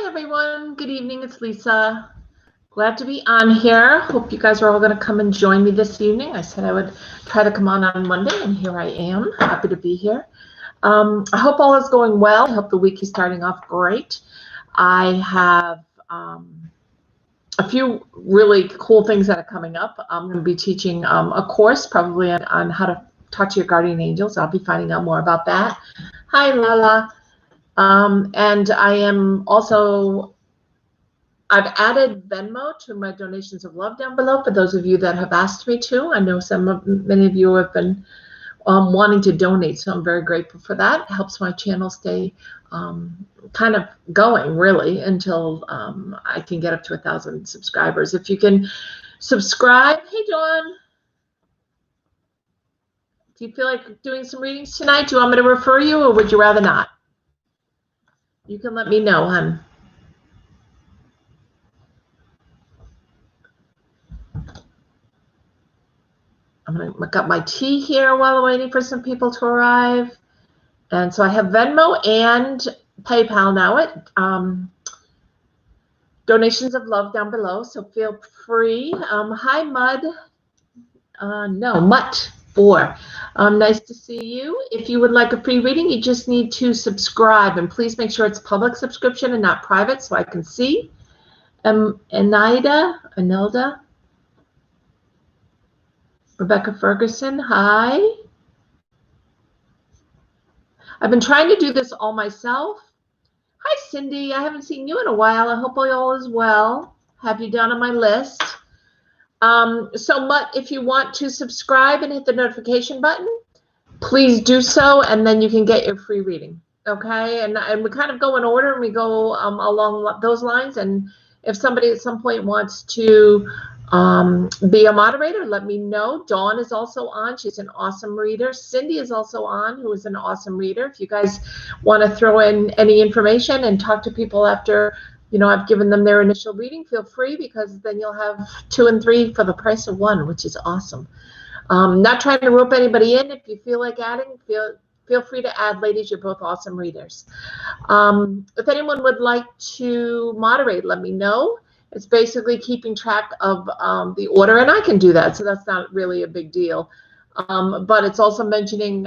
Hi everyone, good evening, it's Lisa. Glad to be on here. Hope you guys are all going to come and join me this evening. I said I would try to come on Monday, and here I am. Happy to be here. I hope all is going well. I hope the week is starting off great. I have a few really cool things that are coming up. I'm going to be teaching a course probably on how to talk to your guardian angels. I'll be finding out more about that. Hi, Lala. And I am also, I've added Venmo to my donations of love down below for those of you that have asked me to. I know many of you have been wanting to donate, so I'm very grateful for that. It helps my channel stay kind of going, really, until I can get up to 1,000 subscribers. If you can subscribe. Hey, Dawn. Do you feel like doing some readings tonight? Do you want me to refer you, or would you rather not? You can let me know, hon. I'm going to look up my tea here while I'm waiting for some people to arrive. And so I have Venmo and PayPal now at donations of love down below. So feel free. Hi, Mud. No, Mutt4. Nice to see you. If you would like a free reading, you just need to subscribe. And please make sure it's public subscription and not private so I can see. Anelda. Rebecca Ferguson, hi. I've been trying to do this all myself. Hi, Cindy. I haven't seen you in a while. I hope all is well. Have you down on my list? So, Mutt, if you want to subscribe and hit the notification button, please do so, and then you can get your free reading. Okay? And we kind of go in order, and we go along those lines. And if somebody at some point wants to be a moderator, let me know. Dawn is also on. She's an awesome reader. Cindy is also on, who is an awesome reader. If you guys want to throw in any information and talk to people after, you know, I've given them their initial reading, feel free, because then you'll have 2 and 3 for the price of 1, which is awesome. Not trying to rope anybody in. If you feel like adding, feel free to add, ladies. You're both awesome readers. If anyone would like to moderate, let me know. It's basically keeping track of the order, and I can do that, so that's not really a big deal. But it's also mentioning,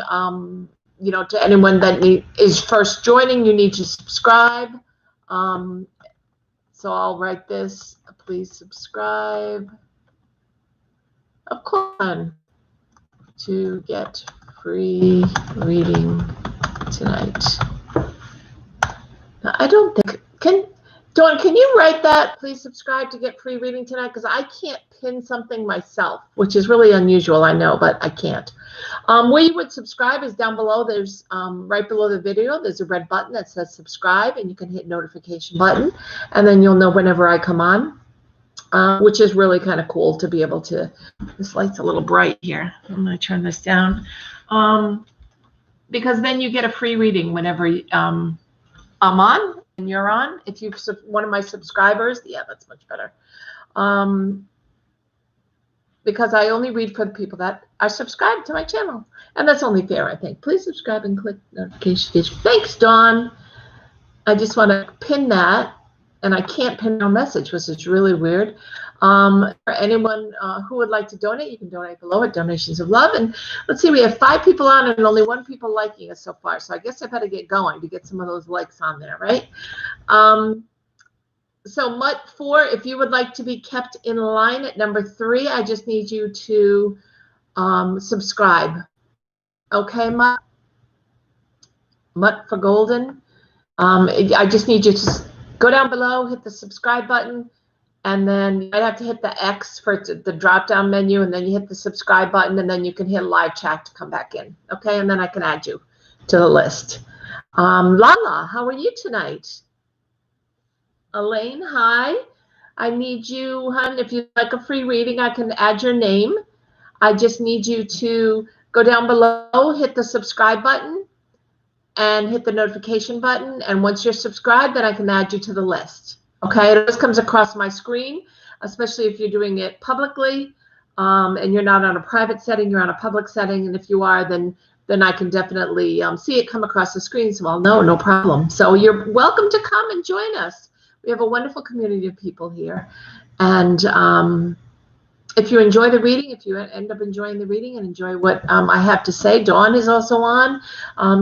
you know, to anyone that is first joining, you need to subscribe. So I'll write this. Please subscribe. Of course, to get free reading tonight. Now, I don't think Dawn, can you write that? Please subscribe to get free reading tonight, because I can't pin something myself, which is really unusual, I know, but I can't. Where you would subscribe is down below. There's right below the video, there's a red button that says subscribe, and you can hit notification button, and then you'll know whenever I come on, which is really kind of cool to be able to. This light's a little bright here. I'm going to turn this down, because then you get a free reading whenever I'm on. And you're on. If you're one of my subscribers, yeah, that's much better. Because I only read for the people that are subscribed to my channel. And that's only fair, I think. Please subscribe and click notification. Thanks, Dawn. I just want to pin that. And I can't pin our message, which is really weird. For anyone who would like to donate, you can donate below at Donations of Love. And let's see, we have 5 people on and only 1 people liking us so far. So I guess I better get going to get some of those likes on there, right? So Mutt4, if you would like to be kept in line at number 3, I just need you to subscribe. Okay, Mutt for Golden. I just need you to go down below, hit the subscribe button, and then you might have to hit the X for the drop-down menu, and then you hit the subscribe button, and then you can hit live chat to come back in. Okay, and then I can add you to the list. Lala, how are you tonight? Elaine, hi. I need you, hon, if you'd like a free reading, I can add your name. I just need you to go down below, hit the subscribe button, and hit the notification button. And once you're subscribed, then I can add you to the list. Okay, it always comes across my screen, especially if you're doing it publicly, and you're not on a private setting, you're on a public setting. And if you are, then I can definitely see it come across the screen. So I'll know, no problem. So you're welcome to come and join us. We have a wonderful community of people here. And if you enjoy the reading, if you end up enjoying the reading and enjoy what I have to say, Dawn is also on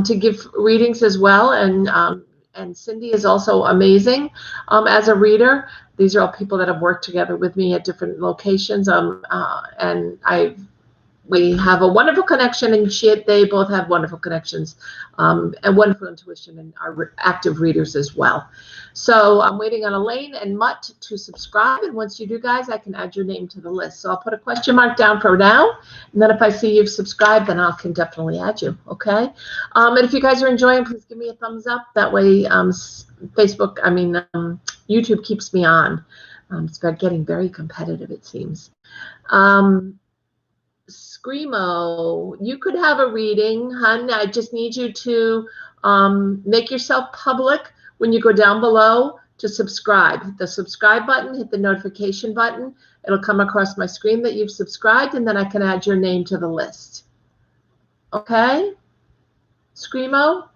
to give readings as well. And Cindy is also amazing as a reader. These are all people that have worked together with me at different locations. And we have a wonderful connection, and they both have wonderful connections and wonderful intuition, and are active readers as well. So I'm waiting on Elaine and Mutt to subscribe, and once you do, guys, I can add your name to the list. So I'll put a question mark down for now, and then if I see you've subscribed, then I can definitely add you, okay? And if you guys are enjoying, please give me a thumbs up. That way YouTube keeps me on. It's getting very competitive, it seems. Screamo, you could have a reading, hun. I just need you to make yourself public when you go down below to subscribe. Hit the subscribe button, hit the notification button. It'll come across my screen that you've subscribed, and then I can add your name to the list. Okay? Screamo?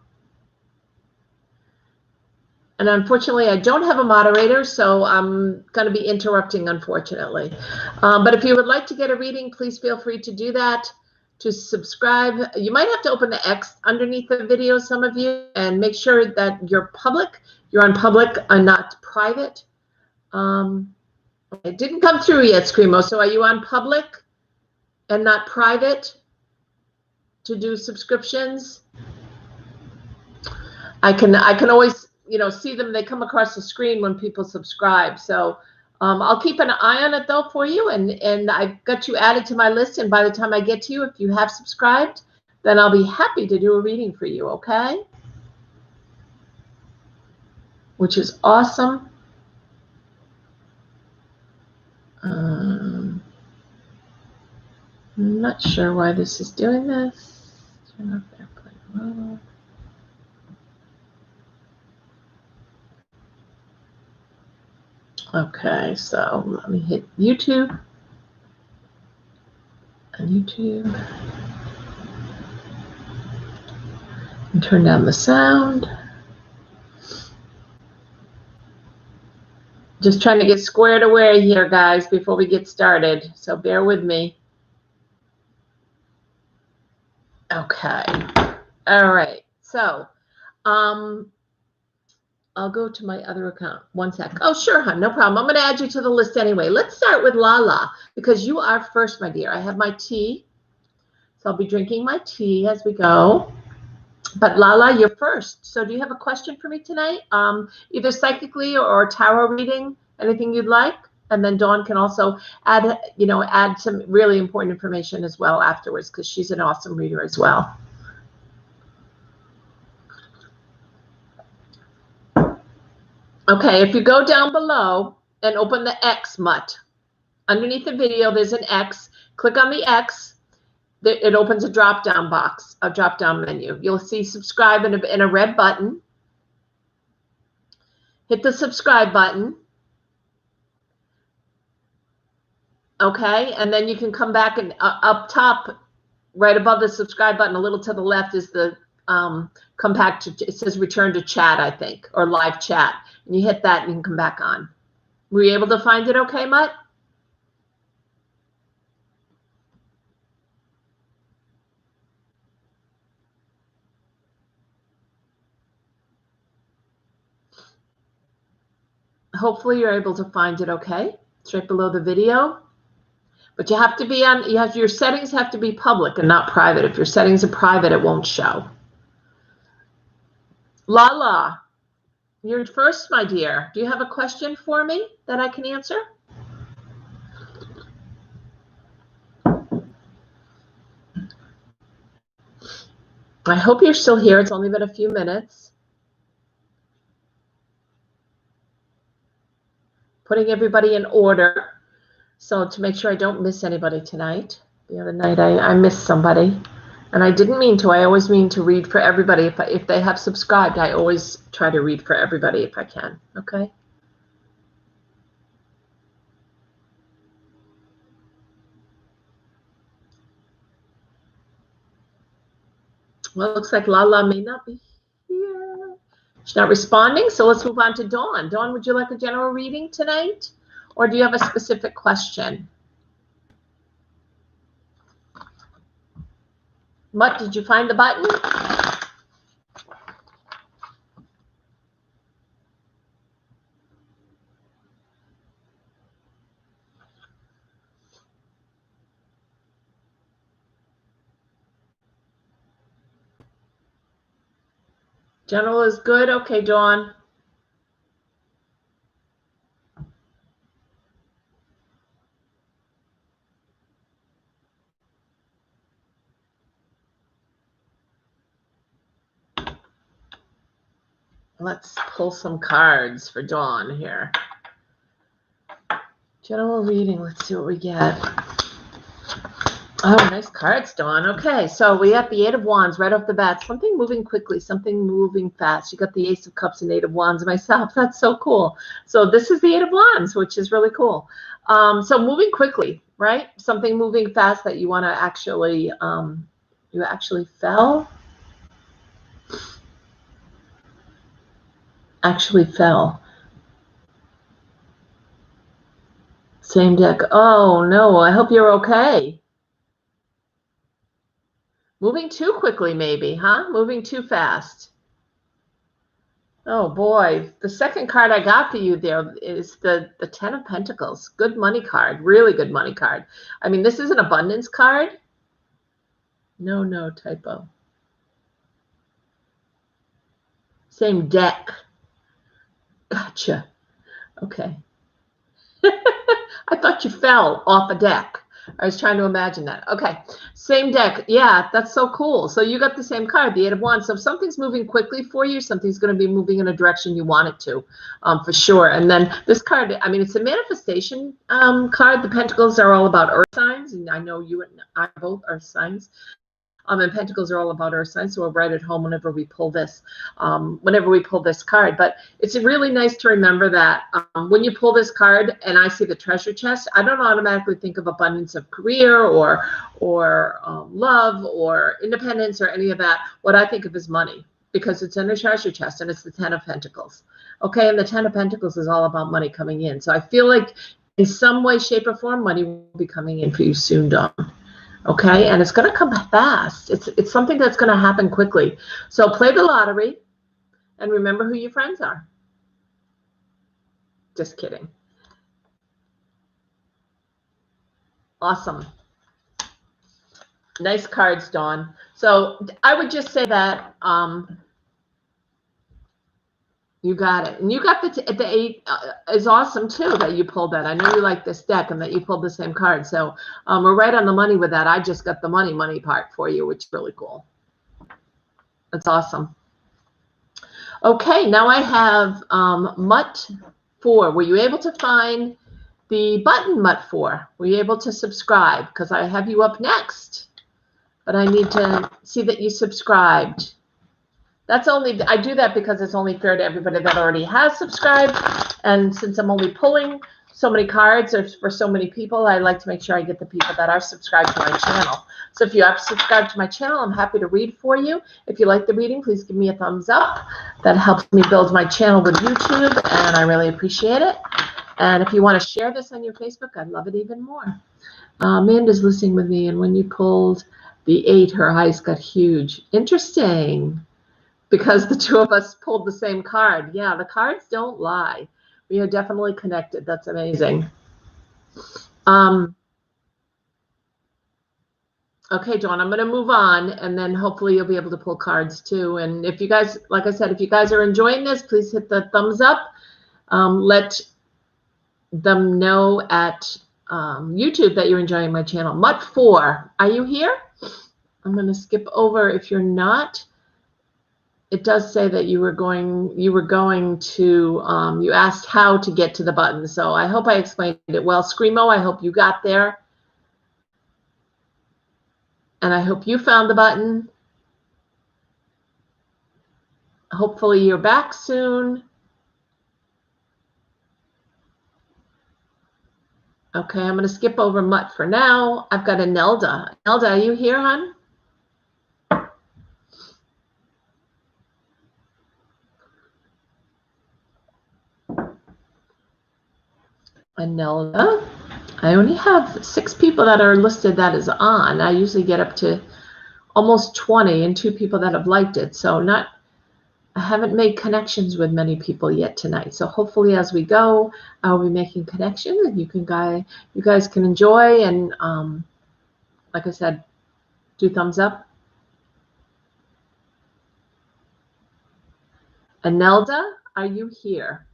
And unfortunately, I don't have a moderator, so I'm going to be interrupting, unfortunately. But if you would like to get a reading, please feel free to do that. To subscribe, you might have to open the X underneath the video, some of you, and make sure that you're public. You're on public and not private. It didn't come through yet, Screamo. So are you on public and not private to do subscriptions? I can always, see them. They come across the screen when people subscribe. So I'll keep an eye on it, though, for you. And I've got you added to my list. And by the time I get to you, if you have subscribed, then I'll be happy to do a reading for you, okay? Which is awesome. I'm not sure why this is doing this. Turn off airplane mode. Okay, so let me hit YouTube. And YouTube. And turn down the sound. Just trying to get squared away here, guys, before we get started. So bear with me. Okay. All right. So I'll go to my other account. One sec. Oh, sure, hon. No problem. I'm going to add you to the list anyway. Let's start with Lala, because you are first, my dear. I have my tea. So I'll be drinking my tea as we go. But Lala, you're first. So do you have a question for me tonight? Either psychically or tarot reading, anything you'd like? And then Dawn can also add some really important information as well afterwards, because she's an awesome reader as well. Okay, if you go down below and open the X, Mutt, underneath the video, there's an X. Click on the X. It opens a drop-down box, a drop-down menu. You'll see subscribe in a red button. Hit the subscribe button. Okay, and then you can come back and up top, right above the subscribe button, a little to the left is the come back to, it says return to chat, I think, or live chat. And you hit that and you can come back on. Were you able to find it okay, Mutt? Hopefully you're able to find it okay. It's right below the video. But you have to be on, your settings have to be public and not private. If your settings are private, it won't show. Lala, you're first, my dear. Do you have a question for me that I can answer? I hope you're still here. It's only been a few minutes. Putting everybody in order. So to make sure I don't miss anybody tonight. The other night I missed somebody. And I didn't mean to. I always mean to read for everybody. If they have subscribed, I always try to read for everybody if I can. Okay? Well, it looks like Lala may not be here. She's not responding, so let's move on to Dawn. Dawn, would you like a general reading tonight? Or do you have a specific question? Mutt, did you find the button? General is good. Okay, Dawn. Let's pull some cards for Dawn here. General reading. Let's see what we get. Oh, nice cards, Dawn. Okay, so we have the Eight of Wands right off the bat. Something moving quickly, something moving fast. You got the Ace of Cups and Eight of Wands myself. That's so cool. So this is the Eight of Wands, which is really cool. So moving quickly, right? Something moving fast that you want to actually, you actually fell. Actually fell. Same deck. Oh, no, I hope you're okay. Moving too quickly, maybe, huh? Moving too fast. Oh, boy. The second card I got for you there is the Ten of Pentacles. Good money card. Really good money card. I mean, this is an abundance card. No, typo. Same deck. Gotcha. Okay. I thought you fell off a deck. I was trying to imagine that. Okay, same deck. Yeah, that's so cool. So you got the same card, the Eight of Wands. So if something's moving quickly for you, something's going to be moving in a direction you want it to, for sure. And then this card, I mean, it's a manifestation card. The Pentacles are all about earth signs, and I know you and I both are signs. And Pentacles are all about earth signs, so we're right at home whenever we pull this card. But it's really nice to remember that when you pull this card and I see the treasure chest, I don't automatically think of abundance of career or love or independence or any of that. What I think of is money, because it's in a treasure chest and it's the Ten of Pentacles. Okay, and the Ten of Pentacles is all about money coming in. So I feel like in some way, shape, or form, money will be coming in for you soon, Dawn. Okay, and it's going to come fast. It's something that's going to happen quickly. So play the lottery and remember who your friends are. Just kidding. Awesome. Nice cards, Dawn. So I would just say that you got it. And you got the eight is awesome too that you pulled that. I know you like this deck and that you pulled the same card. So we're right on the money with that. I just got the money part for you, which is really cool. That's awesome. Okay, now I have Mutt 4. Were you able to find the button, Mutt 4? Were you able to subscribe? Because I have you up next. But I need to see that you subscribed. That's only, I do that because it's only fair to everybody that already has subscribed. And since I'm only pulling so many cards for so many people, I like to make sure I get the people that are subscribed to my channel. So if you are subscribed to my channel, I'm happy to read for you. If you like the reading, please give me a thumbs up. That helps me build my channel with YouTube, and I really appreciate it. And if you want to share this on your Facebook, I'd love it even more. Amanda's listening with me, and when you pulled the 8, her eyes got huge. Interesting. Because the two of us pulled the same card. Yeah, the cards don't lie. We are definitely connected. That's amazing. Okay, Dawn, I'm going to move on, and then hopefully you'll be able to pull cards too. And if you guys, like I said, if you guys are enjoying this, please hit the thumbs up. Let them know at YouTube that you're enjoying my channel. Mutt 4, are you here? I'm going to skip over if you're not. It does say that you were going to, you asked how to get to the button. So I hope I explained it well. Screamo, I hope you got there. And I hope you found the button. Hopefully you're back soon. Okay, I'm going to skip over Mutt for now. I've got Nelda. Nelda, are you here, hon? Anelda. I only have 6 people that are listed that is on. I usually get up to almost 20 and 2 people that have liked it. So I haven't made connections with many people yet tonight. So hopefully as we go, I'll be making connections and you guys can enjoy and like I said, do thumbs up. Anelda, are you here?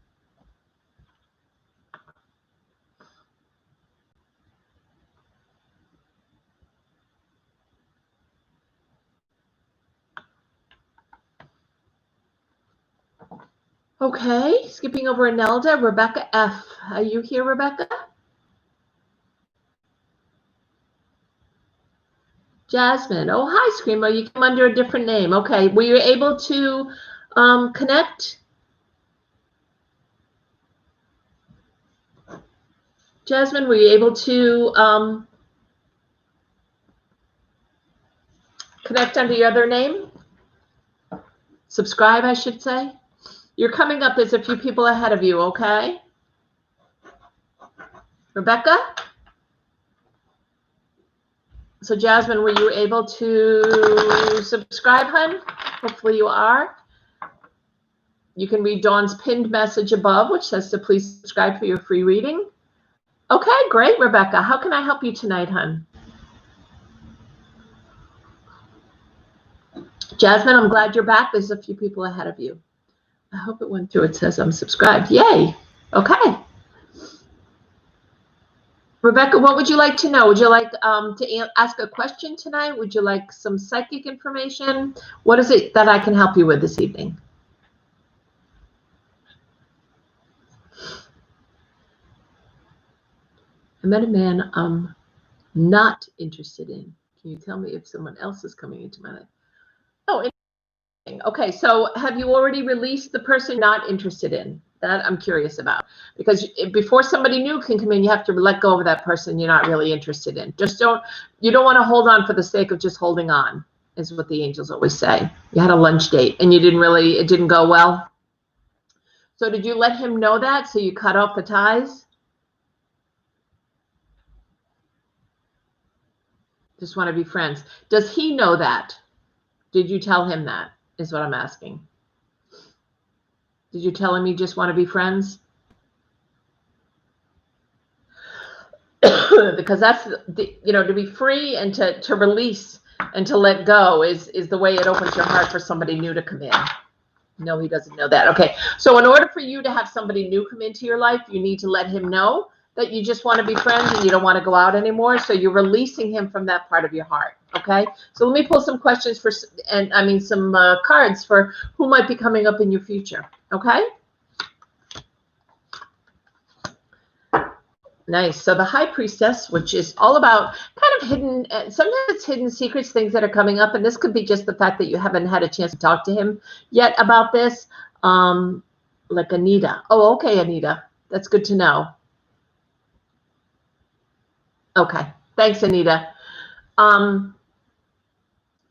Okay, skipping over Anelda, Rebecca F. Are you here, Rebecca? Jasmine. Oh, hi, Screamo. You came under a different name. Okay, were you able to connect? Jasmine, were you able to connect under your other name? Subscribe, I should say. You're coming up. There's a few people ahead of you, okay? Rebecca? So, Jasmine, were you able to subscribe, hun? Hopefully you are. You can read Dawn's pinned message above, which says to please subscribe for your free reading. Okay, great, Rebecca. How can I help you tonight, hun? Jasmine, I'm glad you're back. There's a few people ahead of you. I hope it went through. It says I'm subscribed. Yay. Okay. Rebecca, what would you like to know? Would you like to ask a question tonight? Would you like some psychic information? What is it that I can help you with this evening? I met a man I'm not interested in. Can you tell me if someone else is coming into my life? Oh, interesting. Okay, so have you already released the person you're not interested in? That I'm curious about. Because before somebody new can come in, you have to let go of that person you're not really interested in. You don't want to hold on for the sake of just holding on, is what the angels always say. You had a lunch date and it didn't go well. So did you let him know that? So you cut off the ties? Just want to be friends. Does he know that? Did you tell him that? Is what I'm asking. Did you tell him you just want to be friends? Because that's to be free and to release and to let go is the way it opens your heart for somebody new to come in. No, he doesn't know that. Okay, so in order for you to have somebody new come into your life, you need to let him know that you just want to be friends and you don't want to go out anymore. So you're releasing him from that part of your heart. Okay, so let me pull some questions some cards for who might be coming up in your future. Okay. Nice. So the High Priestess, which is all about kind of hidden, sometimes it's hidden secrets, things that are coming up. And this could be just the fact that you haven't had a chance to talk to him yet about this. Like Anita. Oh, okay, Anita. That's good to know. Okay. Thanks, Anita.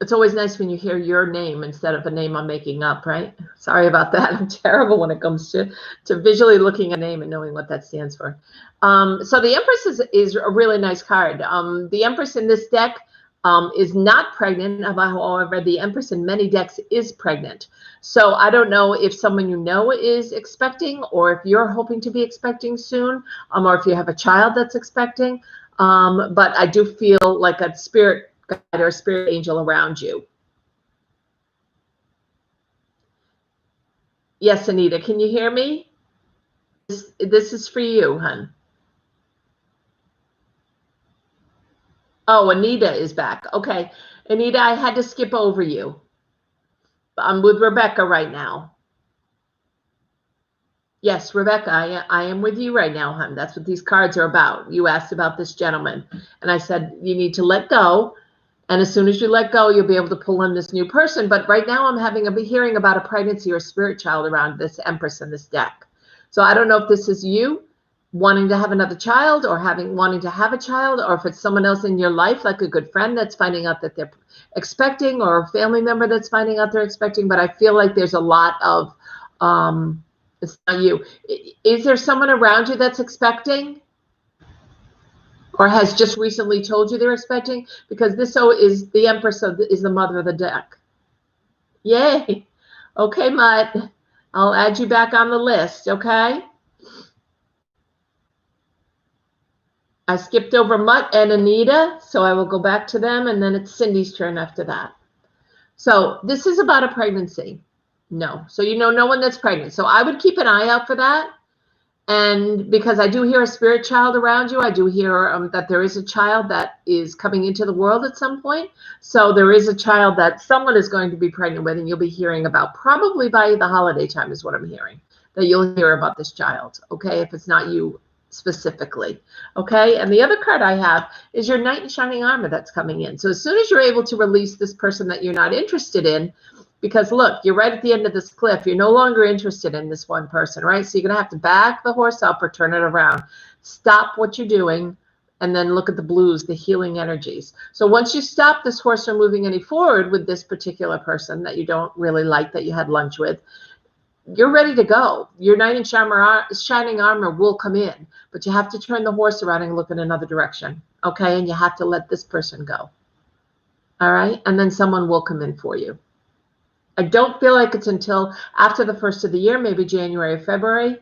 It's always nice when you hear your name instead of a name I'm making up, right? Sorry about that. I'm terrible when it comes to visually looking at a name and knowing what that stands for. So the Empress is a really nice card. The Empress in this deck is not pregnant. However, the Empress in many decks is pregnant. So I don't know if someone you know is expecting, or if you're hoping to be expecting soon, or if you have a child that's expecting. But I do feel like a spirit guide or a spirit angel around you. Yes, Anita, can you hear me? This is for you, hun. Oh, Anita is back. Okay. Anita, I had to skip over you. I'm with Rebecca right now. Yes, Rebecca, I am with you right now, hun. That's what these cards are about. You asked about this gentleman, and I said you need to let go. And as soon as you let go, you'll be able to pull in this new person. But right now I'm hearing about a pregnancy or spirit child around this Empress in this deck. So I don't know if this is you wanting to have another child or wanting to have a child, or if it's someone else in your life, like a good friend that's finding out that they're expecting, or a family member that's finding out they're expecting. But I feel like there's a lot of, it's not you. Is there someone around you that's expecting? or has just recently told you they're expecting, because this is the Empress, so is the mother of the deck. Yay. Okay, Mutt. I'll add you back on the list, okay? I skipped over Mutt and Anita, so I will go back to them, and then it's Cindy's turn after that. So this is about a pregnancy. No. So you know no one that's pregnant. So I would keep an eye out for that. And because I do hear a spirit child around you, I do hear that there is a child that is coming into the world at some point. So there is a child that someone is going to be pregnant with, and you'll be hearing about probably by the holiday time is what I'm hearing, that you'll hear about this child, okay, if it's not you specifically, okay? And the other card I have is your Knight in Shining Armor that's coming in. So as soon as you're able to release this person that you're not interested in, because look, you're right at the end of this cliff. You're no longer interested in this one person, right? So you're going to have to back the horse up or turn it around. Stop what you're doing and then look at the blues, the healing energies. So once you stop this horse from moving any forward with this particular person that you don't really like, that you had lunch with, you're ready to go. Your Knight in Shining Armor will come in, but you have to turn the horse around and look in another direction, okay? And you have to let this person go, all right? And then someone will come in for you. I don't feel like it's until after the first of the year, maybe January or February.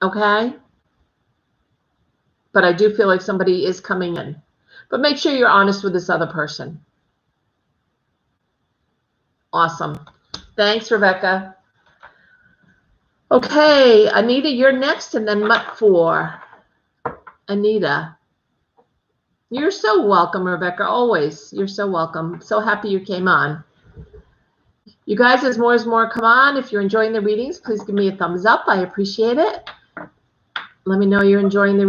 Okay? But I do feel like somebody is coming in. But make sure you're honest with this other person. Awesome. Thanks, Rebecca. Okay, Anita, you're next, and then Mutt 4. Anita. You're so welcome, Rebecca, always. You're so welcome. So happy you came on. You guys, as more come on. If you're enjoying the readings, please give me a thumbs up. I appreciate it. Let me know you're enjoying the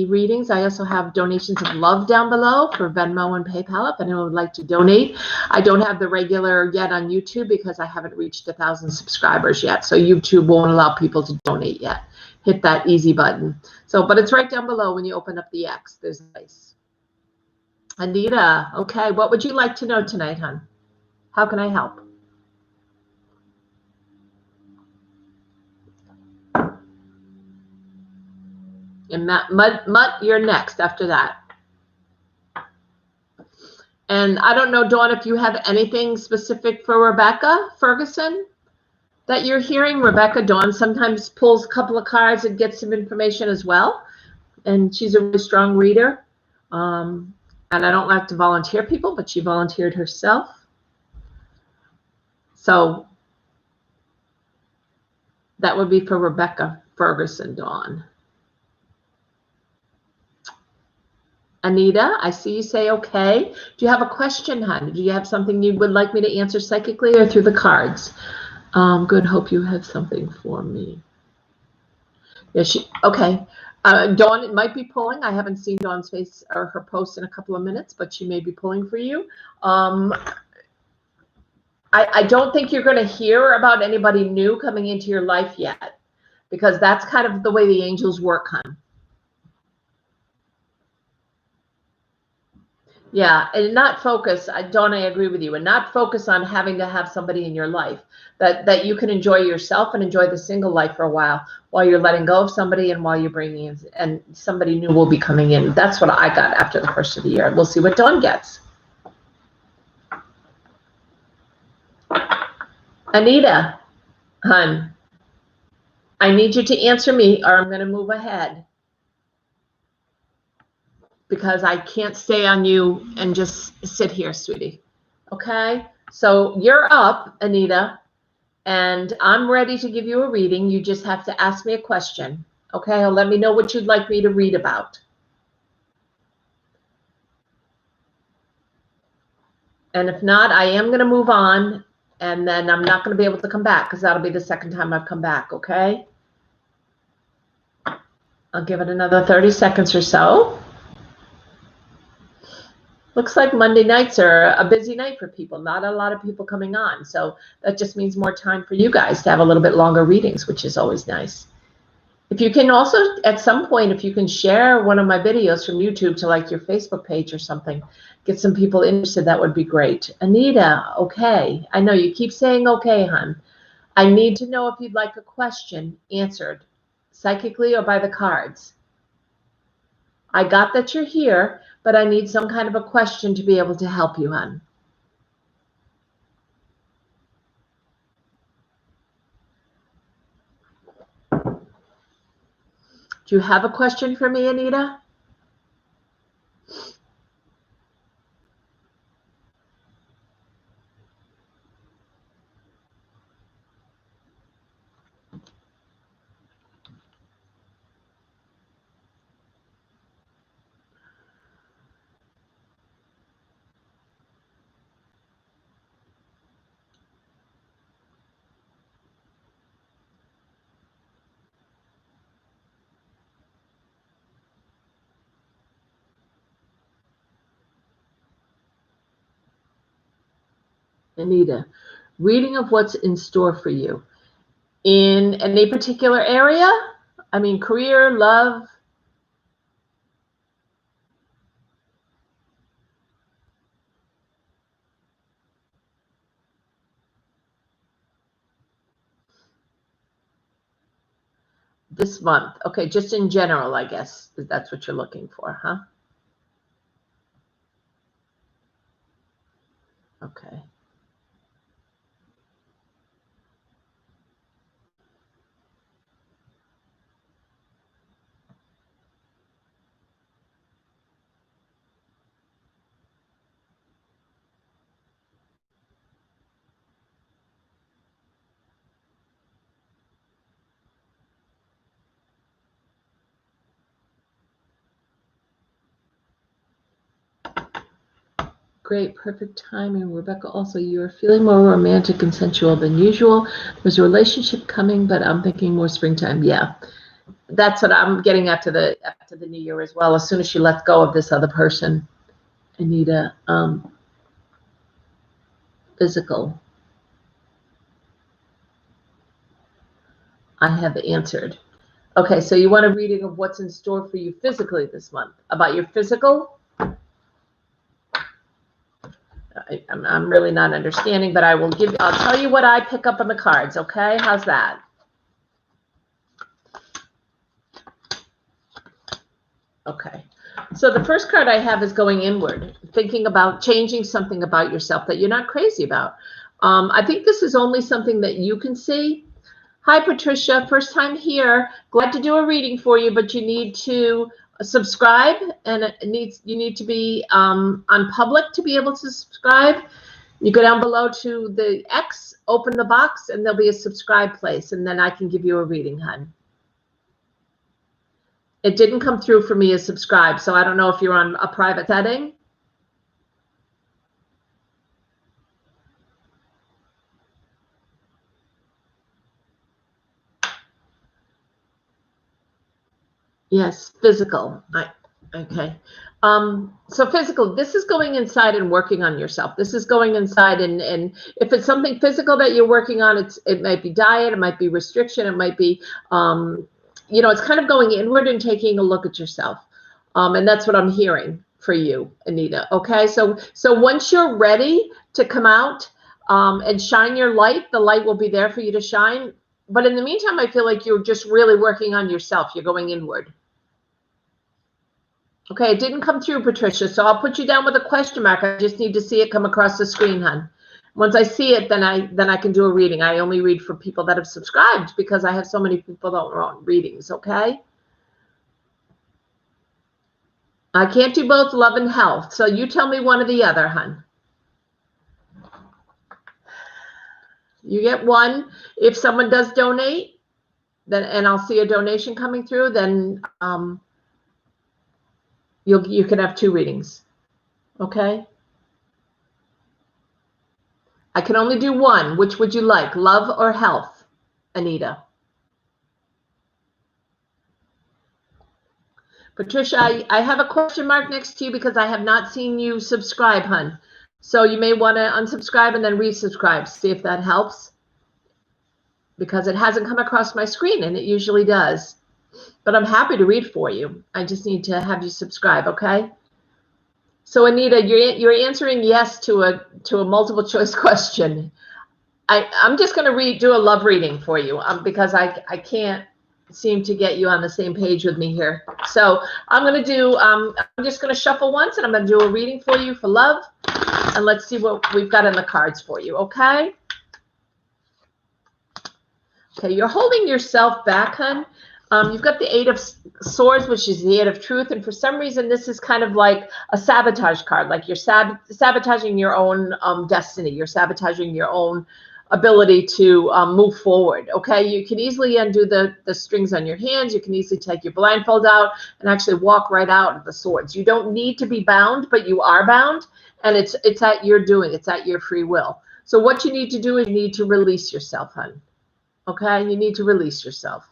readings. I also have donations of love down below for Venmo and PayPal if anyone would like to donate. I don't have the regular yet on YouTube because I haven't reached 1,000 subscribers yet. So YouTube won't allow people to donate yet. Hit that easy button. So, but it's right down below when you open up the X. There's a place. Anita, okay. What would you like to know tonight, hon? How can I help? And Mutt, you're next after that. And I don't know, Dawn, if you have anything specific for Rebecca Ferguson that you're hearing. Rebecca, Dawn sometimes pulls a couple of cards and gets some information as well. And she's a really strong reader. And I don't like to volunteer people, but she volunteered herself. So that would be for Rebecca Ferguson, Dawn. Anita, I see you say okay. Do you have a question, hon? Do you have something you would like me to answer psychically or through the cards? Good. Hope you have something for me. Yeah, okay. Dawn might be pulling. I haven't seen Dawn's face or her post in a couple of minutes, but she may be pulling for you. I don't think you're going to hear about anybody new coming into your life yet, because that's kind of the way the angels work, hon. Yeah, and not focus, Dawn, I agree with you, and not focus on having to have somebody in your life, that you can enjoy yourself and enjoy the single life for a while you're letting go of somebody and while you're bringing in, and somebody new will be coming in. That's what I got after the first of the year. We'll see what Dawn gets. Anita, hon, I need you to answer me or I'm going to move ahead, because I can't stay on you and just sit here, sweetie. Okay? So you're up, Anita, and I'm ready to give you a reading. You just have to ask me a question. Okay? Let me know what you'd like me to read about. And if not, I am going to move on, and then I'm not going to be able to come back because that'll be the second time I've come back, okay? I'll give it another 30 seconds or so. Looks like Monday nights are a busy night for people. Not a lot of people coming on. So that just means more time for you guys to have a little bit longer readings, which is always nice. If you can also, at some point, if you can share one of my videos from YouTube to like your Facebook page or something, get some people interested, that would be great. Anita, okay. I know you keep saying okay, hon. I need to know if you'd like a question answered psychically or by the cards. I got that you're here, but I need some kind of a question to be able to help you, hon. Do you have a question for me, Anita? Anita, reading of what's in store for you in any particular area? I mean, career, love. This month. Okay, just in general, I guess that's what you're looking for, huh? Okay. Great, perfect timing. Rebecca, also, you are feeling more romantic and sensual than usual. There's a relationship coming, but I'm thinking more springtime. Yeah, that's what I'm getting after the new year as well. As soon as she lets go of this other person, Anita, physical. I have answered. Okay, so you want a reading of what's in store for you physically this month? About your physical? I'm really not understanding, but I'll tell you what I pick up on the cards, okay? How's that? Okay. So the first card I have is going inward, thinking about changing something about yourself that you're not crazy about. I think this is only something that you can see. Hi, Patricia. First time here. Glad to do a reading for you, but you need to subscribe, and you need to be on public to be able to subscribe. You go down below to the X, open the box, and there'll be a subscribe place, and then I can give you a reading, hon. It didn't come through for me as subscribe, so I don't know if you're on a private setting. Yes, physical. Okay. So physical, this is going inside and working on yourself. This is going inside, and if it's something physical that you're working on, it might be diet, it might be restriction, it might be, it's kind of going inward and taking a look at yourself. And that's what I'm hearing for you, Anita. Okay. So once you're ready to come out and shine your light, the light will be there for you to shine. But in the meantime, I feel like you're just really working on yourself. You're going inward. Okay, it didn't come through, Patricia, so I'll put you down with a question mark. I just need to see it come across the screen, hon. Once I see it, then I can do a reading. I only read for people that have subscribed because I have so many people that want readings, okay? I can't do both love and health, so you tell me one or the other, hon. You get one. If someone does donate, then and I'll see a donation coming through, then you can have two readings, okay? I can only do one. Which would you like, love or health, Anita? Patricia, I have a question mark next to you because I have not seen you subscribe, hon. So you may want to unsubscribe and then resubscribe. See if that helps. Because it hasn't come across my screen, and it usually does. But I'm happy to read for you. I just need to have you subscribe, okay? So Anita, you're answering yes to a multiple choice question. I'm just going to do a love reading for you because I can't seem to get you on the same page with me here. So I'm going to do, I'm just going to shuffle once, and I'm going to do a reading for you for love. And let's see what we've got in the cards for you, okay? Okay, you're holding yourself back, hun. You've got the Eight of Swords, which is the Eight of Truth. And for some reason, this is kind of like a sabotage card. Like you're sabotaging your own destiny. You're sabotaging your own ability to move forward, okay? You can easily undo the strings on your hands. You can easily take your blindfold out and actually walk right out of the swords. You don't need to be bound, but you are bound. And it's at your doing. It's at your free will. So what you need to do is you need to release yourself, hun. Okay? You need to release yourself.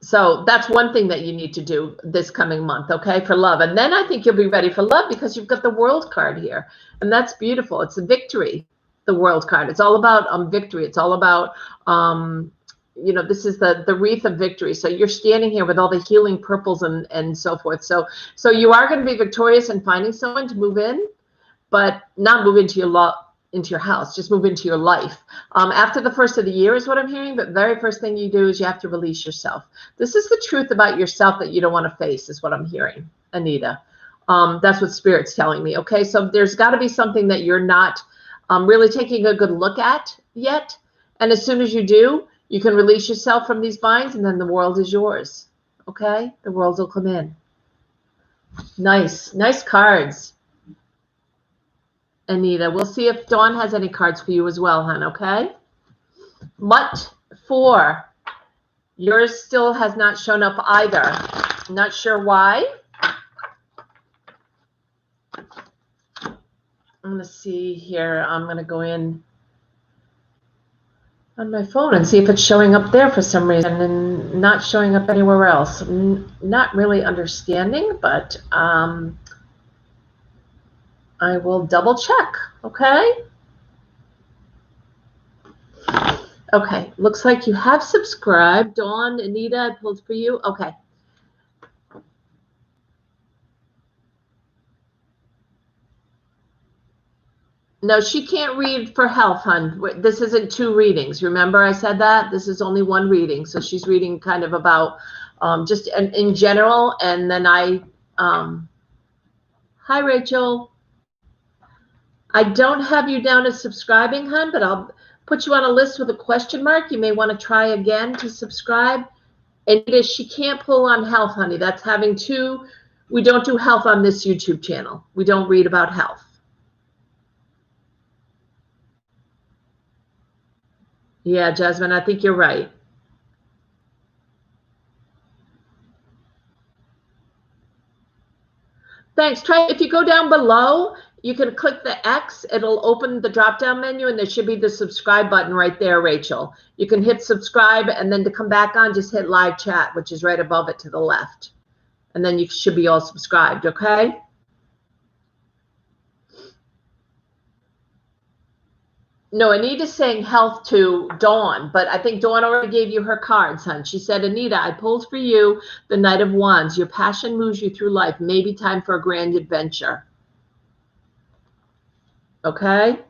So that's one thing that you need to do this coming month, okay, for love. And then I think you'll be ready for love because you've got the World card here. And that's beautiful. It's a victory, the World card. It's all about victory. It's all about, you know, this is the wreath of victory. So you're standing here with all the healing purples and so forth. So you are going to be victorious in finding someone to move in, but not move into your house, just move into your life. After the first of the year is what I'm hearing, but very first thing you do is you have to release yourself. This is the truth about yourself that you don't want to face is what I'm hearing, Anita. That's what Spirit's telling me, okay? So there's got to be something that you're not really taking a good look at yet. And as soon as you do, you can release yourself from these binds and then the world is yours, okay? The world will come in. Nice, nice cards. Anita, we'll see if Dawn has any cards for you as well, hon, okay? Mutt 4. Yours still has not shown up either. I'm not sure why. I'm going to see here. I'm going to go in on my phone and see if it's showing up there for some reason and not showing up anywhere else. I'm not really understanding, but I will double check, okay? Okay, looks like you have subscribed. Dawn, Anita, I pulled for you. Okay. No, she can't read for health, hon. This isn't 2 readings. Remember I said that? This is only 1 reading. So she's reading kind of about just in general. And then hi, Rachel. I don't have you down as subscribing, hon, but I'll put you on a list with a question mark. You may want to try again to subscribe. And she can't pull on health, honey. That's having 2. We don't do health on this YouTube channel. We don't read about health. Yeah, Jasmine, I think you're right. Thanks. Try if you go down below, you can click the X. It'll open the drop-down menu, and there should be the subscribe button right there, Rachel. You can hit subscribe, and then to come back on, just hit live chat, which is right above it to the left. And then you should be all subscribed, okay? No, Anita's saying health to Dawn, but I think Dawn already gave you her cards, hon. She said, Anita, I pulled for you the Knight of Wands. Your passion moves you through life. Maybe time for a grand adventure. Okay?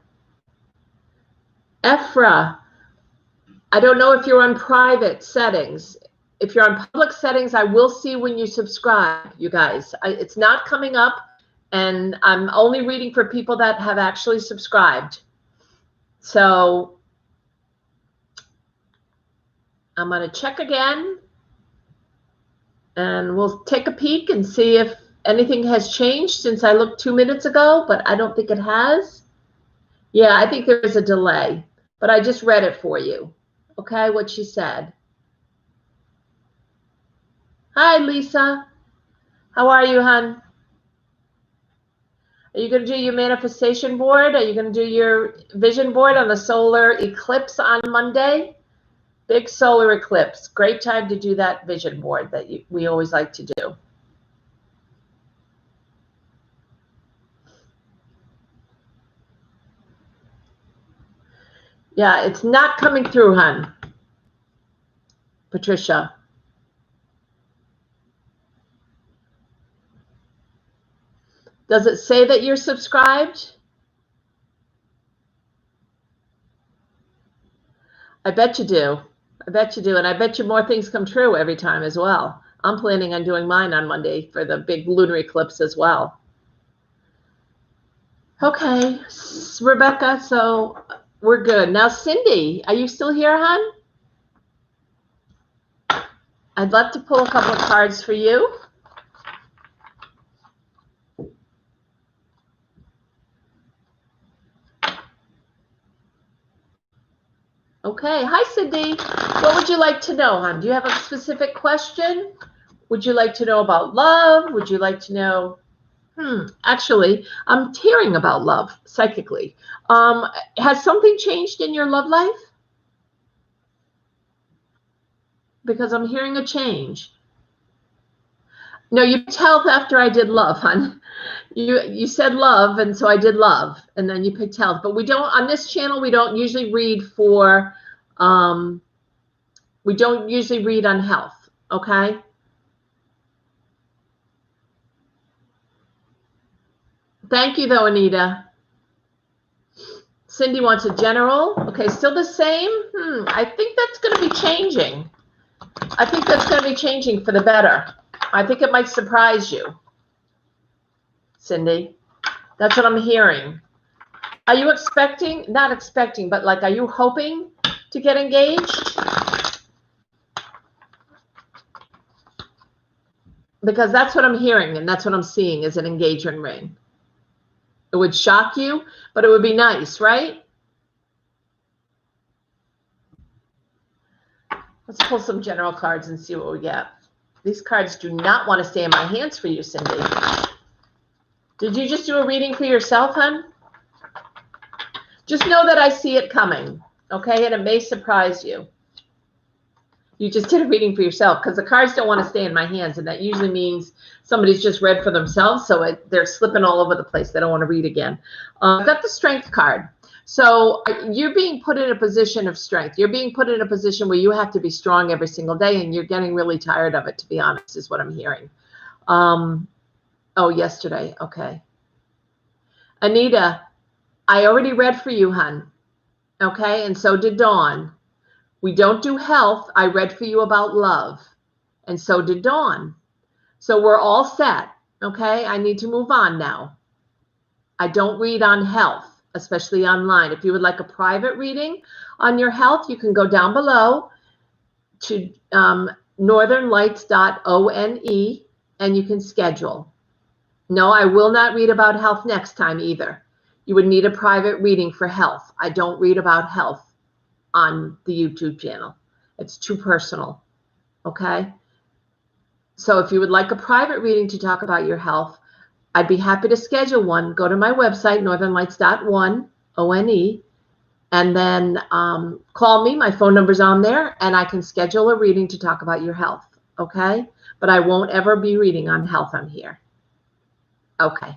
Ephra, I don't know if you're on private settings. If you're on public settings, I will see when you subscribe, you guys. It's not coming up, and I'm only reading for people that have actually subscribed. So I'm going to check again, and we'll take a peek and see if anything has changed since I looked 2 minutes ago, but I don't think it has. Yeah, I think there's a delay, but I just read it for you. Okay, what she said. Hi, Lisa. How are you, hon? Are you going to do your manifestation board? Are you going to do your vision board on the solar eclipse on Monday? Big solar eclipse. Great time to do that vision board that we always like to do. Yeah, it's not coming through, hon. Patricia. Does it say that you're subscribed? I bet you do. I bet you do. And I bet you more things come true every time as well. I'm planning on doing mine on Monday for the big lunar eclipse as well. Okay, Rebecca, so we're good. Now, Cindy, are you still here, hon? I'd love to pull a couple of cards for you. Okay, hi, Cindy. What would you like to know, hon? Do you have a specific question? Would you like to know about love? Would you like to know? Actually, I'm hearing about love psychically. Has something changed in your love life? Because I'm hearing a change. No, you picked health after I did love, hon. You said love, and so I did love, and then you picked health. But we don't, on this channel, we don't usually read for, we don't usually read on health, okay? Thank you, though, Anita. Cindy wants a general. Okay, still the same? I think that's going to be changing. I think that's going to be changing for the better. I think it might surprise you, Cindy. That's what I'm hearing. Are you expecting, not expecting, but like, are you hoping to get engaged? Because that's what I'm hearing, and that's what I'm seeing is an engagement ring. It would shock you, but it would be nice, right? Let's pull some general cards and see what we get. These cards do not want to stay in my hands for you, Cindy. Did you just do a reading for yourself, hon? Just know that I see it coming, okay? And it may surprise you. You just did a reading for yourself because the cards don't want to stay in my hands, and that usually means somebody's just read for themselves, so they're slipping all over the place. They don't want to read again. I've got the Strength card. So you're being put in a position of strength. You're being put in a position where you have to be strong every single day, and you're getting really tired of it, to be honest, is what I'm hearing. Oh, yesterday. Okay. Anita, I already read for you, hon. Okay, and so did Dawn. We don't do health. I read for you about love, and so did Dawn. So we're all set, okay? I need to move on now. I don't read on health, especially online. If you would like a private reading on your health, you can go down below to northernlights.one, and you can schedule. No, I will not read about health next time either. You would need a private reading for health. I don't read about health on the YouTube channel. It's too personal, okay? So if you would like a private reading to talk about your health, I'd be happy to schedule one. Go to my website, northernlights.one, O-N-E, and then call me. My phone number's on there, and I can schedule a reading to talk about your health, okay? But I won't ever be reading on health on here. Okay.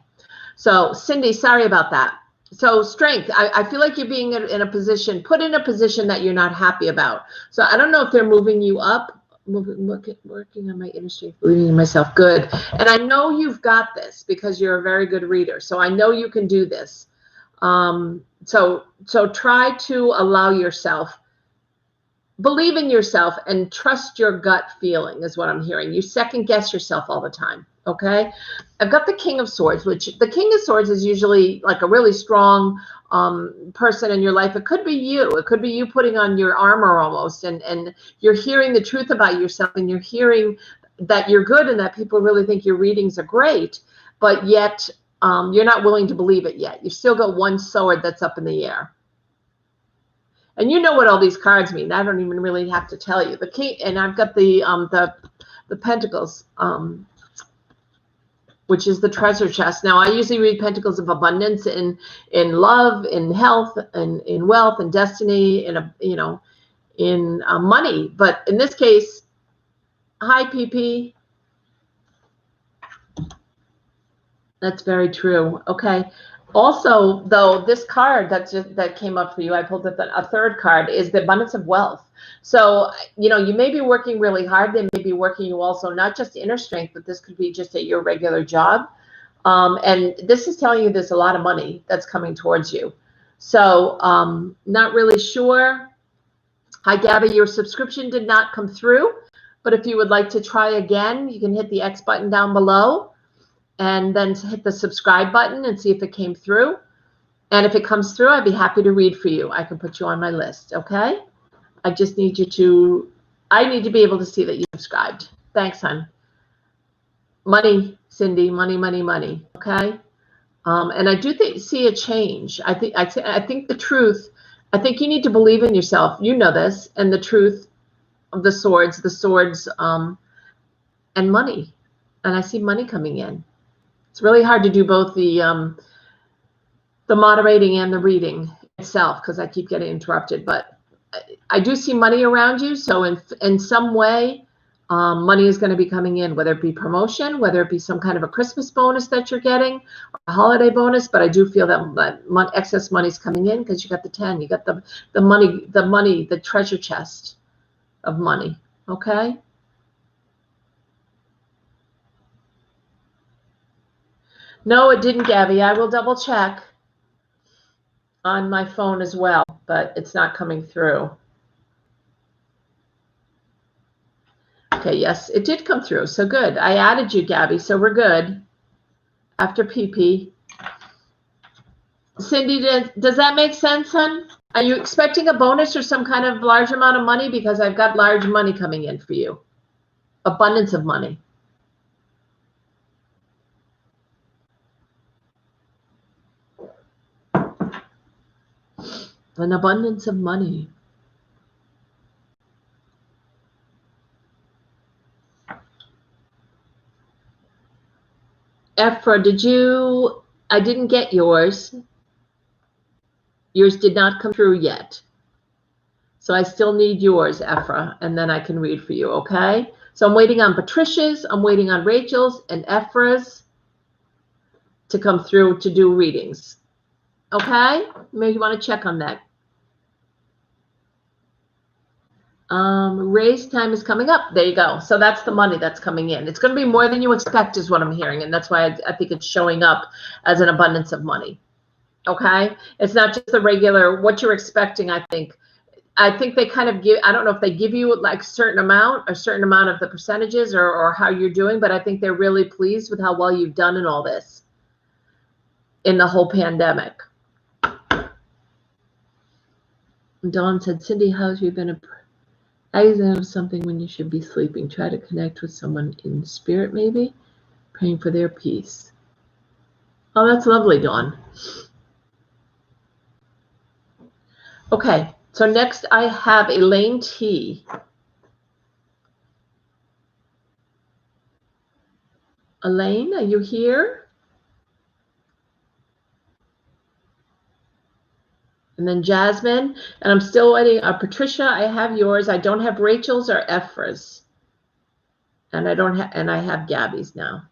So, Cindy, sorry about that. So strength, I feel like you're being in a position, put in a position that you're not happy about. So I don't know if they're moving you up, working on my inner strength, believing in myself. Good. And I know you've got this because you're a very good reader. So I know you can do this. So try to allow yourself, believe in yourself, and trust your gut feeling is what I'm hearing. You second guess yourself all the time. Okay, I've got the King of Swords, which the King of Swords is usually like a really strong person in your life. It could be you. It could be you putting on your armor almost, and you're hearing the truth about yourself, and you're hearing that you're good and that people really think your readings are great, but yet you're not willing to believe it yet. You've still got one sword that's up in the air. And you know what all these cards mean. I don't even really have to tell you. The King, and I've got the Pentacles, which is the treasure chest. Now, I usually read Pentacles of Abundance in love, in health, and in wealth, and destiny, and in money. But in this case, hi, PP. That's very true. Okay. Also, though, this card that came up for you, I pulled a third card, is the abundance of wealth. So, you may be working really hard. They may be working you also, not just inner strength, but this could be just at your regular job. And this is telling you there's a lot of money that's coming towards you. So, not really sure Hi, Gabby. Your subscription did not come through, but if you would like to try again, you can hit the X button down below and then hit the subscribe button and see if it came through. And if it comes through, I'd be happy to read for you. I can put you on my list, okay? I just need you to, I need to be able to see that you subscribed. Thanks, hon. Money, Cindy, money, money, money, okay? And I do see a change. I think the truth, I think you need to believe in yourself. You know this, and the truth of the swords, and money. And I see money coming in. It's really hard to do both the moderating and the reading itself because I keep getting interrupted. But I do see money around you. So in some way, money is going to be coming in, whether it be promotion, whether it be some kind of a Christmas bonus that you're getting, or a holiday bonus. But I do feel that excess money is coming in because you got the 10, you got the money, the treasure chest of money. Okay. No, it didn't, Gabby. I will double check on my phone as well, but it's not coming through. Okay, yes, it did come through. So good. I added you, Gabby, so we're good. After PP. Cindy, does that make sense, hon? Are you expecting a bonus or some kind of large amount of money? Because I've got large money coming in for you. Abundance of money. An abundance of money. Ephra, I didn't get yours. Yours did not come through yet. So I still need yours, Ephra, and then I can read for you, okay? So I'm waiting on Patricia's, I'm waiting on Rachel's and Ephra's to come through to do readings. Okay? Maybe you want to check on that. Raise time is coming up. There you go. So that's the money that's coming in. It's going to be more than you expect is what I'm hearing. And that's why I think it's showing up as an abundance of money. Okay? It's not just the regular, what you're expecting, I think. I think they kind of give, I don't know if they give you like a certain amount of the percentages or how you're doing, but I think they're really pleased with how well you've done in all this in the whole pandemic. Dawn said, Cindy, how's you been I know something when you should be sleeping. Try to connect with someone in spirit, maybe, praying for their peace. Oh, that's lovely, Dawn. Okay, so next I have Elaine T. Elaine, are you here? And then Jasmine, and I'm still waiting. Patricia, I have yours. I don't have Rachel's or Ephra's, and I have Gabby's now.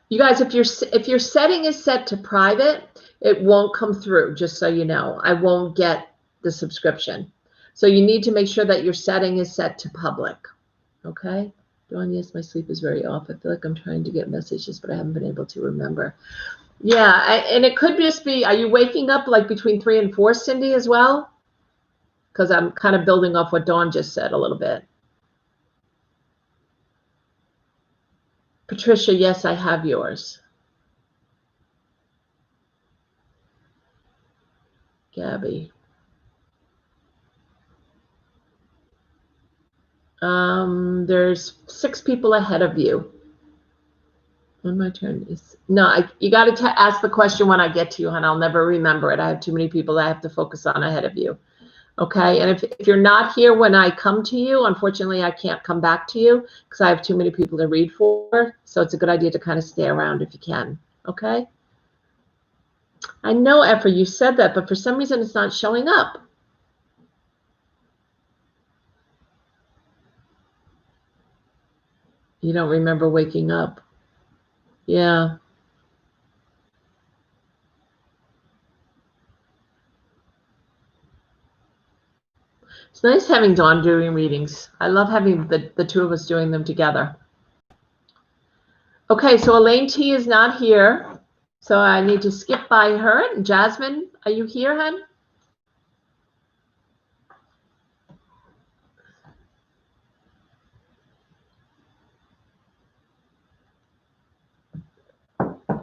You guys, if your setting is set to private, it won't come through. Just so you know, I won't get the subscription. So you need to make sure that your setting is set to public. Okay. Dawn, yes, my sleep is very off. I feel like I'm trying to get messages, but I haven't been able to remember. Yeah, and it could just be, are you waking up like between 3 and 4, Cindy, as well? Because I'm kind of building off what Dawn just said a little bit. Patricia, yes, I have yours. Gabby. There's 6 people ahead of you. When my turn is, no, you got to ask the question when I get to you, and I'll never remember it. I have too many people I have to focus on ahead of you. Okay, and if you're not here when I come to you, unfortunately, I can't come back to you because I have too many people to read for. So it's a good idea to kind of stay around if you can. Okay. I know, Ephra, you said that, but for some reason it's not showing up. You don't remember waking up. Yeah. It's nice having Dawn doing readings. I love having the two of us doing them together. Okay, so Elaine T is not here. So I need to skip by her. Jasmine, are you here, hon?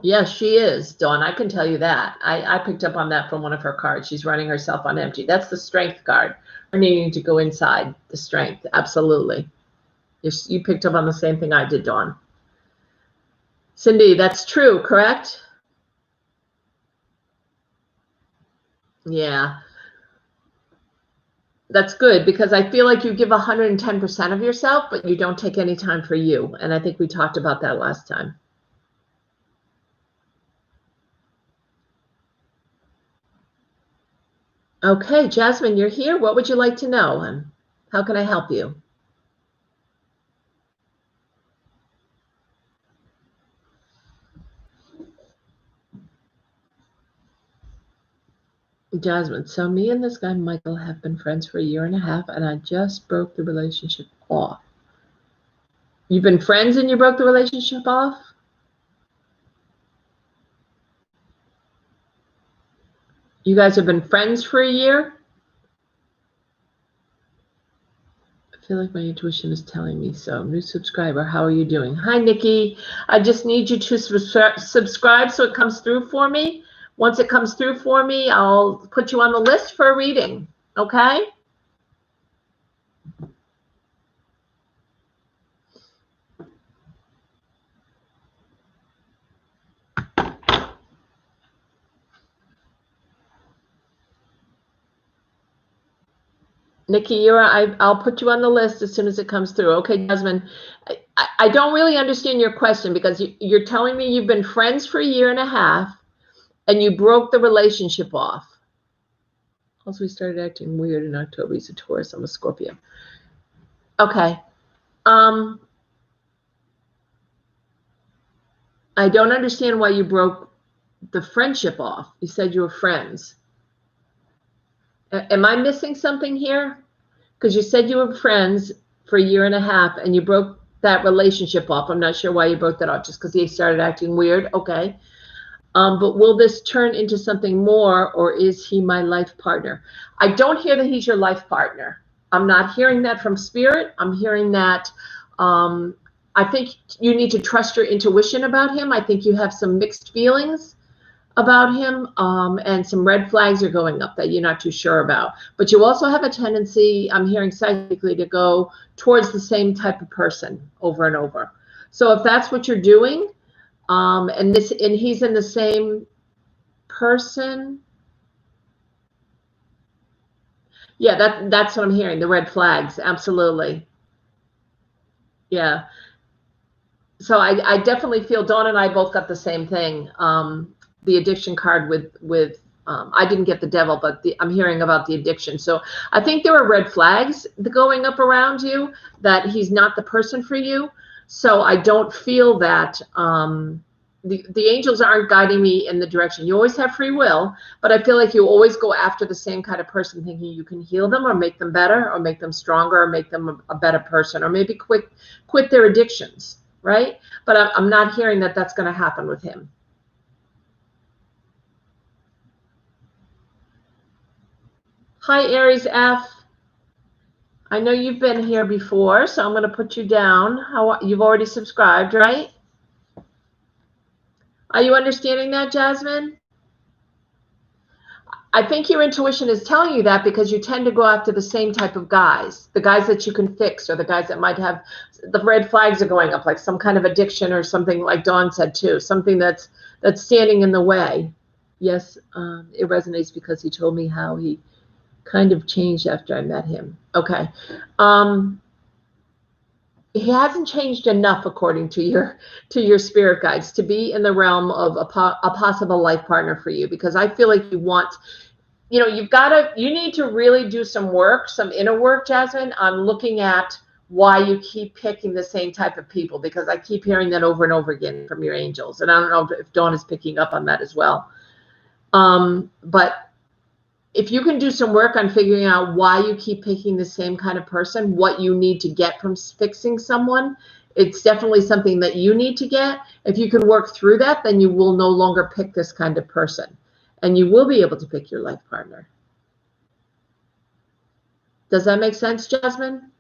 Yes, she is, Dawn. I can tell you that. I picked up on that from one of her cards. She's running herself on empty. That's the strength card. Her needing to go inside the strength. Absolutely. You picked up on the same thing I did, Dawn. Cindy, that's true, correct? Yeah. That's good because I feel like you give 110% of yourself, but you don't take any time for you. And I think we talked about that last time. Okay, Jasmine, you're here. What would you like to know? And how can I help you? Jasmine, so me and this guy, Michael, have been friends for 1.5 years, and I just broke the relationship off. You've been friends and you broke the relationship off? You guys have been friends for 1 year? I feel like my intuition is telling me so. New subscriber, how are you doing? Hi, Nikki. I just need you to subscribe so it comes through for me. Once it comes through for me, I'll put you on the list for a reading, okay? Nikki, I'll put you on the list as soon as it comes through. Okay, Jasmine, I don't really understand your question because you're telling me you've been friends for 1.5 years and you broke the relationship off. Also, we started acting weird in October. He's a Taurus. I'm a Scorpio. Okay. I don't understand why you broke the friendship off. You said you were friends. Am I missing something here? Because you said you were friends for 1.5 years and you broke that relationship off. I'm not sure why you broke that off, just because he started acting weird. Okay. But will this turn into something more, or is he my life partner? I don't hear that he's your life partner. I'm not hearing that from spirit. I'm hearing that I think you need to trust your intuition about him. I think you have some mixed feelings about him, and some red flags are going up that you're not too sure about. But you also have a tendency, I'm hearing psychically, to go towards the same type of person over and over. So if that's what you're doing, and he's in the same person, yeah, that's what I'm hearing. The red flags, absolutely. Yeah. So I definitely feel Dawn and I both got the same thing. The addiction card with I didn't get the devil, but I'm hearing about the addiction. So I think there are red flags going up around you that he's not the person for you. So I don't feel that the angels aren't guiding me in the direction. You always have free will, but I feel like you always go after the same kind of person, thinking you can heal them or make them better or make them stronger or make them a better person, or maybe quit their addictions, right? But I'm not hearing that that's going to happen with him. Hi, Aries F. I know you've been here before, so I'm going to put you down. You've already subscribed, right? Are you understanding that, Jasmine? I think your intuition is telling you that because you tend to go after the same type of guys, the guys that you can fix, or the guys that might have the red flags are going up, like some kind of addiction or something, like Dawn said too, something that's standing in the way. Yes, it resonates because he told me how he kind of changed after I met him. Okay. He hasn't changed enough, according to your spirit guides, to be in the realm of a possible life partner for you, because I feel like you need to really do some work, some inner work, Jasmine, on looking at why you keep picking the same type of people, because I keep hearing that over and over again from your angels. And I don't know if Dawn is picking up on that as well. But if you can do some work on figuring out why you keep picking the same kind of person, what you need to get from fixing someone, it's definitely something that you need to get. If you can work through that, then you will no longer pick this kind of person, and you will be able to pick your life partner. Does that make sense, Jasmine?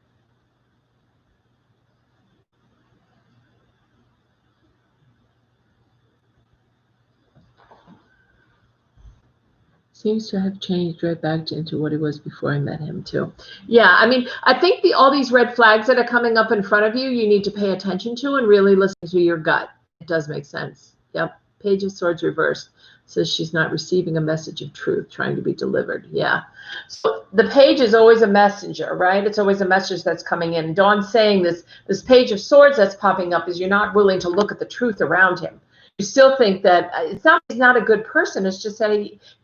Seems to have changed right back into what he was before I met him too. Yeah, I mean, I think all these red flags that are coming up in front of you, you need to pay attention to and really listen to your gut. It does make sense. Yep. Page of Swords reversed says she's not receiving a message of truth trying to be delivered. Yeah. So the page is always a messenger, right? It's always a message that's coming in. Dawn's saying this Page of Swords that's popping up is you're not willing to look at the truth around him. You still think that it's not he's not a good person. It's just that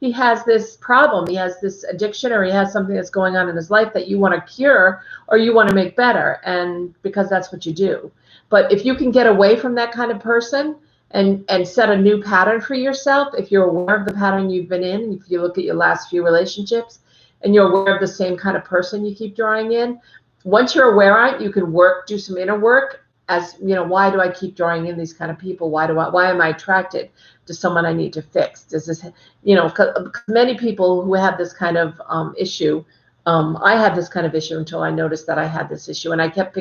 he has this problem. He has this addiction, or he has something that's going on in his life that you want to cure or you want to make better, and because that's what you do. But if you can get away from that kind of person and set a new pattern for yourself, if you're aware of the pattern you've been in, if you look at your last few relationships and you're aware of the same kind of person you keep drawing in, once you're aware of it, you can do some inner work. As you know, why do I keep drawing in these kind of people? Why am I attracted to someone I need to fix? Does this, many people who have this kind of issue, I had this kind of issue until I noticed that I had this issue, and I kept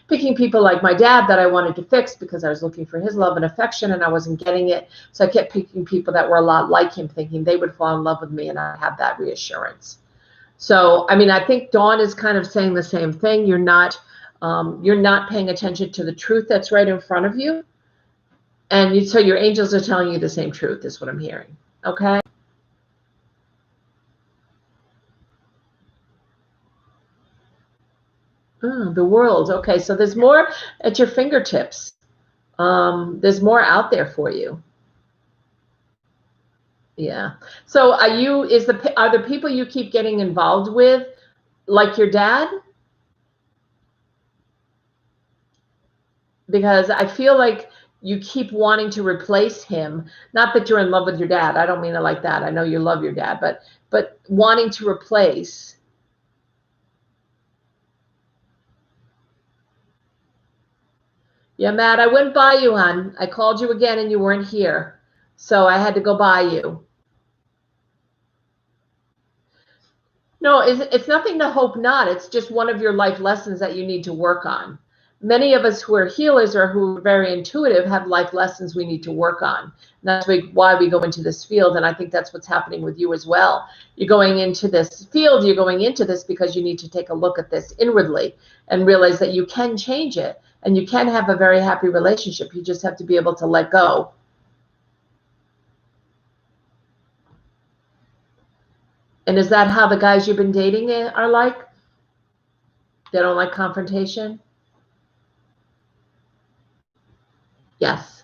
picking people like my dad that I wanted to fix because I was looking for his love and affection and I wasn't getting it. So I kept picking people that were a lot like him, thinking they would fall in love with me and I have that reassurance. So, I mean, I think Dawn is kind of saying the same thing. You're not paying attention to the truth that's right in front of you. And so your angels are telling you the same truth is what I'm hearing. Okay. The world. Okay. So there's more at your fingertips. There's more out there for you. Yeah. So are the people you keep getting involved with like your dad? Because I feel like you keep wanting to replace him. Not that you're in love with your dad. I don't mean it like that. I know you love your dad, but wanting to replace. Yeah, Matt, I went by you, hon. I called you again and you weren't here. So I had to go by you. No, it's nothing to hope not. It's just one of your life lessons that you need to work on. Many of us who are healers or who are very intuitive have life lessons we need to work on. And that's why we go into this field, and I think that's what's happening with you as well. You're going into this field, you're going into this because you need to take a look at this inwardly and realize that you can change it and you can have a very happy relationship. You just have to be able to let go. And is that how the guys you've been dating are like? They don't like confrontation? Yes,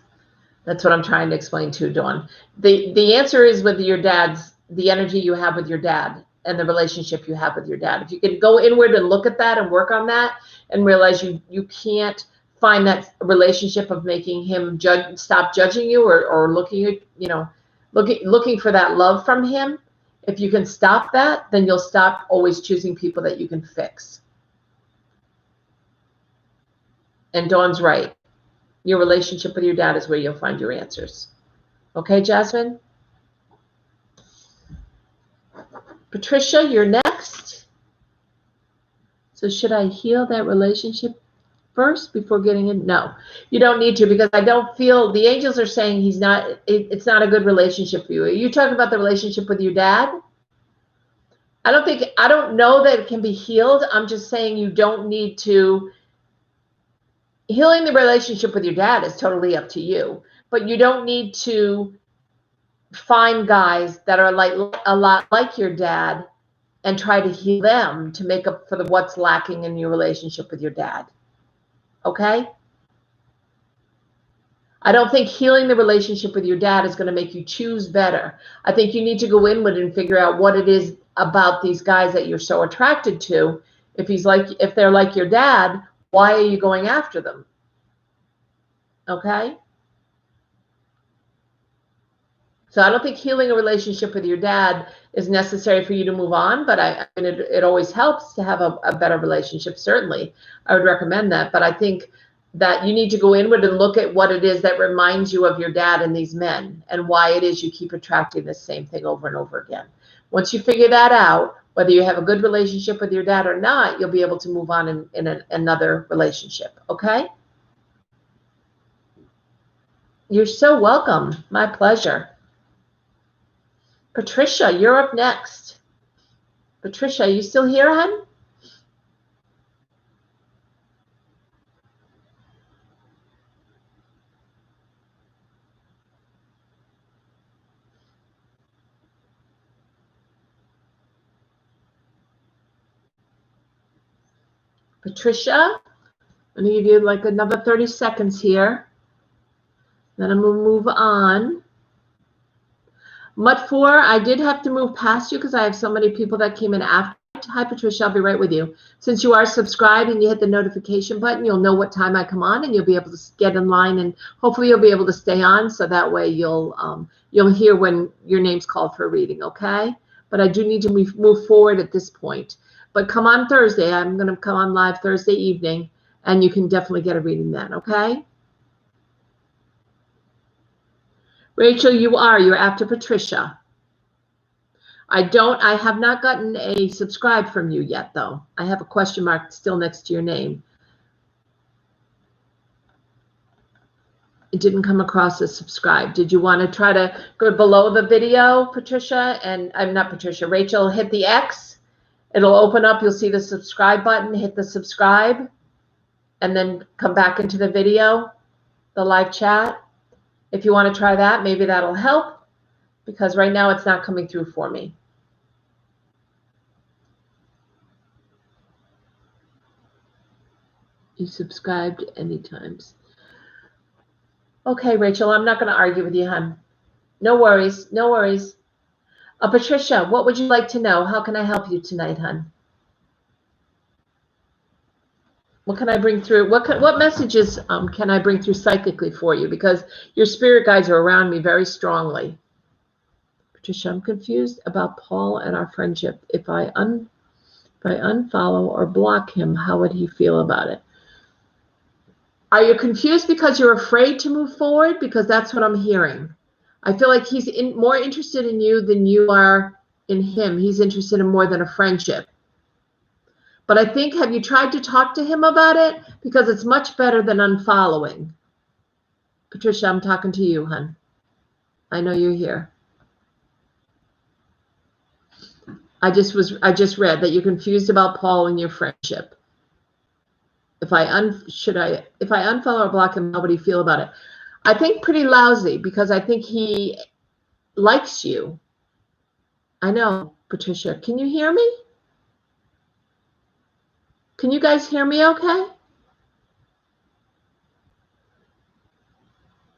that's what I'm trying to explain to Dawn. The answer is with your dad's, the energy you have with your dad and the relationship you have with your dad. If you can go inward and look at that and work on that and realize you can't find that relationship of making him stop judging you or looking at, looking for that love from him. If you can stop that, then you'll stop always choosing people that you can fix. And Dawn's right. Your relationship with your dad is where you'll find your answers. Okay, Jasmine? Patricia, you're next. So should I heal that relationship first before getting in? No, you don't need to, because I don't feel, the angels are saying it's not a good relationship for you. Are you talking about the relationship with your dad? I don't know that it can be healed. I'm just saying you don't need to. Healing the relationship with your dad is totally up to you, but you don't need to find guys that are like a lot like your dad and try to heal them to make up for what's lacking in your relationship with your dad. Okay? I don't think healing the relationship with your dad is going to make you choose better. I think you need to go inward and figure out what it is about these guys that you're so attracted to. If they're like your dad, why are you going after them? Okay? So I don't think healing a relationship with your dad is necessary for you to move on, but it always helps to have a better relationship. Certainly, I would recommend that. But I think that you need to go inward and look at what it is that reminds you of your dad and these men, and why it is you keep attracting the same thing over and over again. Once you figure that out, whether you have a good relationship with your dad or not, you'll be able to move on in another relationship, okay? You're so welcome. My pleasure. Patricia, you're up next. Patricia, are you still here, hon? Patricia, I'm going to give you like another 30 seconds here. Then I'm going to move on. Mutt 4, I did have to move past you because I have so many people that came in after. Hi, Patricia, I'll be right with you. Since you are subscribed and you hit the notification button, you'll know what time I come on, and you'll be able to get in line, and hopefully you'll be able to stay on, so that way you'll hear when your name's called for a reading, okay? But I do need to move forward at this point. But come on Thursday. I'm going to come on live Thursday evening, and you can definitely get a reading then, okay? Rachel, you're after Patricia. I have not gotten a subscribe from you yet, though. I have a question mark still next to your name. It didn't come across as subscribe. Did you want to try to go below the video, Patricia? And I'm not Patricia. Rachel, hit the X. It'll open up. You'll see the subscribe button. Hit the subscribe, and then come back into the video, the live chat. If you want to try that, maybe that'll help, because right now it's not coming through for me. You subscribed any times. Okay, Rachel, I'm not going to argue with you, hon. No worries, no worries. Patricia, what would you like to know? How can I help you tonight, hon? What can I bring through? What messages can I bring through psychically for you? Because your spirit guides are around me very strongly. Patricia, I'm confused about Paul and our friendship. If I unfollow or block him, how would he feel about it? Are you confused because you're afraid to move forward? Because that's what I'm hearing. I feel like he's more interested in you than you are in him. He's interested in more than a friendship. But I think, have you tried to talk to him about it? Because it's much better than unfollowing. Patricia, I'm talking to you, hon. I know you're here. I just read that you're confused about Paul and your friendship. If I unfollow or block him, how would he feel about it? I think pretty lousy, because I think he likes you. I know, Patricia. Can you hear me? Can you guys hear me okay?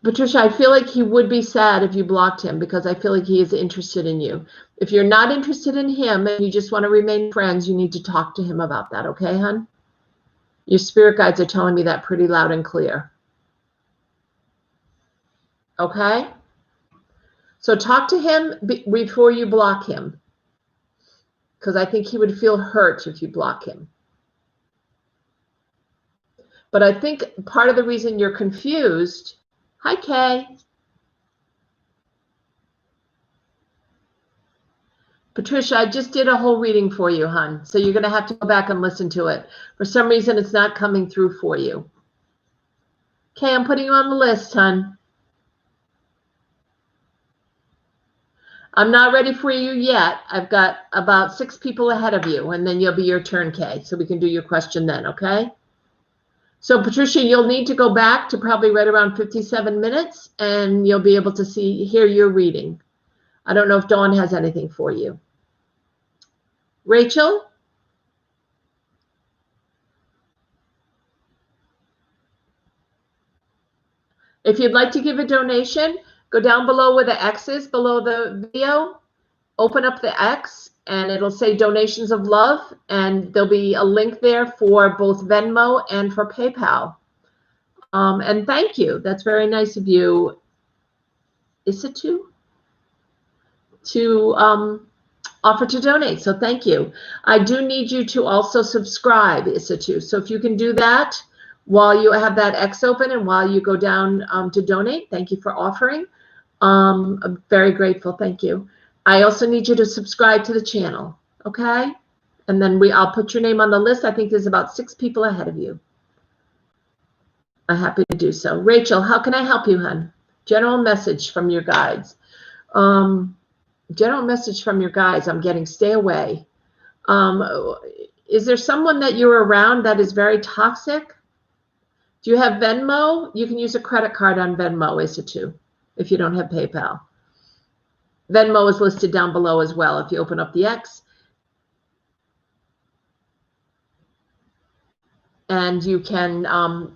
Patricia, I feel like he would be sad if you blocked him, because I feel like he is interested in you. If you're not interested in him and you just want to remain friends, you need to talk to him about that, okay, hon? Your spirit guides are telling me that pretty loud and clear. Okay? So talk to him before you block him, because I think he would feel hurt if you block him. But I think part of the reason you're confused, hi, Kay. Patricia, I just did a whole reading for you, hon. So you're going to have to go back and listen to it. For some reason, it's not coming through for you. Okay, I'm putting you on the list, hon. I'm not ready for you yet. I've got about 6 people ahead of you, and then you'll be your turn, Kay. So we can do your question then, okay? So, Patricia, you'll need to go back to probably right around 57 minutes, and you'll be able to hear your reading. I don't know if Dawn has anything for you. Rachel? If you'd like to give a donation, go down below where the X is, below the video, open up the X, and it'll say donations of love, and there'll be a link there for both Venmo and for PayPal. And thank you. That's very nice of you, Isitu, to offer to donate. So thank you. I do need you to also subscribe, Isitu. So if you can do that, while you have that X open and while you go down to donate. Thank you for offering. I'm very grateful. Thank you. I also need you to subscribe to the channel. Okay. And then I'll put your name on the list. I think there's about 6 people ahead of you. I'm happy to do so. Rachel, how can I help you, hon? General message from your guides. General message from your guides. I'm getting stay away. Is there someone that you're around that is very toxic? Do you have Venmo? You can use a credit card on Venmo, Isitu, if you don't have PayPal. Venmo is listed down below as well if you open up the X. And you can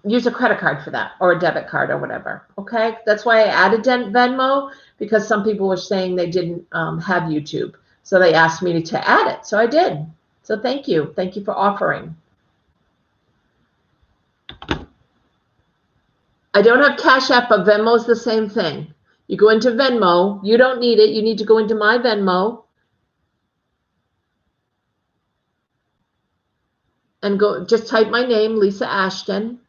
use a credit card for that or a debit card or whatever. Okay, that's why I added Venmo, because some people were saying they didn't have YouTube. So they asked me to add it. So I did. So thank you. Thank you for offering. I don't have Cash App, but Venmo is the same thing. You go into Venmo. You don't need it. You need to go into my Venmo and go. Just type my name, Lisa Ashton,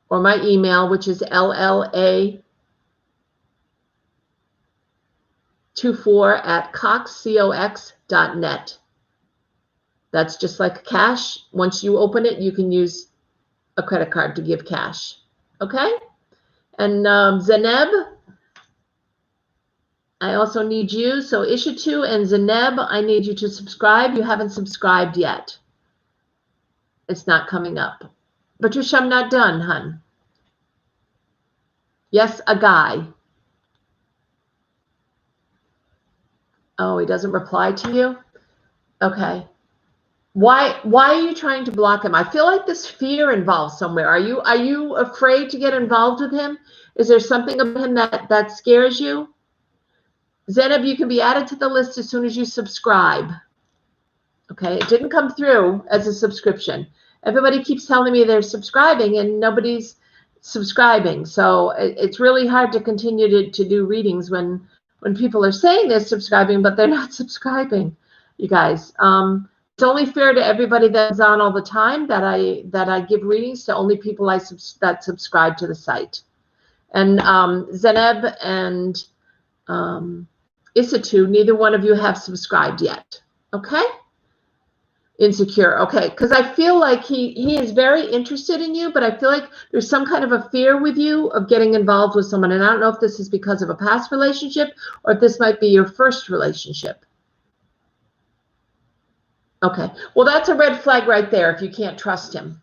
or my email, which is lla24@cox.net. That's just like cash. Once you open it, you can use a credit card to give cash. Okay? And Zeneb, I also need you. So Ishitu and Zeneb, I need you to subscribe. You haven't subscribed yet. It's not coming up. Patricia, I'm not done, hun. Yes, a guy. Oh, he doesn't reply to you? Okay. Why are you trying to block him? I feel like this fear involved somewhere. Are you afraid to get involved with him? Is there something about him that scares you? Zeneb, you can be added to the list as soon as you subscribe. Okay, it didn't come through as a subscription. Everybody keeps telling me they're subscribing and nobody's subscribing. So it's really hard to continue to do readings when people are saying they're subscribing, but they're not subscribing, you guys. It's only fair to everybody that's on all the time that I give readings to only people that subscribe to the site. And Zeneb and Isitu, neither one of you have subscribed yet. Okay? Insecure. Okay, because I feel like he is very interested in you, but I feel like there's some kind of a fear with you of getting involved with someone. And I don't know if this is because of a past relationship or if this might be your first relationship. Okay, well, that's a red flag right there if you can't trust him.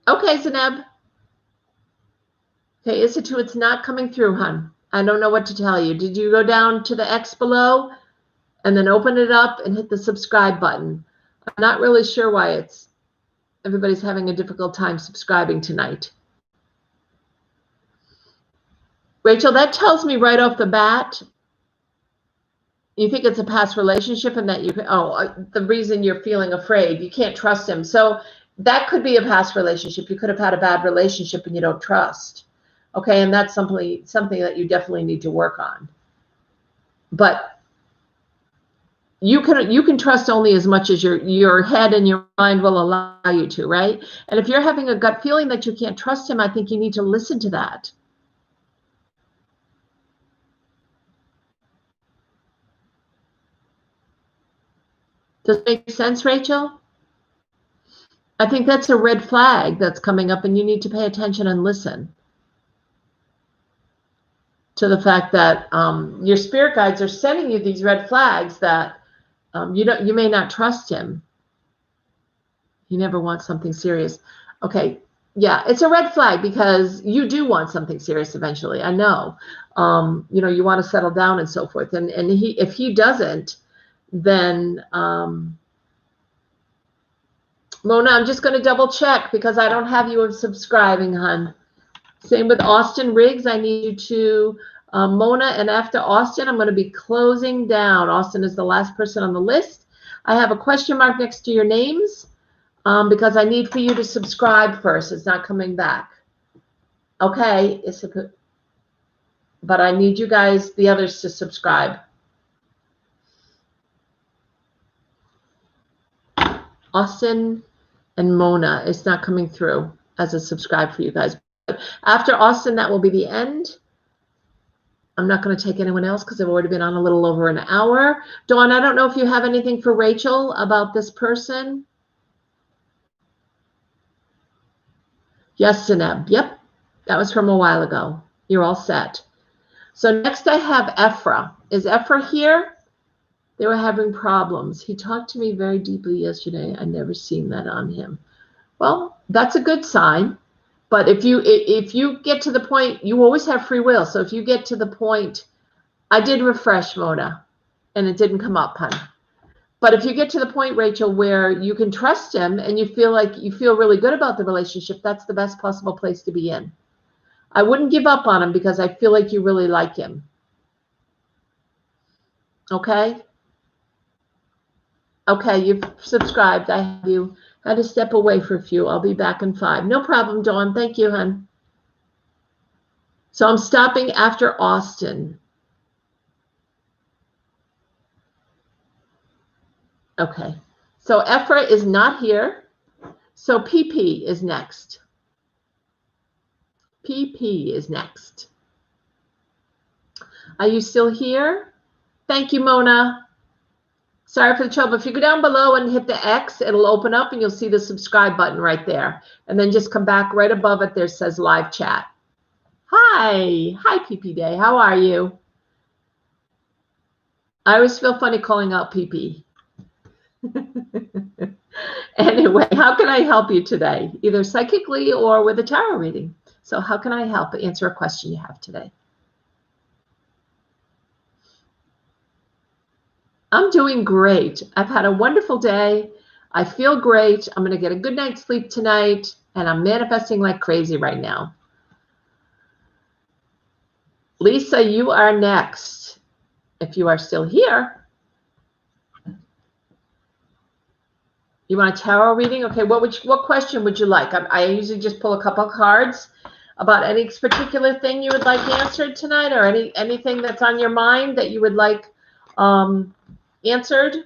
Okay, Zeneb. Okay, Isitu, it's not coming through, hun. I don't know what to tell you. Did you go down to the X below and then open it up and hit the subscribe button? I'm not really sure why everybody's having a difficult time subscribing tonight. Rachel, that tells me right off the bat, you think it's a past relationship and that the reason you're feeling afraid, you can't trust him. So that could be a past relationship. You could have had a bad relationship and you don't trust. Okay, and that's something that you definitely need to work on. But you can trust only as much as your head and your mind will allow you to, right? And if you're having a gut feeling that you can't trust him, I think you need to listen to that. Does it make sense, Rachel? I think that's a red flag that's coming up, and you need to pay attention and listen to the fact that your spirit guides are sending you these red flags that you may not trust him. He never wants something serious. Okay, yeah, it's a red flag because you do want something serious eventually. I know. You want to settle down and so forth. And if he doesn't, then Mona, I'm just going to double check because I don't have you subscribing, hun. Same with Austin Riggs. I need you to Mona, and after Austin, I'm going to be closing down. Austin is the last person on the list. I have a question mark next to your names because I need for you to subscribe first. It's not coming back. Okay, but I need you guys, the others, to subscribe. Austin and Mona. It's not coming through as a subscribe for you guys. But after Austin, that will be the end. I'm not going to take anyone else because I've already been on a little over an hour. Dawn, I don't know if you have anything for Rachel about this person. Yes, Zeneb. Yep. That was from a while ago. You're all set. So next I have Ephra. Is Ephra here? They were having problems. He talked to me very deeply yesterday. I never seen that on him. Well, that's a good sign. But if you get to the point, you always have free will. So if you get to the point, I did refresh, Mona, and it didn't come up, hon. But if you get to the point, Rachel, where you can trust him and you feel really good about the relationship, that's the best possible place to be in. I wouldn't give up on him because I feel like you really like him. Okay? Okay, you've subscribed. I have you. Had to step away for a few. I'll be back in 5. No problem, Dawn. Thank you, hon. So I'm stopping after Austin. Okay. So Ephra is not here. So PP is next. PP is next. Are you still here? Thank you, Mona. Sorry for the trouble. If you go down below and hit the X, it'll open up and you'll see the subscribe button right there. And then just come back right above it. There says live chat. Hi. Hi, PP Day. How are you? I always feel funny calling out PP. Anyway, how can I help you today? Either psychically or with a tarot reading. So how can I help answer a question you have today? I'm doing great. I've had a wonderful day. I feel great. I'm going to get a good night's sleep tonight, and I'm manifesting like crazy right now. Lisa, you are next. If you are still here. You want a tarot reading? Okay, what question would you like? I usually just pull a couple of cards about any particular thing you would like answered tonight, or anything that's on your mind that you would like answered.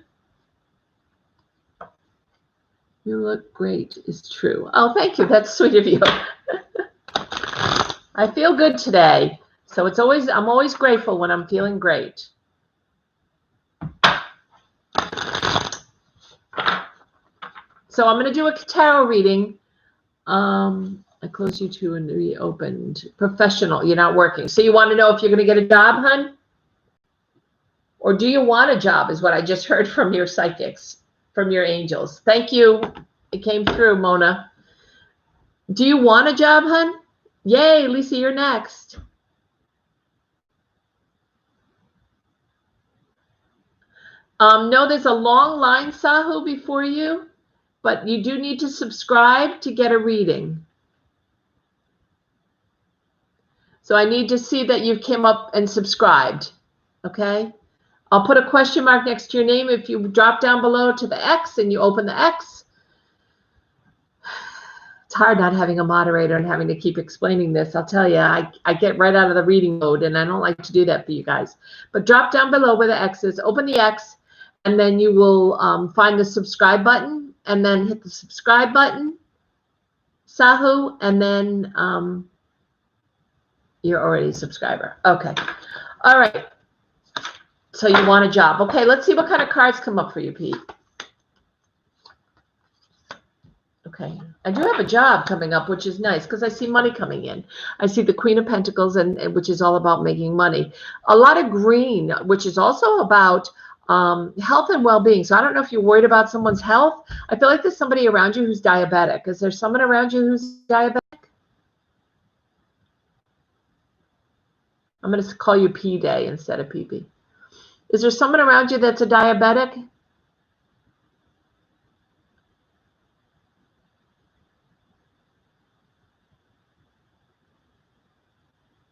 You look great is true. Oh, thank you. That's sweet of you. I feel good today. So I'm always grateful when I'm feeling great. So I'm going to do a tarot reading. I closed you two and reopened. Professional. You're not working. So you want to know if you're going to get a job, hun? Or do you want a job is what I just heard from your psychics, from your angels. Thank you. It came through, Mona. Do you want a job, hun? Yay, Lisa, you're next. No, there's a long line, Sahu, before you, but you do need to subscribe to get a reading. So I need to see that you came up and subscribed, okay? I'll put a question mark next to your name. If you drop down below to the X and you open the X, it's hard not having a moderator and having to keep explaining this. I'll tell you, I get right out of the reading mode, and I don't like to do that for you guys. But drop down below where the X is, open the X, and then you will find the subscribe button, and then hit the subscribe button, Sahu, and then you're already a subscriber. Okay. All right. So you want a job. Okay, let's see what kind of cards come up for you, Pete. Okay, I do have a job coming up, which is nice because I see money coming in. I see the Queen of Pentacles, and which is all about making money. A lot of green, which is also about health and well-being. So I don't know if you're worried about someone's health. I feel like there's somebody around you who's diabetic. Is there someone around you who's diabetic? I'm going to call you P Day instead of PP. Is there someone around you that's a diabetic?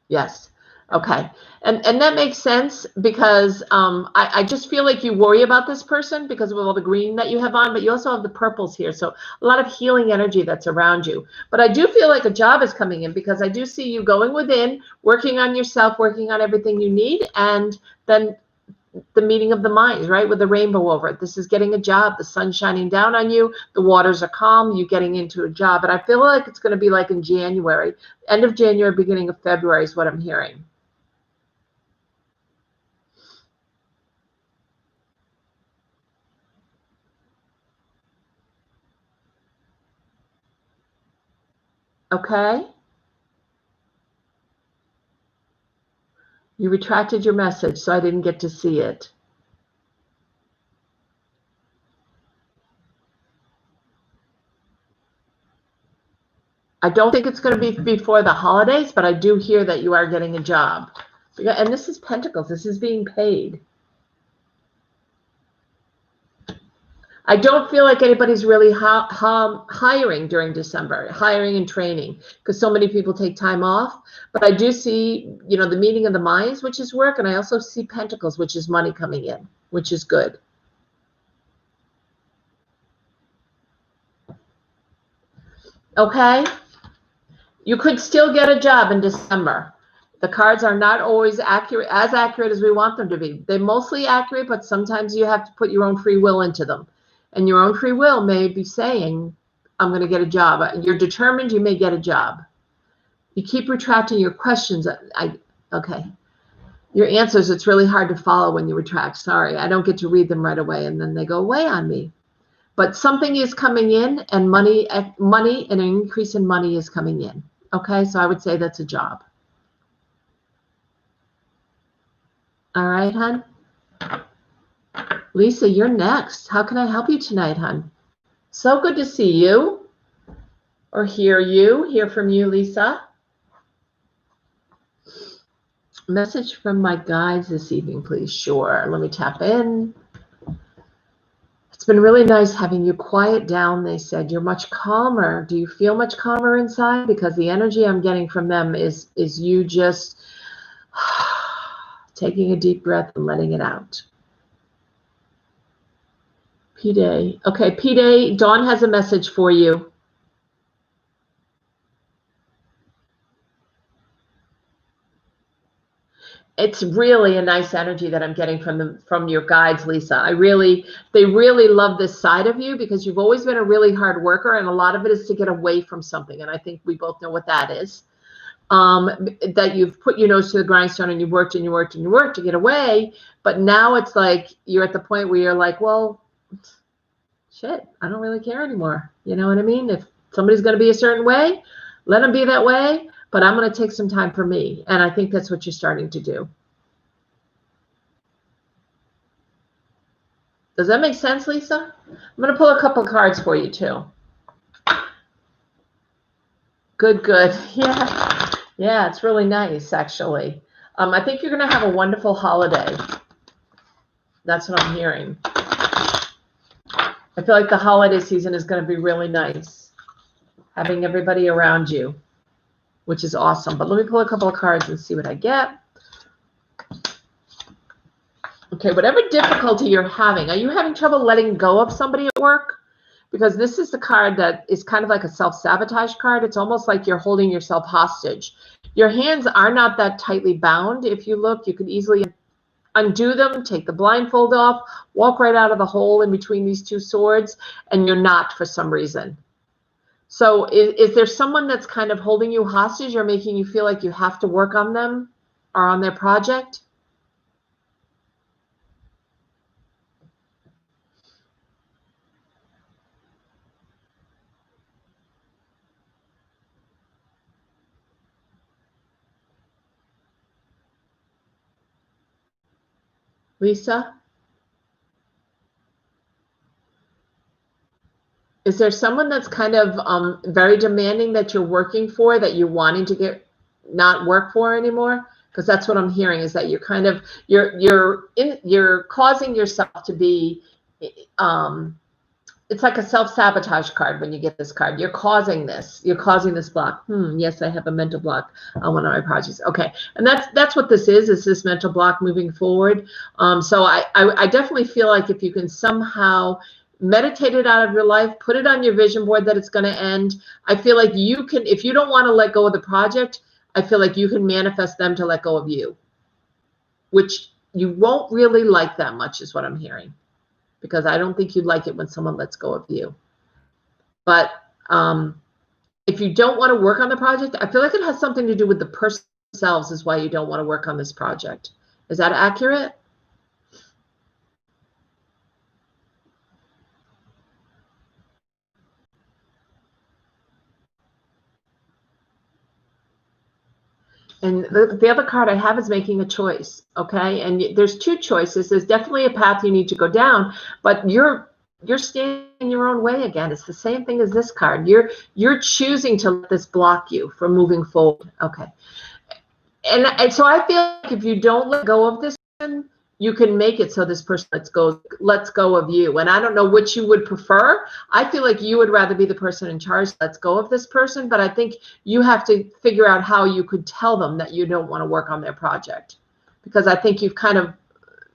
Yes. Okay. And that makes sense because I just feel like you worry about this person because of all the green that you have on, but you also have the purples here. So a lot of healing energy that's around you. But I do feel like a job is coming in because I do see you going within, working on yourself, working on everything you need, and then the meeting of the minds, right? With the rainbow over it. This is getting a job. The sun's shining down on you. The waters are calm. You getting into a job. And I feel like it's going to be like in January, end of January, beginning of February is what I'm hearing. Okay. You retracted your message, so I didn't get to see it. I don't think it's going to be before the holidays, but I do hear that you are getting a job. And this is Pentacles. This is being paid. I don't feel like anybody's really hiring during December, hiring and training, because so many people take time off. But I do see, you know, the meeting of the minds, which is work, and I also see Pentacles, which is money coming in, which is good. Okay? You could still get a job in December. The cards are not always accurate, as accurate as we want them to be. They're mostly accurate, but sometimes you have to put your own free will into them. And your own free will may be saying, I'm going to get a job. You're determined, you may get a job. You keep retracting your questions. Okay. Your answers, it's really hard to follow when you retract. Sorry, I don't get to read them right away, and then they go away on me. But something is coming in, and money, and an increase in money is coming in. Okay, so I would say that's a job. All right, hon? Lisa, you're next. How can I help you tonight, hon? So good to see you or hear from you, Lisa. Message from my guides this evening, please. Sure. Let me tap in. It's been really nice having you quiet down, they said. You're much calmer. Do you feel much calmer inside? Because the energy I'm getting from them is you just taking a deep breath and letting it out. P-Day. Okay, P-Day, Dawn has a message for you. It's really a nice energy that I'm getting from your guides, Lisa. They really love this side of you because you've always been a really hard worker, and a lot of it is to get away from something. And I think we both know what that is. That you've put your nose to the grindstone and you worked and you worked and you worked to get away. But now it's like you're at the point where you're like, well, shit, I don't really care anymore. You know what I mean? If somebody's going to be a certain way, let them be that way. But I'm going to take some time for me. And I think that's what you're starting to do. Does that make sense, Lisa? I'm going to pull a couple cards for you, too. Good, good. Yeah. Yeah, it's really nice, actually. I think you're going to have a wonderful holiday. That's what I'm hearing. I feel like the holiday season is going to be really nice. Having everybody around you, which is awesome. But let me pull a couple of cards and see what I get. Okay, whatever difficulty you're having, are you having trouble letting go of somebody at work? Because this is the card that is kind of like a self-sabotage card. It's almost like you're holding yourself hostage. Your hands are not that tightly bound. If you look, you could easily undo them, take the blindfold off, walk right out of the hole in between these two swords, and you're not for some reason. So is there someone that's kind of holding you hostage or making you feel like you have to work on them or on their project? Lisa? Is there someone that's kind of very demanding that you're working for, that you're wanting to not work for anymore? Because that's what I'm hearing, is that you're kind of you're causing yourself to be it's like a self-sabotage card when you get this card. You're causing this block. Yes, I have a mental block on one of my projects. Okay, and that's what this is this mental block moving forward. So I definitely feel like if you can somehow meditate it out of your life, put it on your vision board that it's going to end. I feel like you can, if you don't want to let go of the project, I feel like you can manifest them to let go of you, which you won't really like that much is what I'm hearing, because I don't think you'd like it when someone lets go of you. But if you don't want to work on the project, I feel like it has something to do with the person themselves is why you don't want to work on this project. Is that accurate? And the other card I have is making a choice, okay? And there's two choices. There's definitely a path you need to go down, but you're standing in your own way again. It's the same thing as this card. You're choosing to let this block you from moving forward, okay? And so I feel like if you don't let go of this person, you can make it so this person lets go of you. And I don't know which you would prefer. I feel like you would rather be the person in charge that lets go of this person, but I think you have to figure out how you could tell them that you don't want to work on their project. Because I think you've kind of,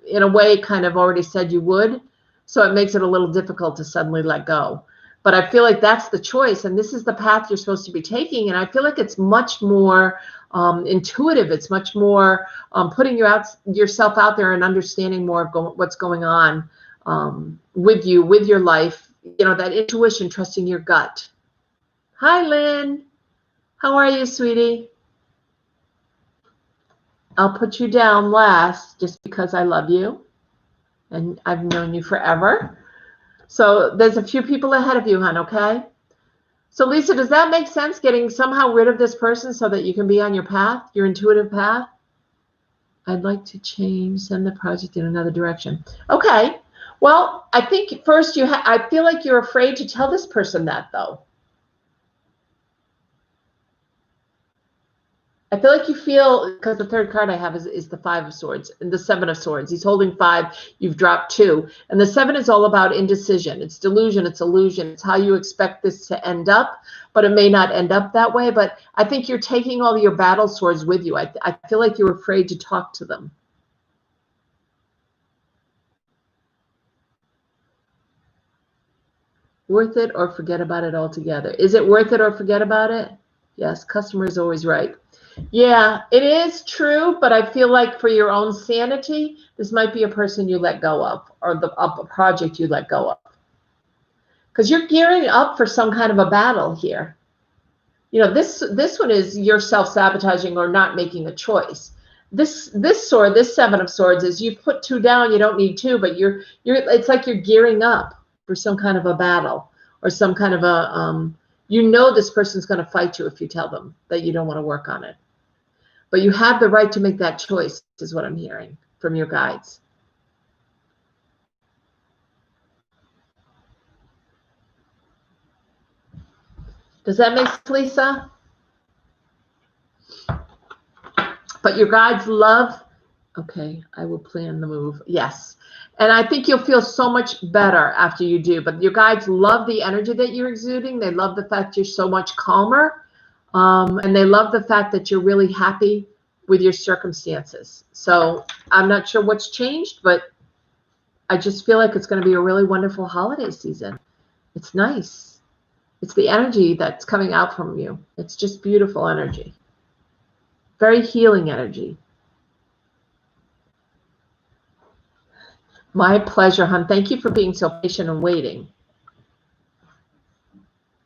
in a way, kind of already said you would. So it makes it a little difficult to suddenly let go. But I feel like that's the choice, and this is the path you're supposed to be taking. And I feel like it's much more intuitive. It's much more putting yourself out there and understanding more of what's going on with you, with your life. You know, that intuition, trusting your gut. Hi, Lynn. How are you, sweetie? I'll put you down last just because I love you, and I've known you forever. So there's a few people ahead of you, hon, okay? So Lisa, does that make sense, getting somehow rid of this person so that you can be on your path, your intuitive path? I'd like to send the project in another direction. Okay. Well, I think first I feel like you're afraid to tell this person that, though. I feel like you feel, because the third card I have is the Five of Swords and the Seven of Swords. He's holding 5, you've dropped 2. And the 7 is all about indecision. It's delusion, it's illusion. It's how you expect this to end up, but it may not end up that way. But I think you're taking all your battle swords with you. I feel like you're afraid to talk to them. Worth it or forget about it altogether? Is it worth it or forget about it? Yes, customer is always right. Yeah, it is true, but I feel like for your own sanity, this might be a person you let go of, or a project you let go of. Because you're gearing up for some kind of a battle here. You know, this one is you're self-sabotaging or not making a choice. This sword, this 7 of Swords, is you've put 2 down, you don't need 2, but it's like you're gearing up for some kind of a battle or some kind of a you know this person's going to fight you if you tell them that you don't want to work on it. But you have the right to make that choice, is what I'm hearing from your guides. Does that make sense, Lisa? But your guides love, okay, I will plan the move. Yes. And I think you'll feel so much better after you do. But your guides love the energy that you're exuding. They love the fact you're so much calmer. And they love the fact that you're really happy with your circumstances. So I'm not sure what's changed, but I just feel like it's going to be a really wonderful holiday season. It's nice. It's the energy that's coming out from you. It's just beautiful energy. Very healing energy. My pleasure, hon. Thank you for being so patient and waiting.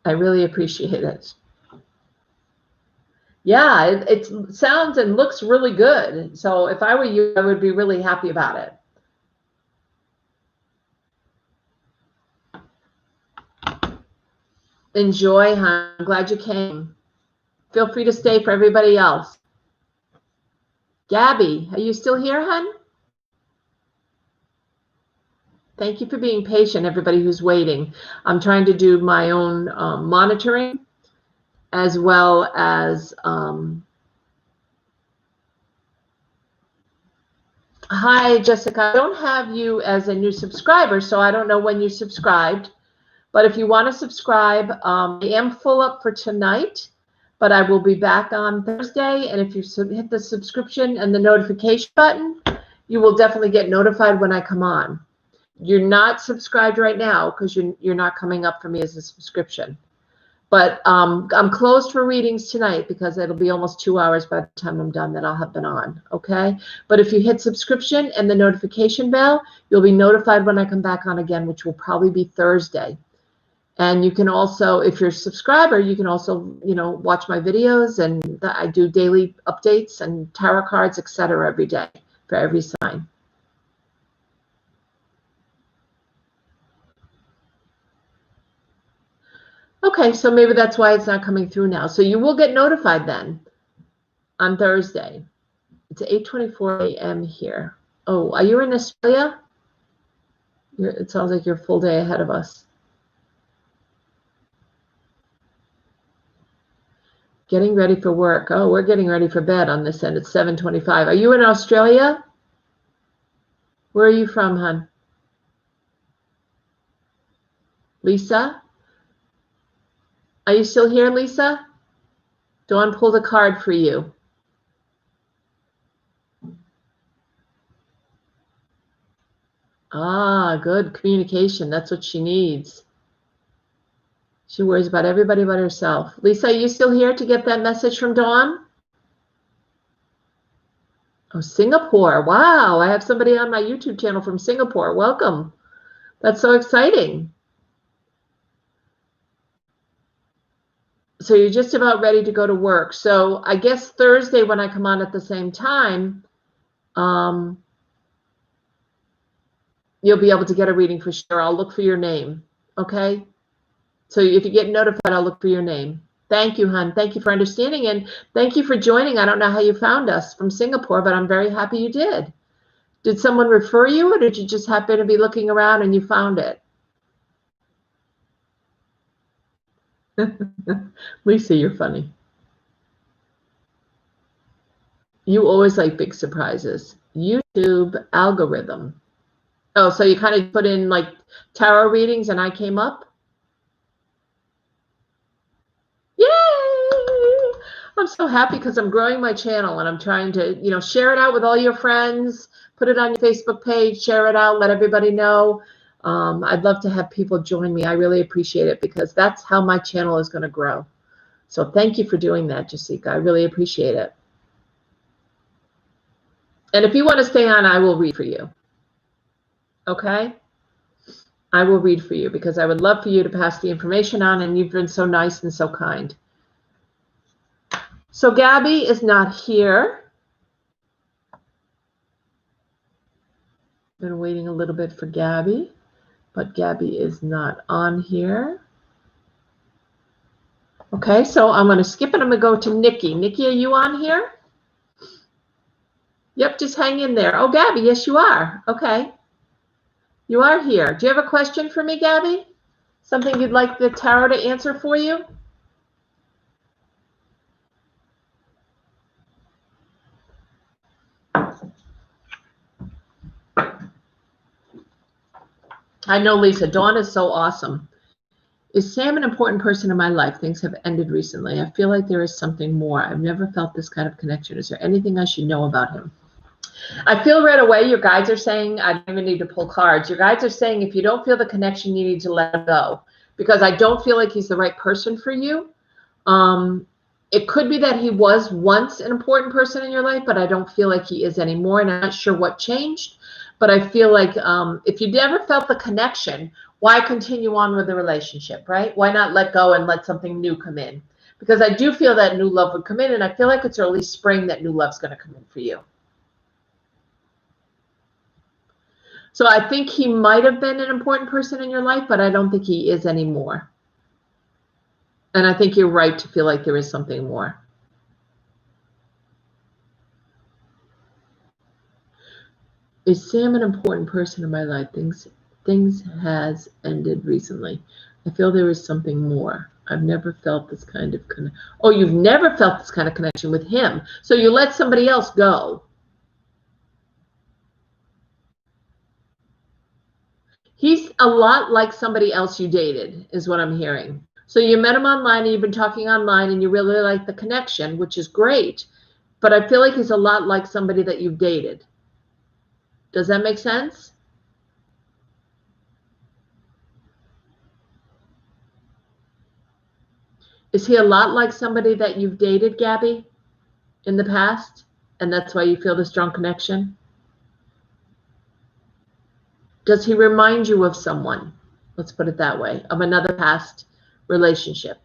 I really appreciate it. Yeah, it sounds and looks really good. So if I were you, I would be really happy about it. Enjoy, hon. I'm glad you came. Feel free to stay for everybody else. Gabby, are you still here, hon? Thank you for being patient, everybody who's waiting. I'm trying to do my own monitoring as well as hi, Jessica. I don't have you as a new subscriber, so I don't know when you subscribed. But if you want to subscribe, I am full up for tonight, but I will be back on Thursday. And if you hit the subscription and the notification button, you will definitely get notified when I come on. You're not subscribed right now because you're not coming up for me as a subscription. But I'm closed for readings tonight because it'll be almost 2 hours by the time I'm done that I'll have been on, okay? But if you hit subscription and the notification bell, you'll be notified when I come back on again, which will probably be Thursday. And you can also, if you're a subscriber, you can also, watch my videos, and I do daily updates and tarot cards, etc. every day for every sign. Okay, so maybe that's why it's not coming through now. So you will get notified then on Thursday. It's 8:24 a.m. here. Oh, are you in Australia? It sounds like you're a full day ahead of us. Getting ready for work. Oh, we're getting ready for bed on this end. It's 7:25. Are you in Australia? Where are you from, hon? Lisa? Are you still here, Lisa? Dawn pulled a card for you. Ah, good communication. That's what she needs. She worries about everybody but herself. Lisa, are you still here to get that message from Dawn? Oh, Singapore. Wow, I have somebody on my YouTube channel from Singapore. Welcome. That's so exciting. So you're just about ready to go to work. So I guess Thursday when I come on at the same time, you'll be able to get a reading for sure. I'll look for your name, okay? So if you get notified, I'll look for your name. Thank you, hon. Thank you for understanding, and thank you for joining. I don't know how you found us from Singapore, but I'm very happy you did. Did someone refer you, or did you just happen to be looking around and you found it? Lisa, you're funny. You always like big surprises. YouTube algorithm. Oh, so you kind of put in like tarot readings and I came up? Yay! I'm so happy because I'm growing my channel and I'm trying to, share it out with all your friends, put it on your Facebook page, share it out, let everybody know. I'd love to have people join me. I really appreciate it because that's how my channel is going to grow. So thank you for doing that, Jessica. I really appreciate it. And if you want to stay on, I will read for you. Okay? I will read for you because I would love for you to pass the information on, and you've been so nice and so kind. So Gabby is not here. Been waiting a little bit for Gabby, but Gabby is not on here. Okay, so I'm going to skip and I'm going to go to Nikki. Nikki, are you on here? Yep, just hang in there. Oh, Gabby, yes, you are. Okay. You are here. Do you have a question for me, Gabby? Something you'd like the tarot to answer for you? I know, Lisa. Dawn is so awesome. Is Sam an important person in my life? Things have ended recently. I feel like there is something more. I've never felt this kind of connection. Is there anything I should know about him? I feel right away your guides are saying, I don't even need to pull cards. Your guides are saying if you don't feel the connection, you need to let him go. Because I don't feel like he's the right person for you. It could be that he was once an important person in your life, but I don't feel like he is anymore. And I'm not sure what changed. But I feel like if you never felt the connection, why continue on with the relationship, right? Why not let go and let something new come in? Because I do feel that new love would come in, and I feel like it's early spring that new love's going to come in for you. So I think he might have been an important person in your life, but I don't think he is anymore. And I think you're right to feel like there is something more. Is Sam an important person in my life? Things has ended recently. I feel there is something more. I've never felt this kind of oh, you've never felt this kind of connection with him. So you let somebody else go. He's a lot like somebody else you dated, is what I'm hearing. So you met him online and you've been talking online and you really like the connection, which is great. But I feel like he's a lot like somebody that you've dated. Does that make sense? Is he a lot like somebody that you've dated, Gabby, in the past? And that's why you feel the strong connection? Does he remind you of someone? Let's put it that way, of another past relationship.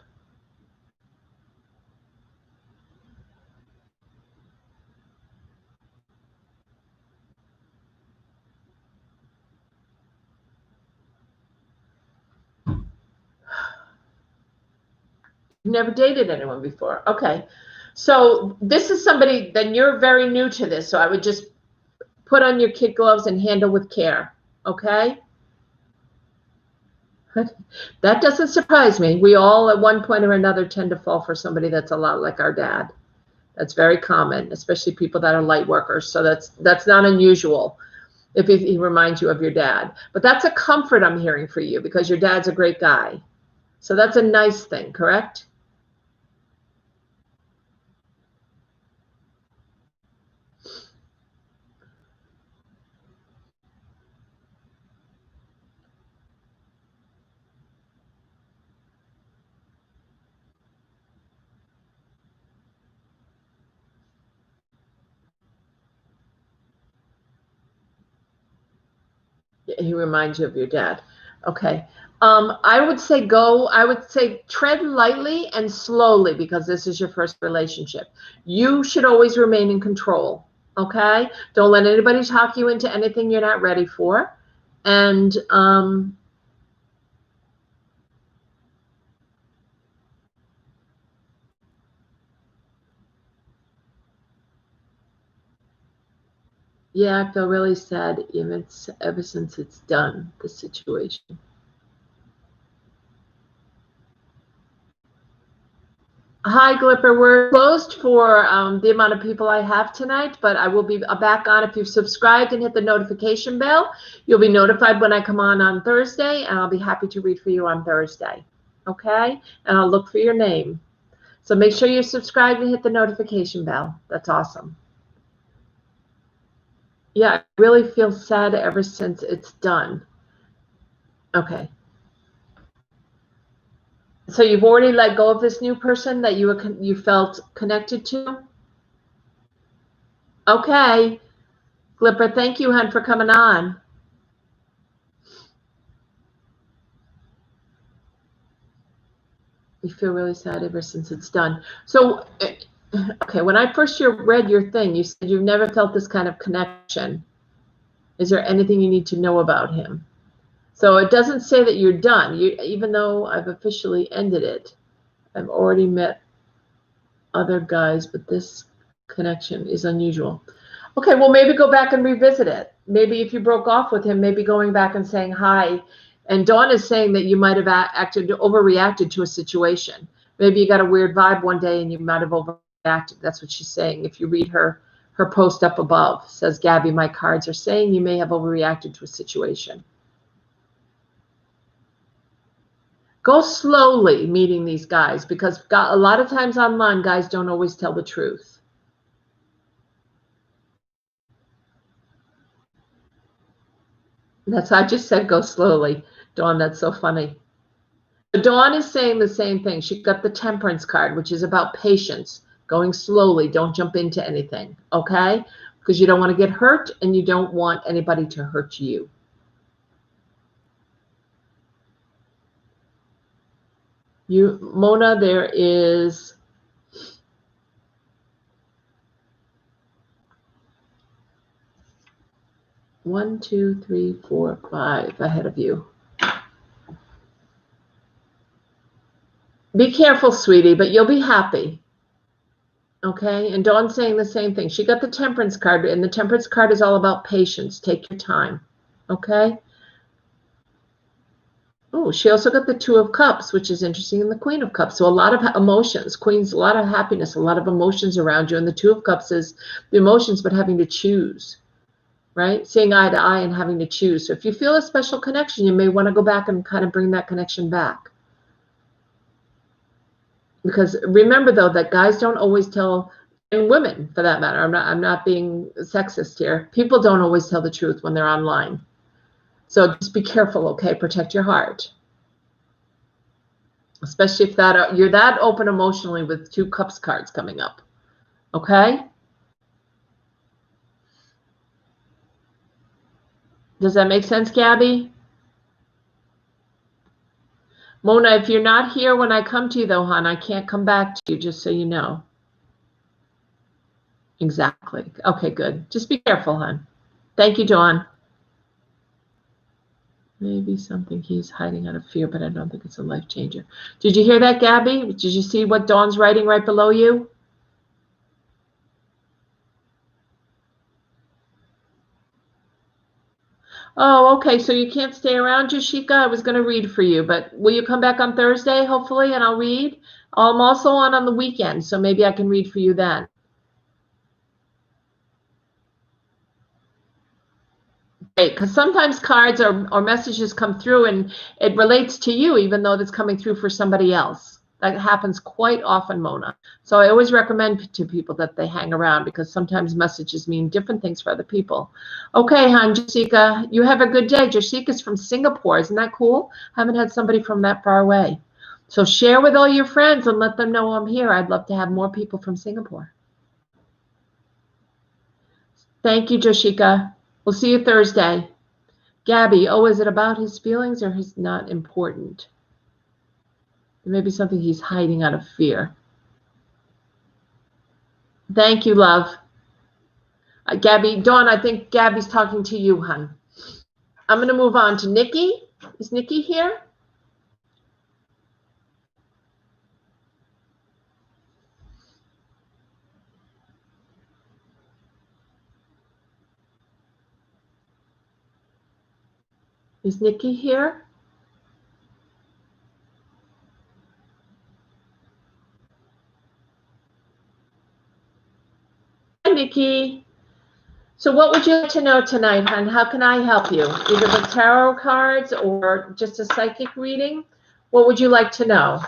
You've never dated anyone before. Okay. So this is somebody, then you're very new to this. So I would just put on your kid gloves and handle with care. Okay. That doesn't surprise me. We all at one point or another tend to fall for somebody that's a lot like our dad. That's very common, especially people that are light workers. So that's not unusual if he reminds you of your dad. But that's a comfort I'm hearing for you because your dad's a great guy. So that's a nice thing, correct? He reminds you of your dad. Okay. I would say tread lightly and slowly because this is your first relationship. You should always remain in control. Okay. Don't let anybody talk you into anything you're not ready for. And yeah, I feel really sad even ever since it's done, the situation. Hi, Glipper. We're closed for the amount of people I have tonight, but I will be back on. If you've subscribed and hit the notification bell, you'll be notified when I come on Thursday, and I'll be happy to read for you on Thursday. Okay? And I'll look for your name. So make sure you're subscribed and hit the notification bell. That's awesome. Yeah, I really feel sad ever since it's done. Okay. So you've already let go of this new person that you felt connected to? Okay. Glipper, thank you, hon, for coming on. You feel really sad ever since it's done. So, okay, when I first read your thing, you said you've never felt this kind of connection. Is there anything you need to know about him? So it doesn't say that you're done. Even though I've officially ended it, I've already met other guys, but this connection is unusual. Okay, well, maybe go back and revisit it. Maybe if you broke off with him, maybe going back and saying hi. And Dawn is saying that you might have overreacted to a situation. Maybe you got a weird vibe one day and you might have overreacted. That's what she's saying. If you read her post up above, says, Gabby, my cards are saying you may have overreacted to a situation. Go slowly meeting these guys because a lot of times online, guys don't always tell the truth. I just said go slowly. Dawn, that's so funny. Dawn is saying the same thing. She got the temperance card, which is about patience, going slowly. Don't jump into anything, okay? Because you don't want to get hurt and you don't want anybody to hurt you. Mona, there is 1, 2, 3, 4, 5 ahead of you. Be careful, sweetie, but you'll be happy. Okay, and Dawn's saying the same thing. She got the temperance card, and the temperance card is all about patience. Take your time. Okay? Oh, she also got the Two of Cups, which is interesting, and the Queen of Cups. So a lot of emotions. Queen's a lot of happiness, a lot of emotions around you. And the Two of Cups is the emotions, but having to choose, right? Seeing eye to eye and having to choose. So if you feel a special connection, you may want to go back and kind of bring that connection back. Because remember, though, that guys don't always tell, and women for that matter, I'm not being sexist here. People don't always tell the truth when they're online. So just be careful, okay? Protect your heart. especially if you're that open emotionally with 2 cups cards coming up. Okay? Does that make sense, Gabby? Mona, if you're not here when I come to you, though, hon, I can't come back to you, just so you know. Exactly. Okay, good. Just be careful, hon. Thank you, Dawn. Maybe something he's hiding out of fear, but I don't think it's a life changer. Did you hear that, Gabby? Did you see what Dawn's writing right below you? Oh, okay. So you can't stay around, Jashika? I was going to read for you, but will you come back on Thursday, hopefully, and I'll read? I'm also on the weekend, so maybe I can read for you then. Great, because sometimes cards or messages come through and it relates to you, even though it's coming through for somebody else. That happens quite often, Mona. So I always recommend to people that they hang around because sometimes messages mean different things for other people. Okay, hon, Jessica, you have a good day. Jessica's from Singapore. Isn't that cool? I haven't had somebody from that far away. So share with all your friends and let them know I'm here. I'd love to have more people from Singapore. Thank you, Jessica. We'll see you Thursday. Gabby, oh, is it about his feelings or he's not important? Maybe something he's hiding out of fear. Thank you, love. Gabby, Dawn, I think Gabby's talking to you, hon. I'm going to move on to Nikki. Is Nikki here? Is Nikki here? Hi, Nikki. So what would you like to know tonight, hon? How can I help you? Either with tarot cards or just a psychic reading? What would you like to know?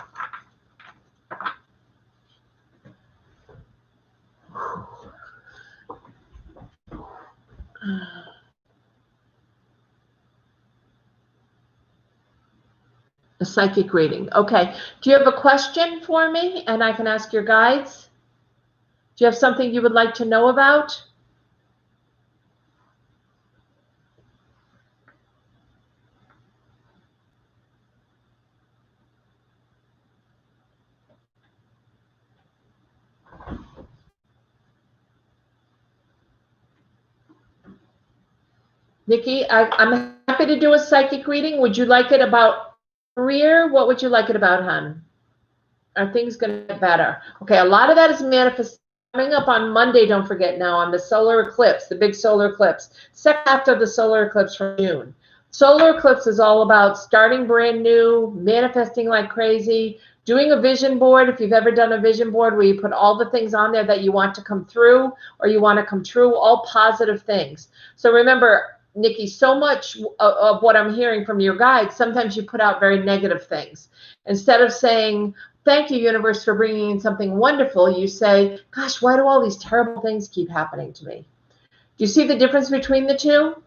A psychic reading. Okay. Do you have a question for me and I can ask your guides? Do you have something you would like to know about? Nikki, I'm happy to do a psychic reading. Would you like it about career? What would you like it about, hon? Are things going to get better? Okay, a lot of that is manifest coming up on Monday. Don't forget now on the solar eclipse, the big solar eclipse, second after the solar eclipse from June. Solar eclipse is all about starting brand new, manifesting like crazy, doing a vision board. If you've ever done a vision board where you put all the things on there that you want to come through or you want to come true, all positive things. So remember, Nikki, so much of what I'm hearing from your guides, sometimes you put out very negative things. Instead of saying, thank you, universe, for bringing in something wonderful, you say, gosh, why do all these terrible things keep happening to me? Do you see the difference between the two?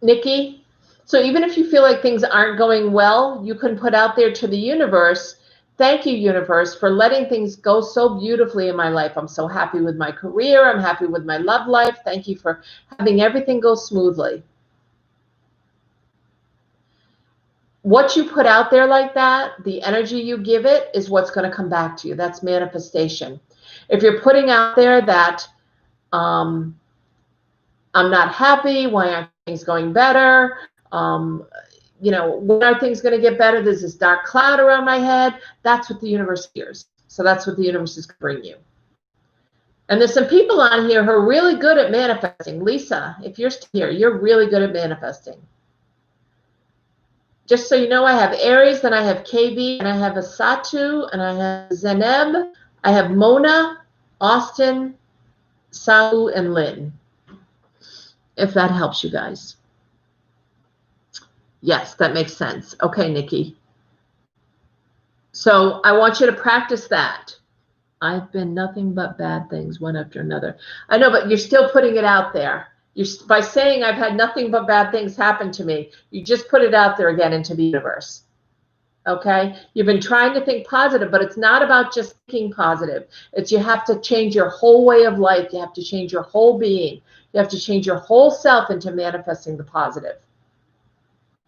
Nikki? So even if you feel like things aren't going well, you can put out there to the universe, thank you, universe, for letting things go so beautifully in my life. I'm so happy with my career. I'm happy with my love life. Thank you for having everything go smoothly. What you put out there like that, the energy you give it is what's going to come back to you. That's manifestation. If you're putting out there that I'm not happy, why aren't things going better? When are things going to get better? There's this dark cloud around my head. That's what the universe hears. So that's what the universe is going to bring you. And there's some people on here who are really good at manifesting. Lisa, if you're still here, you're really good at manifesting. Just so you know, I have Aries, then I have KV, and I have Asatu, and I have Zeneb, I have Mona, Austin, Saul, and Lynn. If that helps you guys. Yes, that makes sense. Okay, Nikki. So I want you to practice that. I've been nothing but bad things, one after another. I know, but you're still putting it out there. By saying I've had nothing but bad things happen to me, you just put it out there again into the universe. Okay? You've been trying to think positive, but it's not about just thinking positive. It's you have to change your whole way of life. You have to change your whole being. You have to change your whole self into manifesting the positive.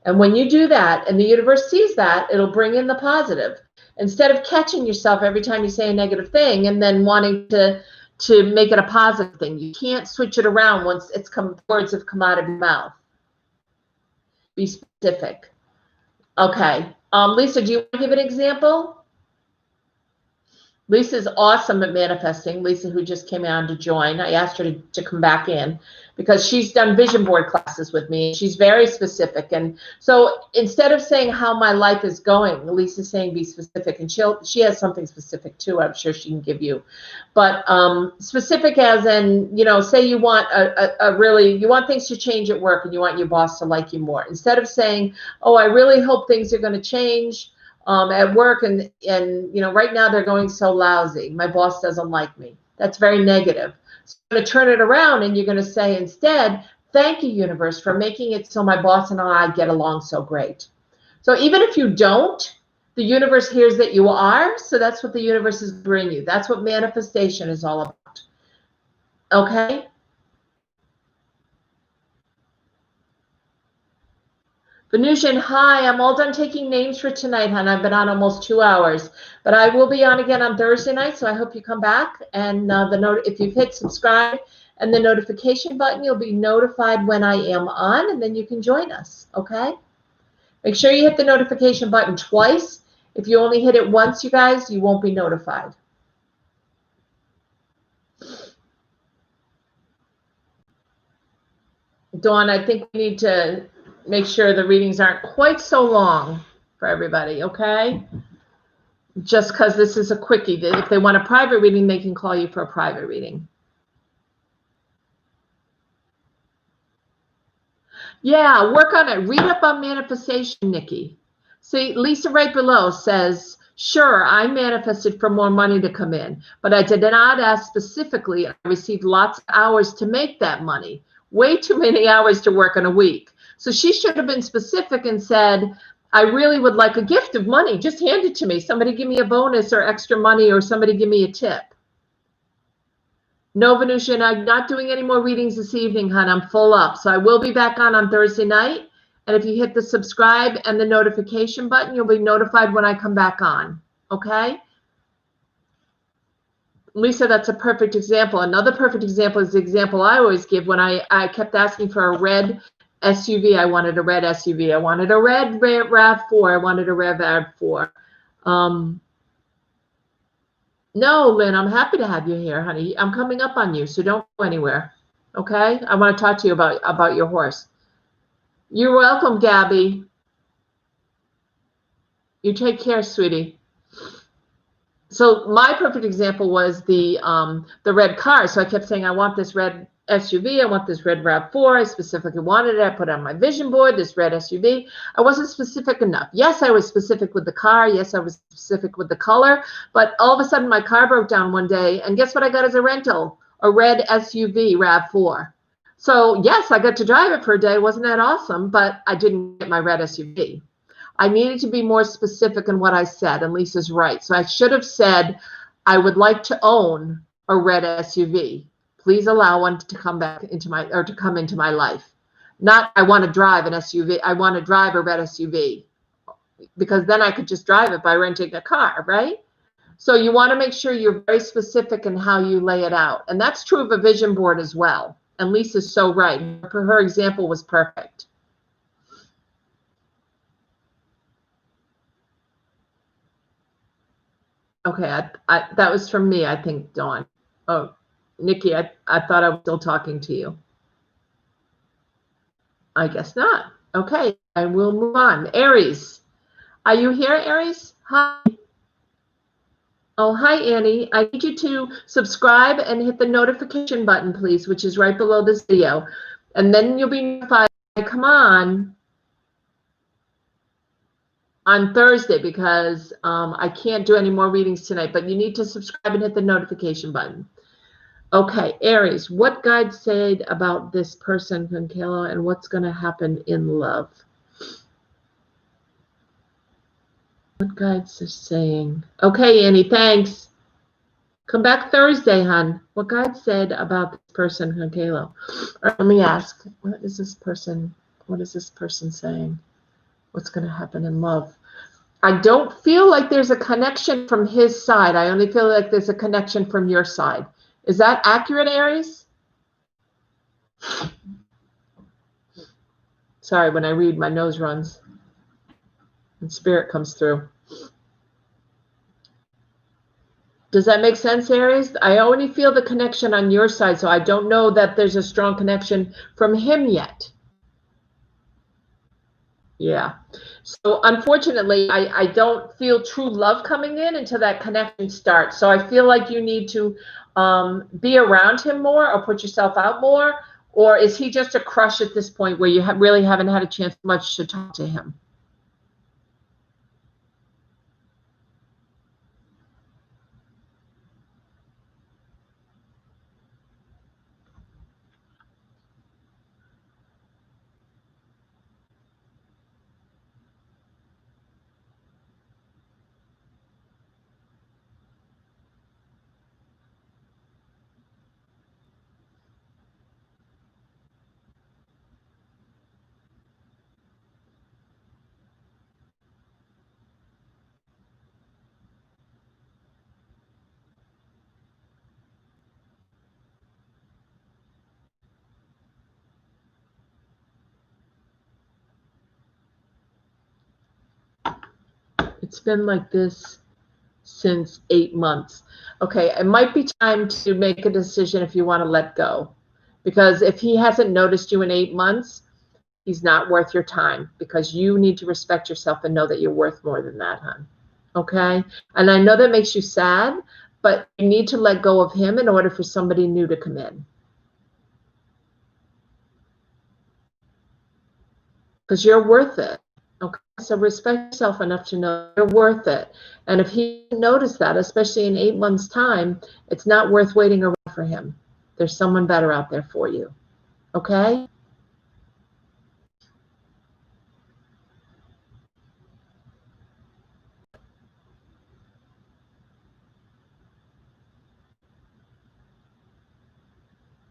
And when you do that, and the universe sees that, it'll bring in the positive. Instead of catching yourself every time you say a negative thing and then wanting to make it a positive thing. You can't switch it around once words have come out of your mouth. Be specific. Okay. Lisa, do you want to give an example? Lisa's awesome at manifesting. Lisa, who just came on to join, I asked her to come back in because she's done vision board classes with me. She's very specific. And so instead of saying how my life is going, Lisa's saying be specific. And she has something specific too, I'm sure she can give you. But specific as in, you know, say you want you want things to change at work and you want your boss to like you more. Instead of saying, oh, I really hope things are going to change at work, and you know, right now they're going so lousy. My boss doesn't like me. That's very negative. So you're going to turn it around and you're going to say instead, thank you, universe, for making it so my boss and I get along so great. So even if you don't, the universe hears that you are, so that's what the universe is bringing you. That's what manifestation is all about. Okay? Venusian, hi, I'm all done taking names for tonight, hon. I've been on almost 2 hours, but I will be on again on Thursday night, so I hope you come back. And if you've hit subscribe and the notification button, you'll be notified when I am on, and then you can join us, okay? Make sure you hit the notification button twice. If you only hit it once, you guys, you won't be notified. Dawn, I think we need to make sure the readings aren't quite so long for everybody, okay? Just because this is a quickie. If they want a private reading, they can call you for a private reading. Yeah, work on it. Read up on manifestation, Nikki. See, Lisa right below says, sure, I manifested for more money to come in, but I did not ask specifically. I received lots of hours to make that money. Way too many hours to work in a week. So she should have been specific and said, I really would like a gift of money. Just hand it to me. Somebody give me a bonus or extra money, or somebody give me a tip. No, Venusian, I'm not doing any more readings this evening, hon. I'm full up. So I will be back on Thursday night. And if you hit the subscribe and the notification button, you'll be notified when I come back on. Okay? Lisa, that's a perfect example. Another perfect example is the example I always give when I kept asking for a red SUV. I wanted a red SUV. I wanted a red RAV4. I wanted a red RAV4. No, Lynn, I'm happy to have you here, honey. I'm coming up on you, so don't go anywhere. Okay? I want to talk to you about your horse. You're welcome, Gabby. You take care, sweetie. So my perfect example was the red car. So I kept saying, I want this red SUV. I want this red RAV4. I specifically wanted it. I put it on my vision board, this red SUV. I wasn't specific enough. Yes, I was specific with the car. Yes, I was specific with the color. But all of a sudden, my car broke down one day. And guess what I got as a rental? A red SUV RAV4. So yes, I got to drive it for a day. Wasn't that awesome? But I didn't get my red SUV. I needed to be more specific in what I said, and Lisa's right. So I should have said, I would like to own a red SUV. Please allow one to come into my life. Not, I want to drive an SUV. I want to drive a red SUV, because then I could just drive it by renting a car, right? So you want to make sure you're very specific in how you lay it out. And that's true of a vision board as well. And Lisa's so right. Her example was perfect. Okay, that was from me, I think, Dawn. Oh, Nikki, I thought I was still talking to you. I guess not. Okay, I will move on. Aries, are you here, Aries? Hi. Oh, hi, Annie. I need you to subscribe and hit the notification button, please, which is right below this video. And then you'll be notified. Come on Thursday, because I can't do any more readings tonight, but you need to subscribe and hit the notification button. Okay, Aries, what guides said about this person, Conchelo, and what's going to happen in love? What guides are saying? Okay, Annie, thanks. Come back Thursday, hon. What God said about this person, Conchelo? Let me ask. What is this person saying? What's going to happen in love? I don't feel like there's a connection from his side. I only feel like there's a connection from your side. Is that accurate, Aries? Sorry, when I read, my nose runs and spirit comes through. Does that make sense, Aries? I only feel the connection on your side, so I don't know that there's a strong connection from him yet. Yeah. So unfortunately, I don't feel true love coming in until that connection starts. So I feel like you need to be around him more or put yourself out more. Or is he just a crush at this point where you really haven't had a chance much to talk to him? It's been like this since 8 months. Okay, it might be time to make a decision if you want to let go. Because if he hasn't noticed you in 8 months, he's not worth your time, because you need to respect yourself and know that you're worth more than that, hon. Okay? And I know that makes you sad, but you need to let go of him in order for somebody new to come in. Because you're worth it. Okay? So respect yourself enough to know you're worth it. And if he noticed that, especially in 8 months' time, it's not worth waiting around for him. There's someone better out there for you. Okay?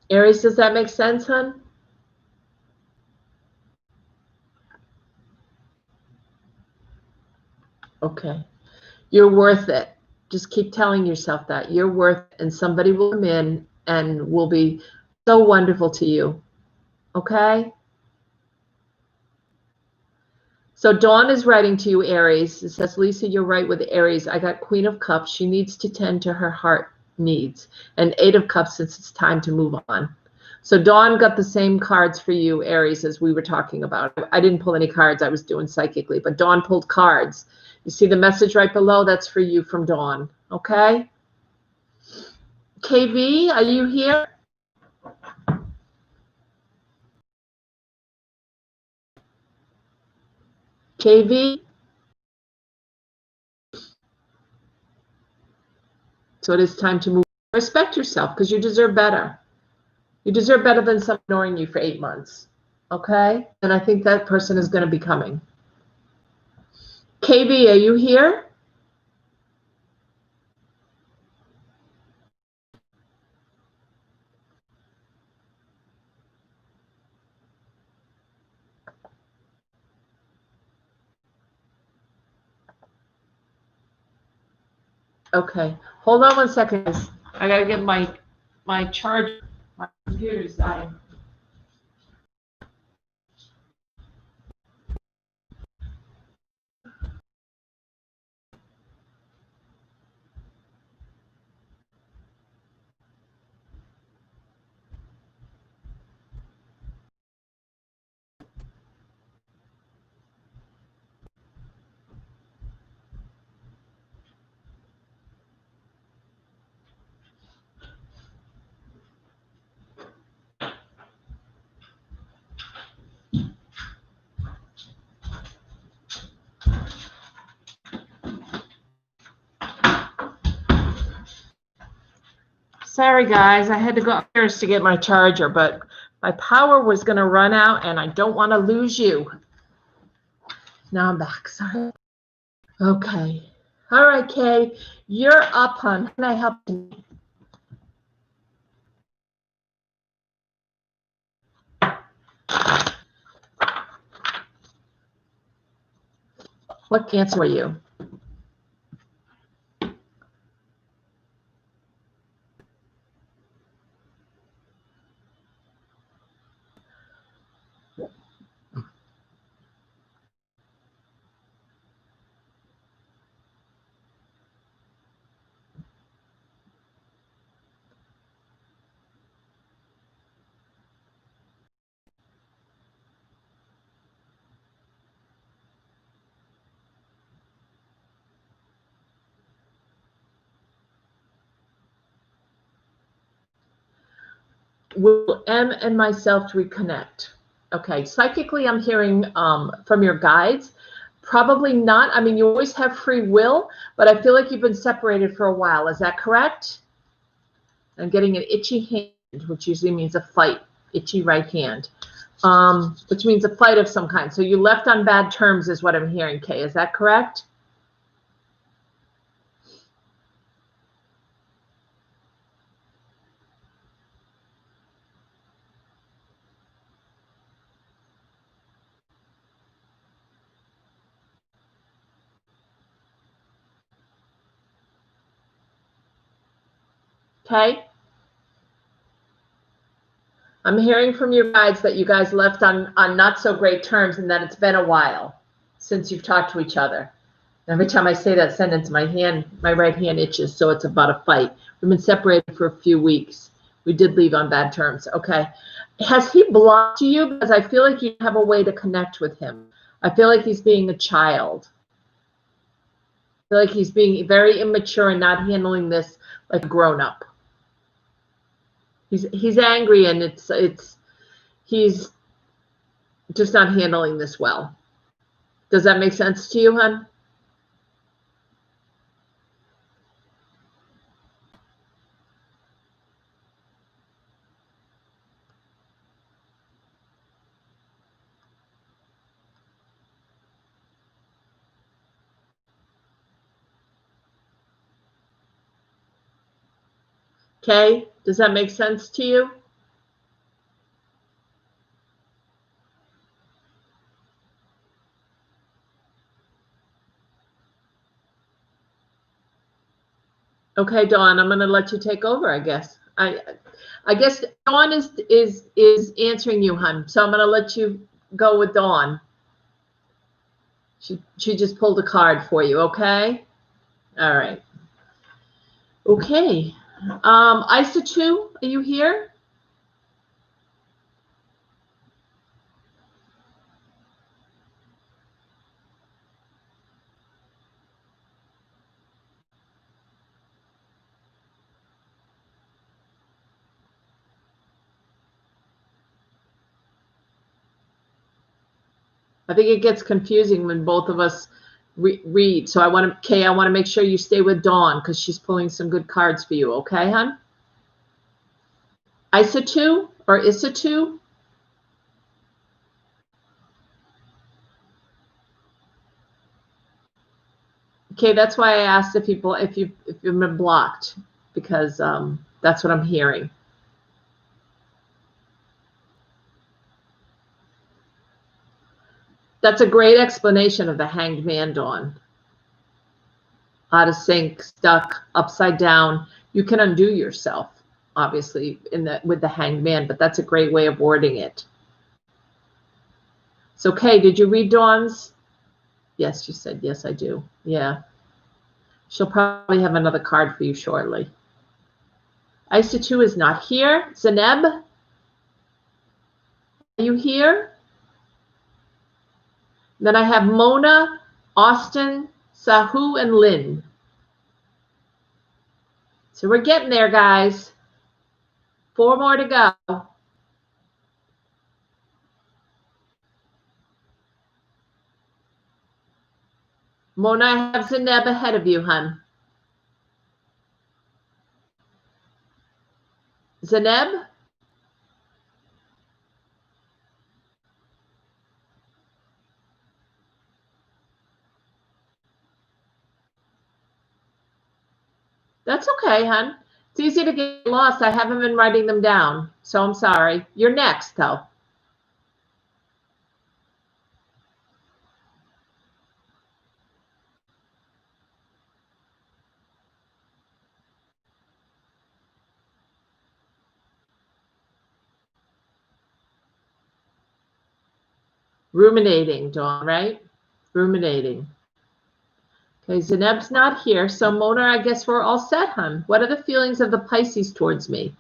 Aries, does that make sense, hon? Okay. You're worth it. Just keep telling yourself that. You're worth it, and somebody will come in and will be so wonderful to you. Okay? So Dawn is writing to you, Aries. It says, Lisa, you're right with Aries. I got Queen of Cups. She needs to tend to her heart needs. And Eight of Cups, since it's time to move on. So Dawn got the same cards for you, Aries, as we were talking about. I didn't pull any cards. I was doing psychically. But Dawn pulled cards. You see the message right below? That's for you from Dawn. Okay? KV, are you here? KV? So it is time to move. Respect yourself, because you deserve better. You deserve better than someone ignoring you for 8 months. Okay? And I think that person is going to be coming. KV, are you here? Okay. Hold on one second. I got to get my charger. My computer's dying. Sorry, guys. I had to go upstairs to get my charger, but my power was going to run out, and I don't want to lose you. Now I'm back. Sorry. Okay. All right, Kay. You're up, hon. How can I help you? What cancer are you? Will M and myself reconnect? Okay, psychically, I'm hearing from your guides. Probably not. I mean, you always have free will, but I feel like you've been separated for a while. Is that correct? I'm getting an itchy hand, which usually means a fight. Itchy right hand, which means a fight of some kind. So you left on bad terms is what I'm hearing, Kay. Is that correct? Okay. I'm hearing from your guides that you guys left on not so great terms and that it's been a while since you've talked to each other. Every time I say that sentence, my right hand itches, so it's about a fight. We've been separated for a few weeks. We did leave on bad terms. Okay. Has he blocked you? Because I feel like you have a way to connect with him. I feel like he's being a child. I feel like he's being very immature and not handling this like a grown-up. He's angry, and he's just not handling this well. Does that make sense to you, hon? Okay, does that make sense to you? Okay, Dawn, I'm going to let you take over, I guess. I guess Dawn is answering you, hon. So I'm going to let you go with Dawn. She just pulled a card for you, okay? All right. Okay. Isa 2, are you here? I think it gets confusing when both of us read. So I want to make sure you stay with Dawn because she's pulling some good cards for you. Okay, hon? Isa 2 or Issa 2? Okay, that's why I asked the people if you've been blocked, because that's what I'm hearing. That's a great explanation of the Hanged Man, Dawn. Out of sync, stuck, upside down. You can undo yourself, obviously, with the Hanged Man, but that's a great way of wording it. So, Kay, did you read Dawn's? Yes, she said, yes, I do. Yeah. She'll probably have another card for you shortly. Isa 2 is not here. Zeneb, are you here? Then I have Mona, Austin, Sahu, and Lynn. So we're getting there, guys. 4 more to go. Mona, I have Zeneb ahead of you, hun. Zeneb? That's okay, hon. It's easy to get lost. I haven't been writing them down, so I'm sorry. You're next, though. Ruminating, Dawn, right? Ruminating. Okay, Zeneb's not here, so Mona, I guess we're all set, hon. What are the feelings of the Pisces towards me?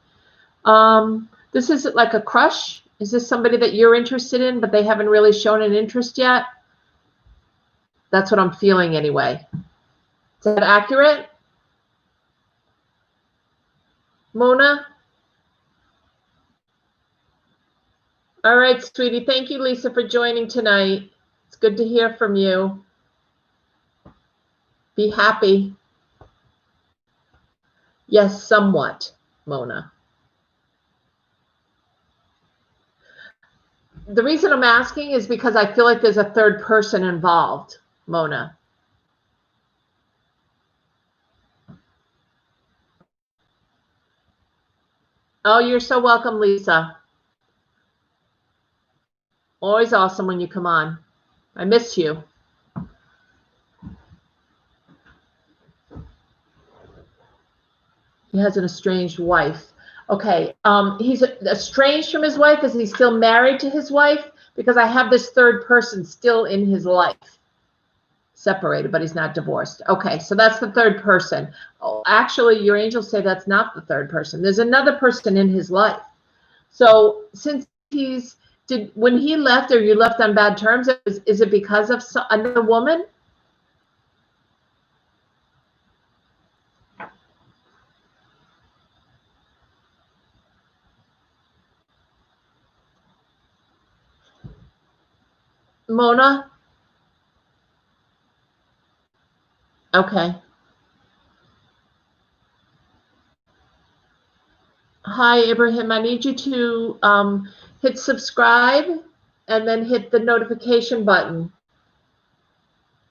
This is like a crush. Is this somebody that you're interested in, but they haven't really shown an interest yet? That's what I'm feeling anyway. Is that accurate? Mona? All right, sweetie. Thank you, Lisa, for joining tonight. It's good to hear from you. Be happy. Yes, somewhat, Mona. The reason I'm asking is because I feel like there's a third person involved, Mona. Oh, you're so welcome, Lisa. Always awesome when you come on. I miss you. He has an estranged wife. Okay, he's estranged from his wife. Is he still married to his wife? Because I have this third person still in his life. Separated, but he's not divorced. Okay, so that's the third person. Oh, actually, your angels say that's not the third person. There's another person in his life. So since when he left or you left on bad terms, is it because of another woman? Mona? Okay. Hi, Ibrahim. I need you to hit subscribe and then hit the notification button.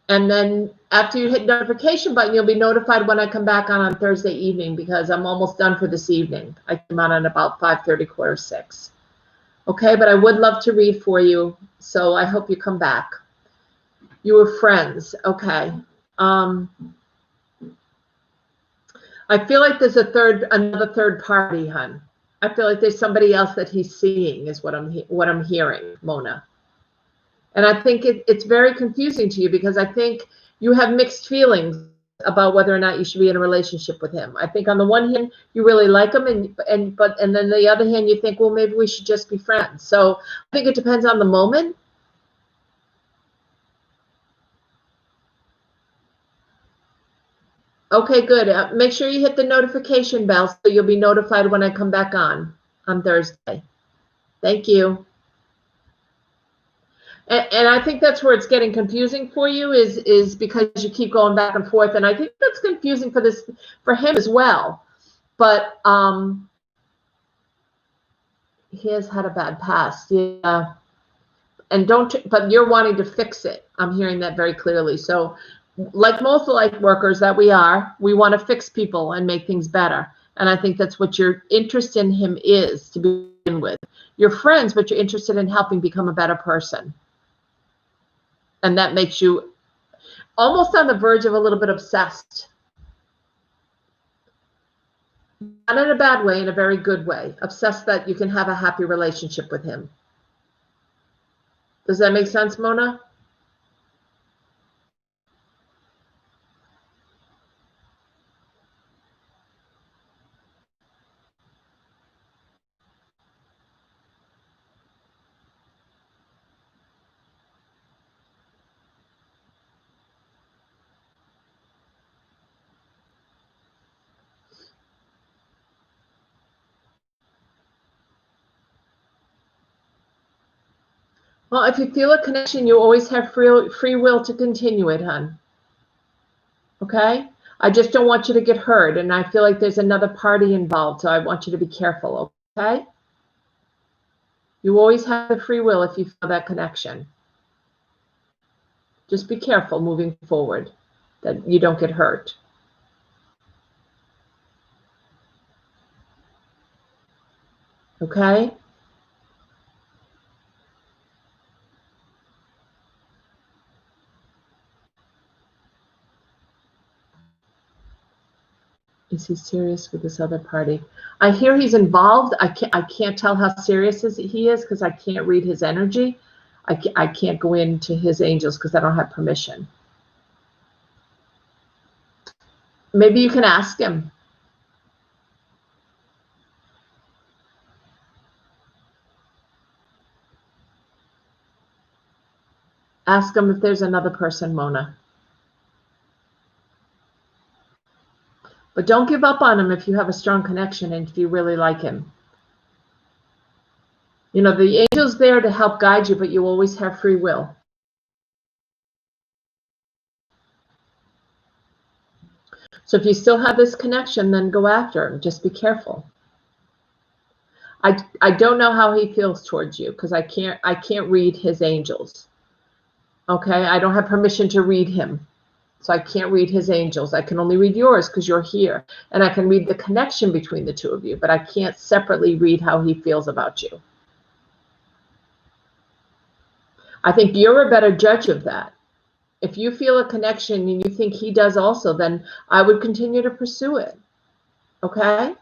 And then after you hit notification button, you'll be notified when I come back on Thursday evening because I'm almost done for this evening. I came on at about 5:30, 5:45. Okay, but I would love to read for you, so I hope you come back. You were friends. Okay. I feel like there's another third party, hon. I feel like there's somebody else that he's seeing is what I'm hearing, Mona. And I think it's very confusing to you because I think you have mixed feelings about whether or not you should be in a relationship with him. I think on the one hand, you really like him and then the other hand, you think, well, maybe we should just be friends. So I think it depends on the moment. Okay, good. Make sure you hit the notification bell so you'll be notified when I come back on Thursday. Thank you. And I think that's where it's getting confusing for you is because you keep going back and forth. And I think that's confusing for him as well. But he has had a bad past. Yeah. And but you're wanting to fix it. I'm hearing that very clearly. So like most light workers that we want to fix people and make things better. And I think that's what your interest in him is to begin with. You're friends, but you're interested in helping become a better person. And that makes you almost on the verge of a little bit obsessed. Not in a bad way, in a very good way. Obsessed that you can have a happy relationship with him. Does that make sense, Mona? Well, if you feel a connection, you always have free will to continue it, hon. Okay? I just don't want you to get hurt, and I feel like there's another party involved, so I want you to be careful, okay? You always have the free will if you feel that connection. Just be careful moving forward that you don't get hurt. Okay? Is he serious with this other party? I hear he's involved. I can't tell how serious he is because I can't read his energy. I can't go into his angels because I don't have permission. Maybe you can ask him. Ask him if there's another person, Mona. But don't give up on him if you have a strong connection and if you really like him. You know, the angel's there to help guide you, but you always have free will. So if you still have this connection, then go after him. Just be careful. I don't know how he feels towards you because I can't read his angels. Okay, I don't have permission to read him. So I can't read his angels. I can only read yours because you're here. And I can read the connection between the two of you, but I can't separately read how he feels about you. I think you're a better judge of that. If you feel a connection and you think he does also, then I would continue to pursue it. Okay?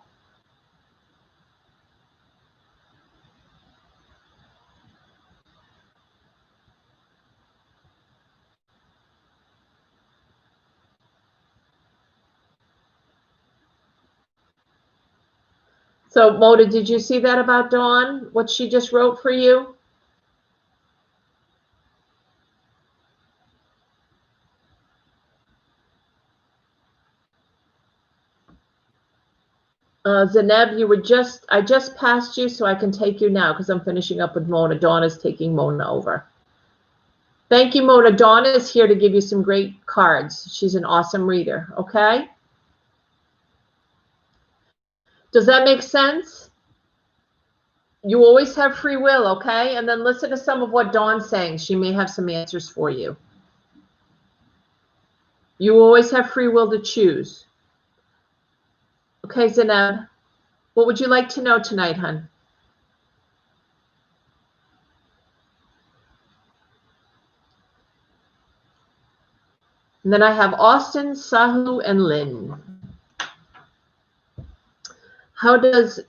So, Mona, did you see that about Dawn? What she just wrote for you? Zaneb, I just passed you, so I can take you now because I'm finishing up with Mona. Dawn is taking Mona over. Thank you, Mona. Dawn is here to give you some great cards. She's an awesome reader, okay? Does that make sense? You always have free will, okay? And then listen to some of what Dawn's saying. She may have some answers for you. You always have free will to choose. Okay, Zaneb, what would you like to know tonight, hon? And then I have Austin, Sahu, and Lynn. How does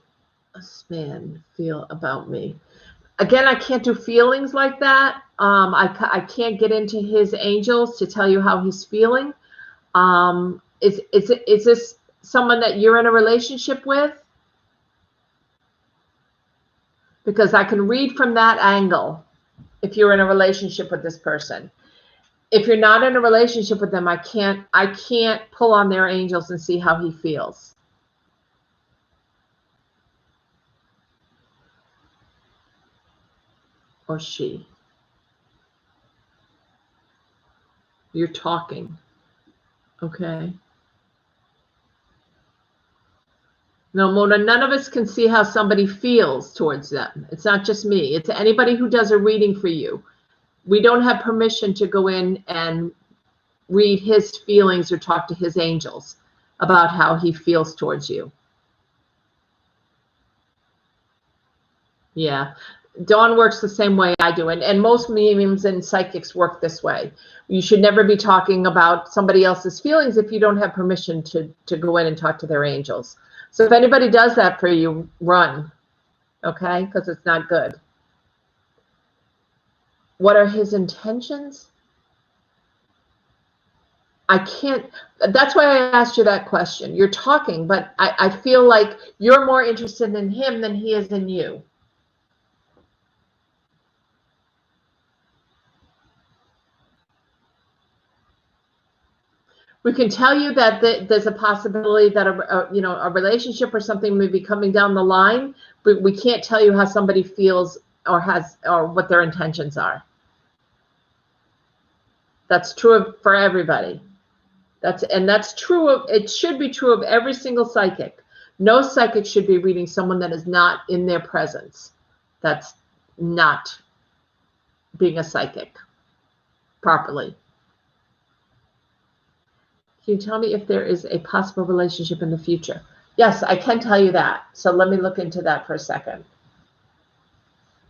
this man feel about me? Again, I can't do feelings like that. I can't get into his angels to tell you how he's feeling. Is this someone that you're in a relationship with? Because I can read from that angle if you're in a relationship with this person. If you're not in a relationship with them, I can't pull on their angels and see how he feels. Or she. You're talking. Okay. No, Mona, none of us can see how somebody feels towards them. It's not just me. It's anybody who does a reading for you. We don't have permission to go in and read his feelings or talk to his angels about how he feels towards you. Yeah. Dawn works the same way I do, and most mediums and psychics work this way. You should never be talking about somebody else's feelings if you don't have permission to go in and talk to their angels. So if anybody does that for you, run, okay? Because it's not good. What are his intentions? I can't, that's why I asked you that question. You're talking, but I feel like you're more interested in him than he is in you. We can tell you that there's a possibility that a relationship or something may be coming down the line, but we can't tell you how somebody feels or what their intentions are. That's true for everybody. That's true of, it should be true of every single psychic. No psychic should be reading someone that is not in their presence. That's not being a psychic properly. Can you tell me if there is a possible relationship in the future? Yes, I can tell you that. So let me look into that for a second.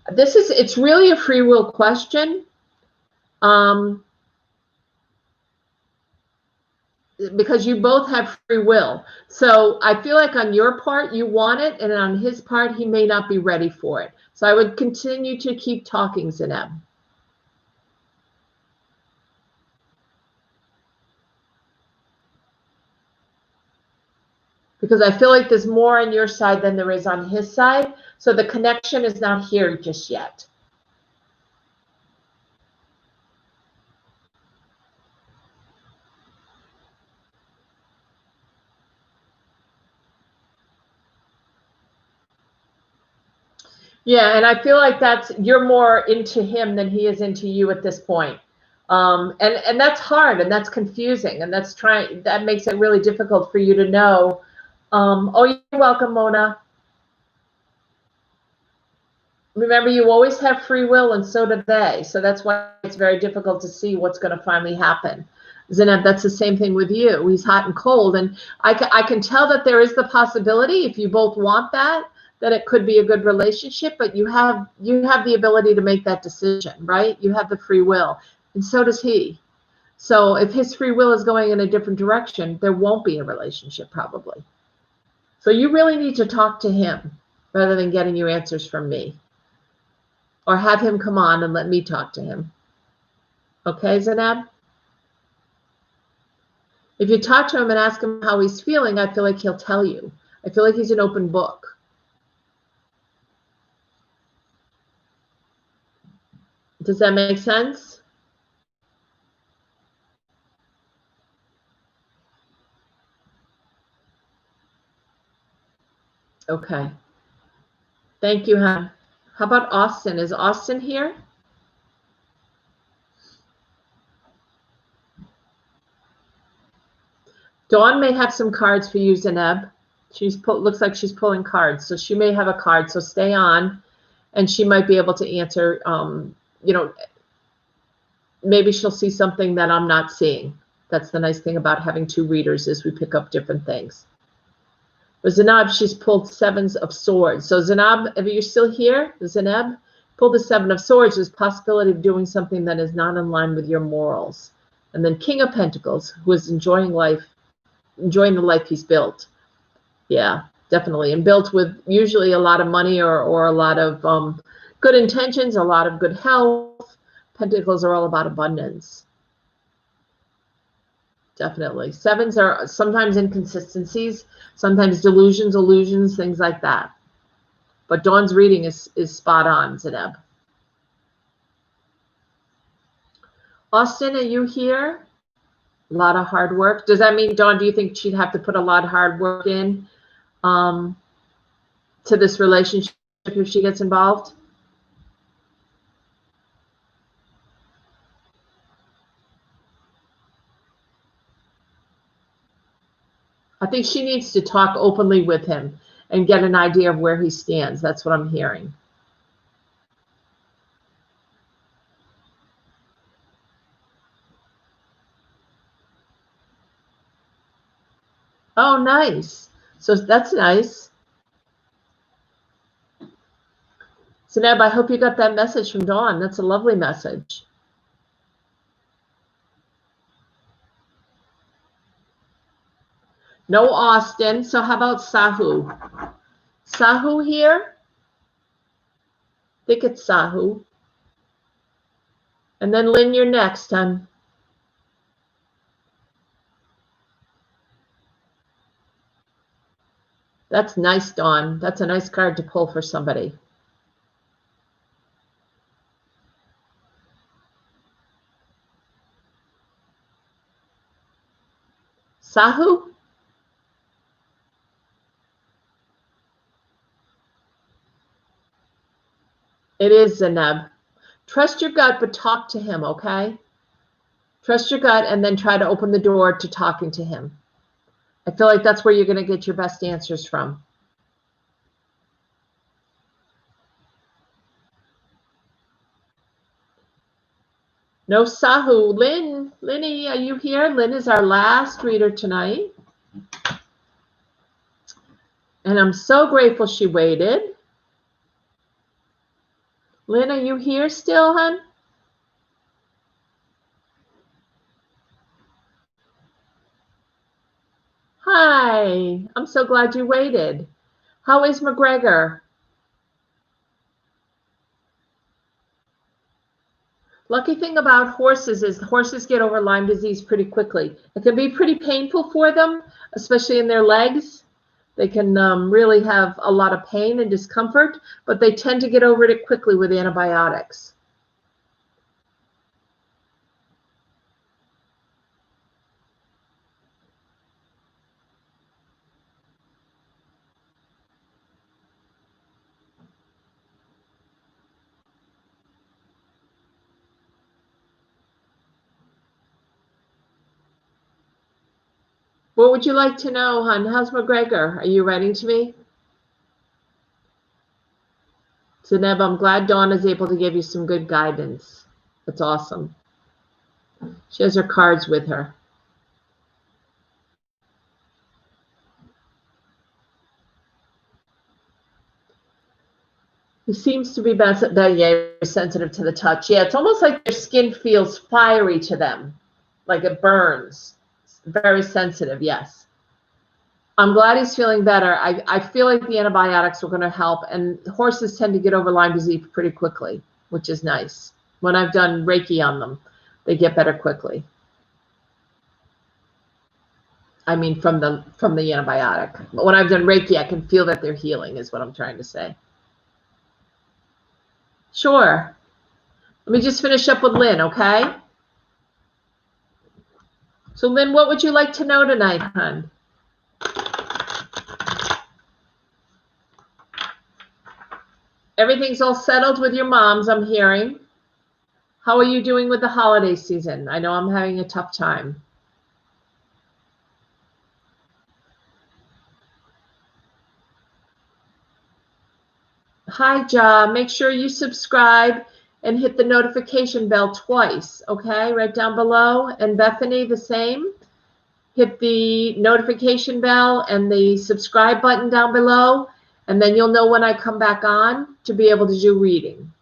It's really a free will question. Because you both have free will. So I feel like on your part, you want it, and on his part, he may not be ready for it. So I would continue to keep talking, Zineb. Because I feel like there's more on your side than there is on his side. So the connection is not here just yet. Yeah, and I feel like you're more into him than he is into you at this point. And that's hard, and that's confusing, and that makes it really difficult for you to know. Oh, you're welcome, Mona. Remember, you always have free will, and so do they. So that's why it's very difficult to see what's going to finally happen. Zineb, that's the same thing with you. He's hot and cold, and I can tell that there is the possibility, if you both want that it could be a good relationship. But you have the ability to make that decision, right? You have the free will, and so does he. So if his free will is going in a different direction, there won't be a relationship probably. So you really need to talk to him rather than getting your answers from me. Or have him come on and let me talk to him. Okay, Zineb? If you talk to him and ask him how he's feeling, I feel like he'll tell you. I feel like he's an open book. Does that make sense? Okay. Thank you, hon. How about Austin? Is Austin here? Dawn may have some cards for you, Zineb. Looks like she's pulling cards, so she may have a card. So stay on, and she might be able to answer. Maybe she'll see something that I'm not seeing. That's the nice thing about having two readers, is we pick up different things. But Zineb, she's pulled sevens of swords. So Zineb, are you still here? Zineb, pull the seven of swords. There's possibility of doing something that is not in line with your morals. And then King of Pentacles, who is enjoying the life he's built. Yeah, definitely. And built with usually a lot of money or a lot of good intentions, a lot of good health. Pentacles are all about abundance. Definitely. Sevens are sometimes inconsistencies, sometimes delusions, illusions, things like that. But Dawn's reading is spot on, Zineb. Austin, are you here? A lot of hard work. Does that mean, Dawn, do you think she'd have to put a lot of hard work in to this relationship if she gets involved? I think she needs to talk openly with him and get an idea of where he stands. That's what I'm hearing. Oh, nice. So that's nice. Zineb, I hope you got that message from Dawn. That's a lovely message. No Austin. So how about Sahu? Sahu here? I think it's Sahu. And then Lynn, you're next, hon. That's nice, Dawn. That's a nice card to pull for somebody. Sahu? It is, Zineb. Trust your gut, but talk to him, okay? Trust your gut and then try to open the door to talking to him. I feel like that's where you're going to get your best answers from. No Sahu. Linny, are you here? Lynn is our last reader tonight. And I'm so grateful she waited. Lynn, are you here still, hon? Hi, I'm so glad you waited. How is McGregor? Lucky thing about horses is horses get over Lyme disease pretty quickly. It can be pretty painful for them, especially in their legs. They can really have a lot of pain and discomfort, but they tend to get over it quickly with antibiotics. What would you like to know, hon? How's McGregor? Are you writing to me? Zeneb, I'm glad Dawn is able to give you some good guidance. That's awesome. She has her cards with her. He seems to be very sensitive to the touch. Yeah, it's almost like their skin feels fiery to them, like it burns. Very sensitive, yes. I'm glad he's feeling better. I feel like the antibiotics are going to help, and horses tend to get over Lyme disease pretty quickly, which is nice. When I've done Reiki on them, they get better quickly. I mean, from the antibiotic. But when I've done Reiki, I can feel that they're healing, is what I'm trying to say. Sure. Let me just finish up with Lynn, okay? So, Lynn, what would you like to know tonight, hon? Everything's all settled with your moms, I'm hearing. How are you doing with the holiday season? I know I'm having a tough time. Hi, Ja. Make sure you subscribe and hit the notification bell twice, okay? Right down below. And Bethany, the same. Hit the notification bell and the subscribe button down below, and then you'll know when I come back on to be able to do reading.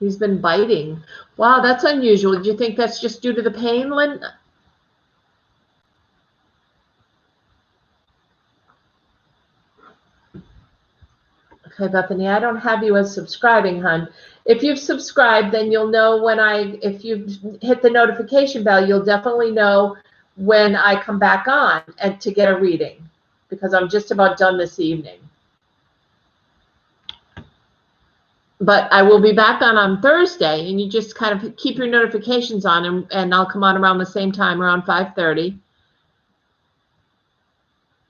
He's been biting. Wow, that's unusual. Do you think that's just due to the pain, Lynn? Okay, Bethany, I don't have you as subscribing, hon. If you've subscribed, then you'll know when if you hit the notification bell, you'll definitely know when I come back on and to get a reading, because I'm just about done this evening. But I will be back on Thursday, and you just kind of keep your notifications on, and I'll come on around the same time, around 5:30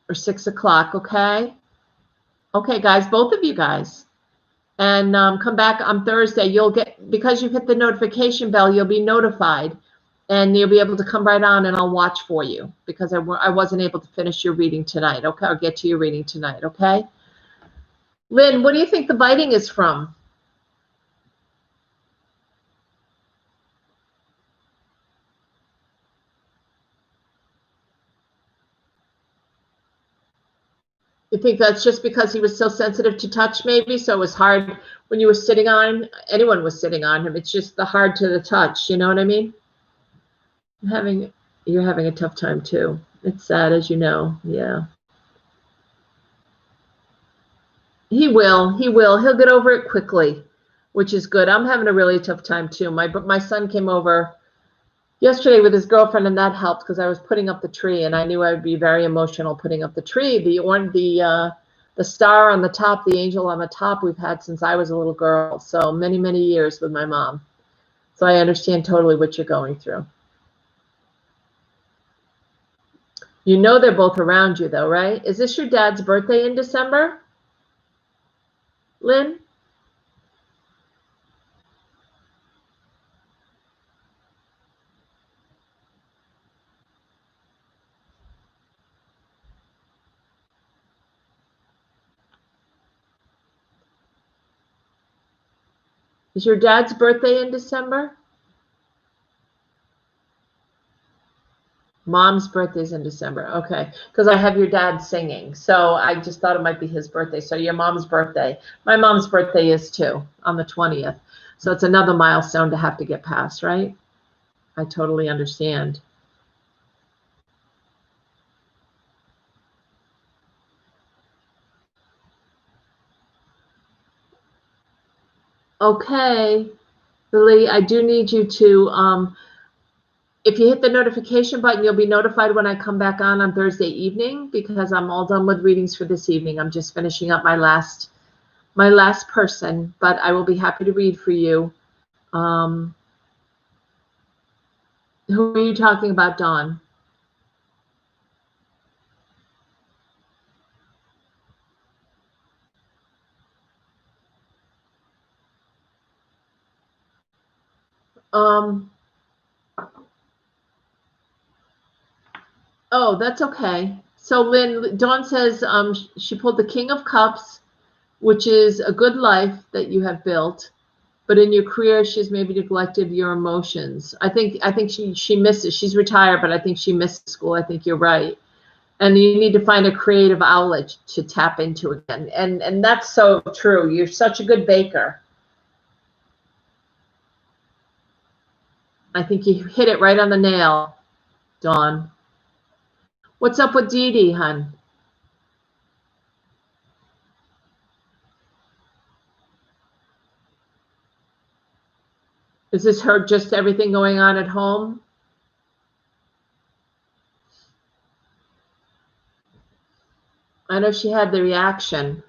or 6 o'clock, okay? Okay, guys, both of you guys. And come back on Thursday. You'll get, because you've hit the notification bell, you'll be notified, and you'll be able to come right on, and I'll watch for you, because I wasn't able to finish your reading tonight, okay, or get to your reading tonight, okay? Lynn, what do you think the biting is from? You think that's just because he was so sensitive to touch, maybe? So it was hard when you were sitting on, anyone was sitting on him. It's just the hard to the touch, you know what I mean? You're having a tough time too. It's sad, as you know. Yeah. He will. He'll get over it quickly, which is good. I'm having a really tough time too. My son came over yesterday with his girlfriend, and that helped, because I was putting up the tree, and I knew I would be very emotional putting up the tree. The star on the top, the angel on the top, we've had since I was a little girl. So many, many years with my mom. So I understand totally what you're going through. You know they're both around you, though, right? Is this your dad's birthday in December, Lynn? Is your dad's birthday in December? Mom's birthday's in December. Okay. Because I have your dad singing. So I just thought it might be his birthday. So your mom's birthday. My mom's birthday is too, on the 20th. So it's another milestone to have to get past, right? I totally understand. Okay, Lily, I do need you to, if you hit the notification button, you'll be notified when I come back on Thursday evening, because I'm all done with readings for this evening. I'm just finishing up my last person, but I will be happy to read for you. Who are you talking about, Dawn? Oh, that's okay. So Lynn, Dawn says she pulled the King of Cups, which is a good life that you have built, but in your career, she's maybe neglected your emotions. I think she misses. She's retired, but I think she missed school. I think you're right. And you need to find a creative outlet to tap into again. And that's so true. You're such a good baker. I think you hit it right on the nail, Dawn. What's up with Dee Dee, hun? Is this her just everything going on at home? I know she had the reaction.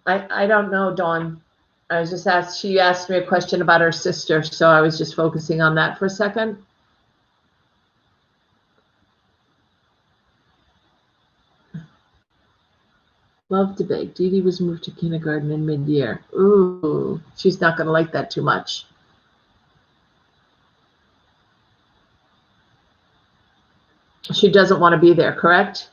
I don't know, Dawn. I was just asked, she asked me a question about her sister, so I was just focusing on that for a second. Love to bake. Dee Dee was moved to kindergarten in mid-year. Ooh, she's not going to like that too much. She doesn't want to be there, correct?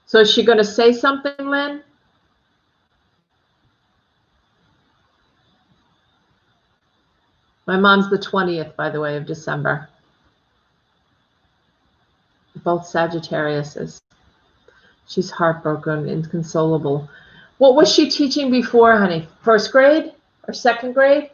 So is she going to say something, Lynn? My mom's the 20th, by the way, of December. Both Sagittariuses. She's heartbroken, inconsolable. What was she teaching before, honey? First grade or second grade?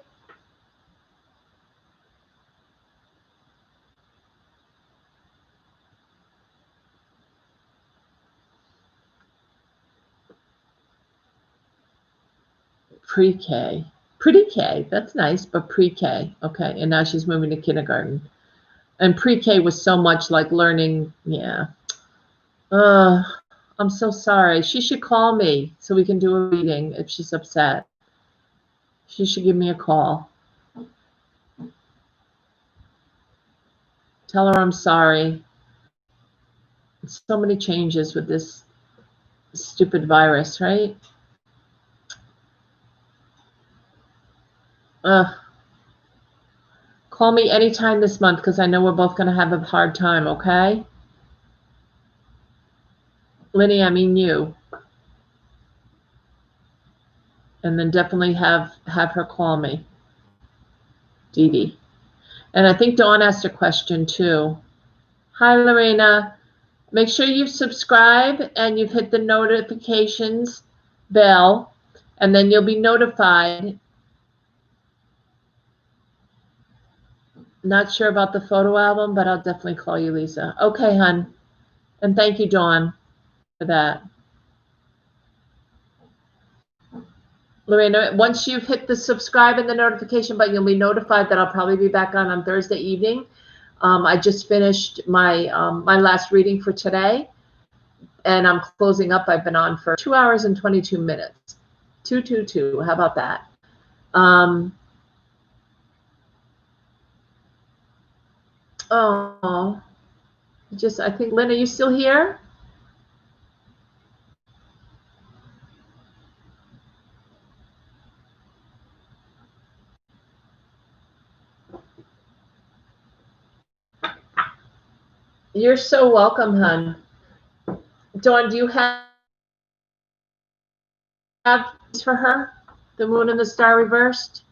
Pre-K. Pre-K, that's nice, but pre-K. Okay, and now she's moving to kindergarten. And pre-K was so much like learning, yeah. I'm so sorry. She should call me so we can do a reading if she's upset. She should give me a call. Tell her I'm sorry. So many changes with this stupid virus, right? Call me anytime this month because I know we're both going to have a hard time, okay? Linny, I mean you. And then definitely have her call me, Dee Dee. And I think Dawn asked a question too. Hi, Lorena. Make sure you subscribe and you've hit the notifications bell, and then you'll be notified. Not sure about the photo album, but I'll definitely call you, Lisa. Okay, hun. And thank you, Dawn, for that. Lorena, once you've hit the subscribe and the notification button, you'll be notified that I'll probably be back on Thursday evening. I just finished my my last reading for today, and I'm closing up. I've been on for 2 hours and 22 minutes. 222. How about that? Oh, I think, Lynn, are you still here? You're so welcome, hon. Dawn, do you have for her? The moon and the star reversed?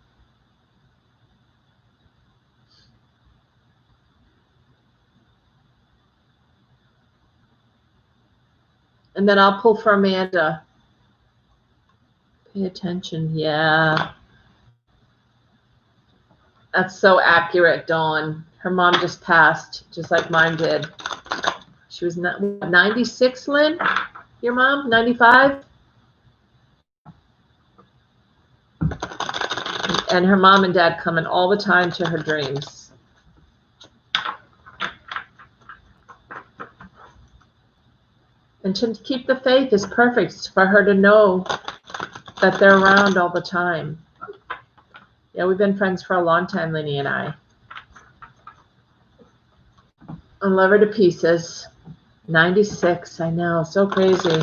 And then I'll pull for Amanda. Pay attention. Yeah. That's so accurate, Dawn. Her mom just passed, just like mine did. She was 96, Lynn? Your mom? 95? And her mom and dad come in all the time to her dreams. And to keep the faith is perfect for her to know that they're around all the time. Yeah, we've been friends for a long time, Linny and I. I love her to pieces. 96, I know, so crazy.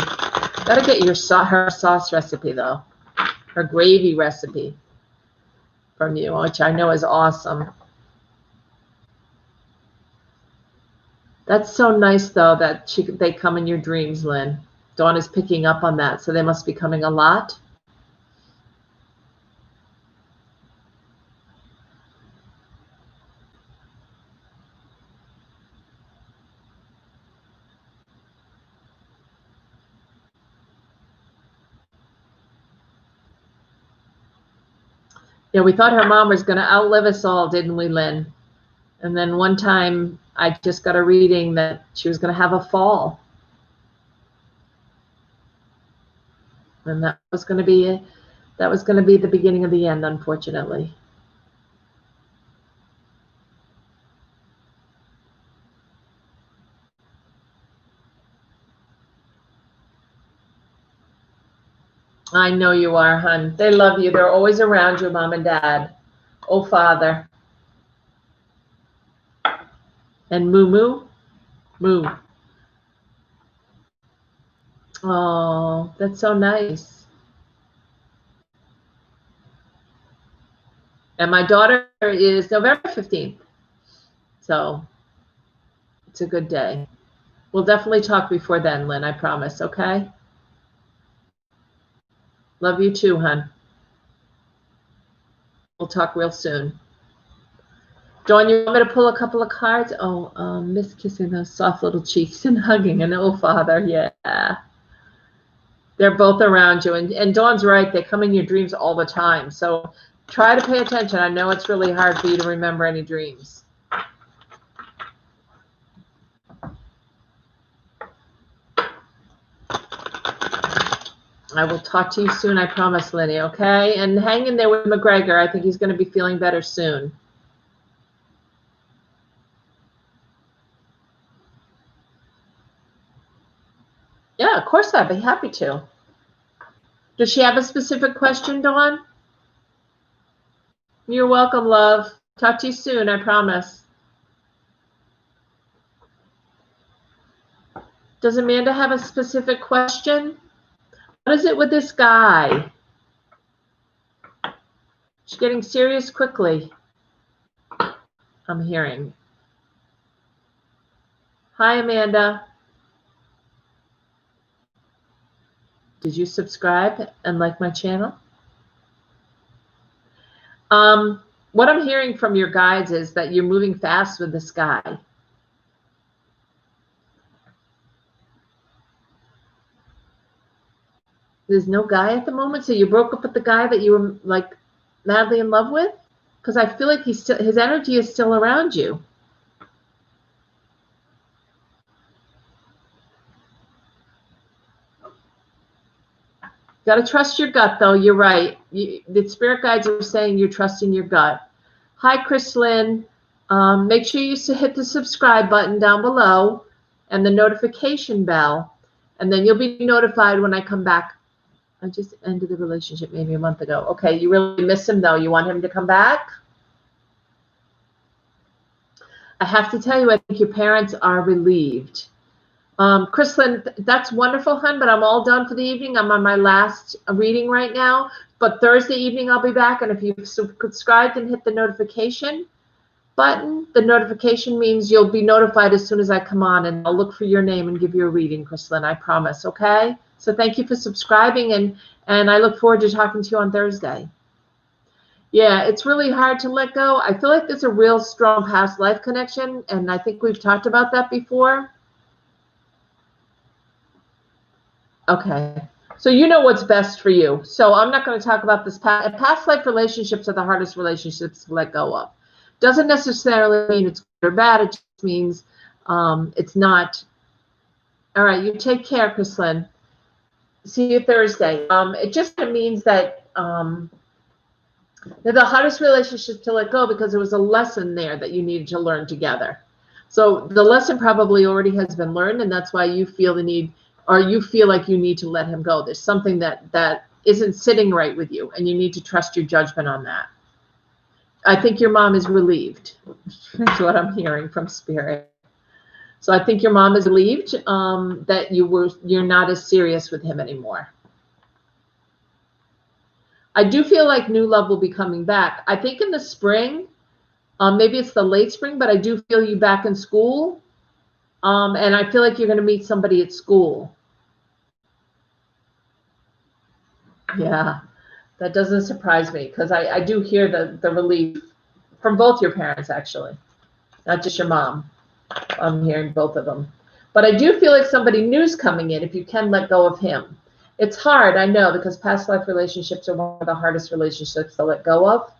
Gotta get her sauce recipe, though. Her gravy recipe from you, which I know is awesome. That's so nice, though, that they come in your dreams, Lynn. Dawn is picking up on that, so they must be coming a lot. Yeah, we thought her mom was going to outlive us all, didn't we, Lynn? And then one time I just got a reading that she was going to have a fall. And that was going to be the beginning of the end, unfortunately. I know you are, hon. They love you. They're always around you, mom and dad. Oh, Father. And Moo Moo? Moo. Oh, that's so nice. And my daughter is November 15th. So it's a good day. We'll definitely talk before then, Lynn, I promise, okay? Love you too, hon. We'll talk real soon. Dawn, you want me to pull a couple of cards? Oh, miss kissing those soft little cheeks and hugging. And oh, Father, yeah. They're both around you. And Dawn's right. They come in your dreams all the time. So try to pay attention. I know it's really hard for you to remember any dreams. I will talk to you soon, I promise, Linny, okay? And hang in there with McGregor. I think he's going to be feeling better soon. Yeah, of course I'd be happy to. Does she have a specific question, Dawn? You're welcome, love. Talk to you soon, I promise. Does Amanda have a specific question? What is it with this guy? She's getting serious quickly. I'm hearing. Hi, Amanda. Did you subscribe and like my channel? What I'm hearing from your guides is that you're moving fast with this guy. There's no guy at the moment, so you broke up with the guy that you were like madly in love with? Because I feel like his energy is still around you. Got to trust your gut, though. You're right. The spirit guides are saying you're trusting your gut. Hi, Chris Lynn. Make sure you hit the subscribe button down below and the notification bell, and then you'll be notified when I come back. I just ended the relationship maybe a month ago. Okay, you really miss him, though. You want him to come back? I have to tell you, I think your parents are relieved. Chrislyn, that's wonderful, hon, but I'm all done for the evening. I'm on my last reading right now. But Thursday evening, I'll be back. And if you've subscribed and hit the notification, button, the notification means you'll be notified as soon as I come on, and I'll look for your name and give you a reading, Crystalline, I promise, okay? So thank you for subscribing, and I look forward to talking to you on Thursday. Yeah, it's really hard to let go. I feel like there's a real strong past life connection, and I think we've talked about that before. Okay. So you know what's best for you. So I'm not going to talk about this past life relationships are the hardest relationships to let go of. Doesn't necessarily mean it's good or bad. It just means it's not. All right, you take care, Crystalline. See you Thursday. It just means that they're the hardest relationships to let go because there was a lesson there that you needed to learn together. So the lesson probably already has been learned, and that's why you feel the need, or you feel like you need to let him go. There's something that isn't sitting right with you, and you need to trust your judgment on that. I think your mom is relieved. That's what I'm hearing from Spirit. So I think your mom is relieved that you're not as serious with him anymore. I do feel like new love will be coming back. I think in the spring, maybe it's the late spring, but I do feel you back in school. And I feel like you're going to meet somebody at school. Yeah, that doesn't surprise me because I do hear the relief from both your parents, actually, not just your mom. I'm hearing both of them. But I do feel like somebody new's coming in if you can let go of him. It's hard, I know, because past life relationships are one of the hardest relationships to let go of.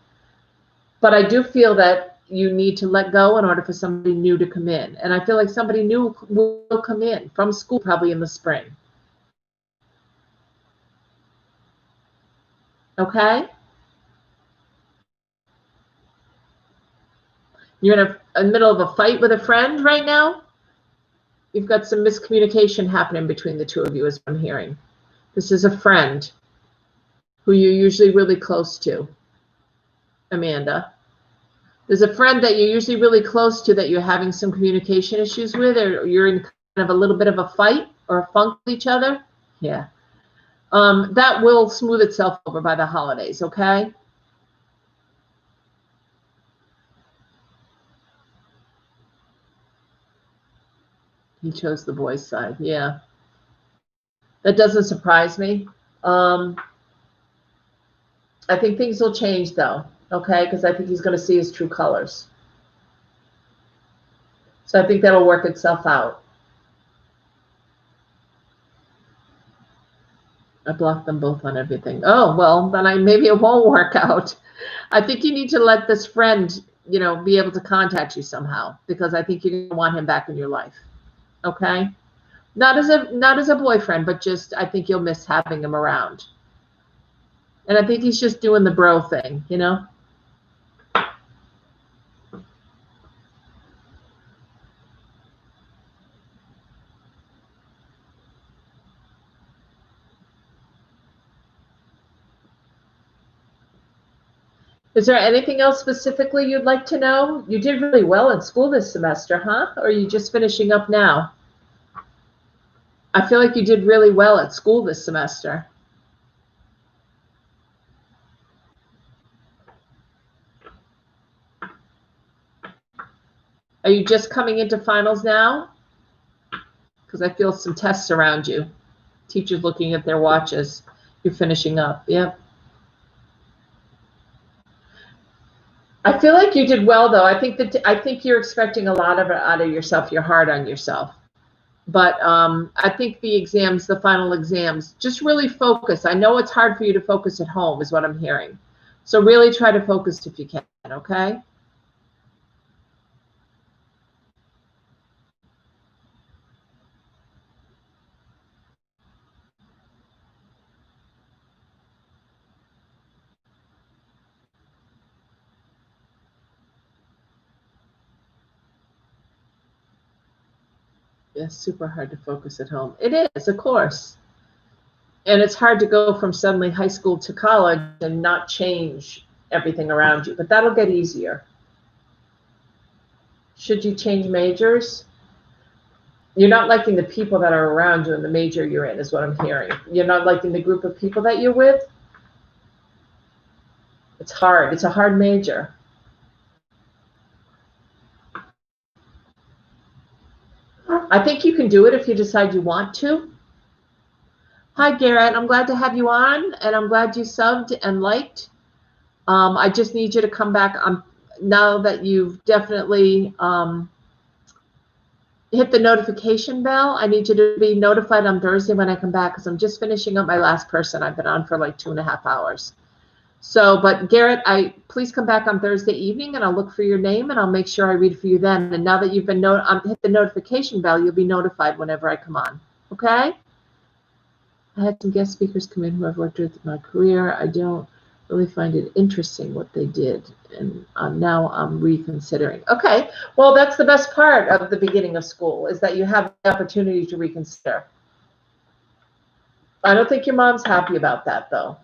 But I do feel that you need to let go in order for somebody new to come in. And I feel like somebody new will come in from school probably in the spring. Okay? You're in the middle of a fight with a friend right now? You've got some miscommunication happening between the two of you, as I'm hearing. This is a friend who you're usually really close to, Amanda. There's a friend that you're usually really close to that you're having some communication issues with, or you're in kind of a little bit of a fight or a funk with each other. Yeah. That will smooth itself over by the holidays, okay? He chose the boys' side, yeah. That doesn't surprise me. I think things will change, though, okay? Because I think he's going to see his true colors. So I think that'll work itself out. I blocked them both on everything. Oh, well, then maybe it won't work out. I think you need to let this friend, be able to contact you somehow, because I think you're going to want him back in your life. Okay? Not as a boyfriend, but just I think you'll miss having him around. And I think he's just doing the bro thing, Is there anything else specifically you'd like to know? You did really well in school this semester, huh? Or are you just finishing up now? I feel like you did really well at school this semester. Are you just coming into finals now? Because I feel some tests around you. Teachers looking at their watches. You're finishing up. Yep. I feel like you did well, though. I think you're expecting a lot of it out of yourself. You're hard on yourself. But I think the final exams, just really focus. I know it's hard for you to focus at home, is what I'm hearing. So really try to focus if you can, okay? It's super hard to focus at home. It is, of course. And it's hard to go from suddenly high school to college and not change everything around you, but that'll get easier. Should you change majors? You're not liking the people that are around you in the major you're in, is what I'm hearing. You're not liking the group of people that you're with? It's hard. It's a hard major. I think you can do it if you decide you want to. Hi, Garrett. I'm glad to have you on, and I'm glad you subbed and liked. I just need you to come back. Now that you've definitely hit the notification bell, I need you to be notified on Thursday when I come back, because I'm just finishing up my last person. I've been on for like 2.5 hours. So, but Garrett, please come back on Thursday evening, and I'll look for your name, and I'll make sure I read for you then. And now that you've been hit the notification bell, you'll be notified whenever I come on. Okay? I had some guest speakers come in who I've worked with in my career. I don't really find it interesting what they did, and now I'm reconsidering. Okay, well, that's the best part of the beginning of school, is that you have the opportunity to reconsider. I don't think your mom's happy about that, though.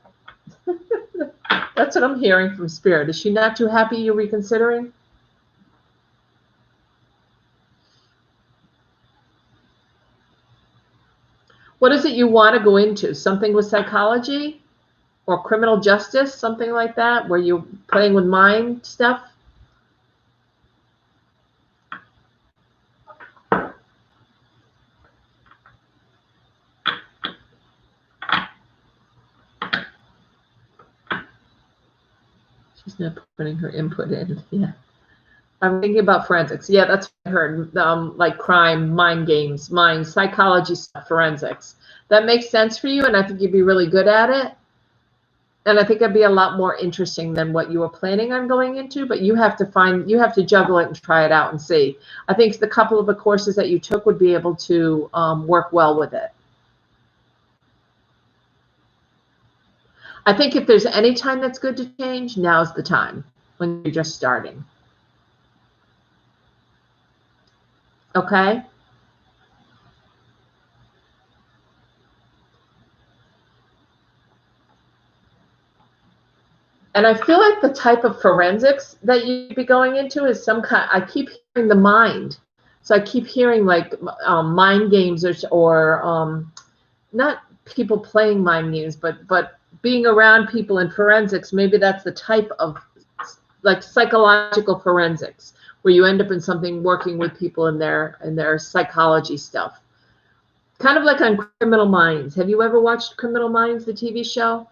That's what I'm hearing from Spirit. Is she not too happy you're reconsidering? What is it you want to go into? Something with psychology or criminal justice, something like that, where you're playing with mind stuff? She's not putting her input in. Yeah. I'm thinking about forensics. Yeah, that's what I heard. Like crime, mind games, mind psychology stuff, forensics. That makes sense for you, and I think you'd be really good at it. And I think it'd be a lot more interesting than what you were planning on going into, but you have to juggle it and try it out and see. I think the couple of the courses that you took would be able to work well with it. I think if there's any time that's good to change, now's the time, when you're just starting. Okay? And I feel like the type of forensics that you'd be going into is some kind, I keep hearing the mind. So I keep hearing like mind games or not people playing mind games, but being around people in forensics. Maybe that's the type of like psychological forensics, where you end up in something working with people in their psychology stuff. Kind of like on Criminal Minds. Have you ever watched Criminal Minds, the TV show?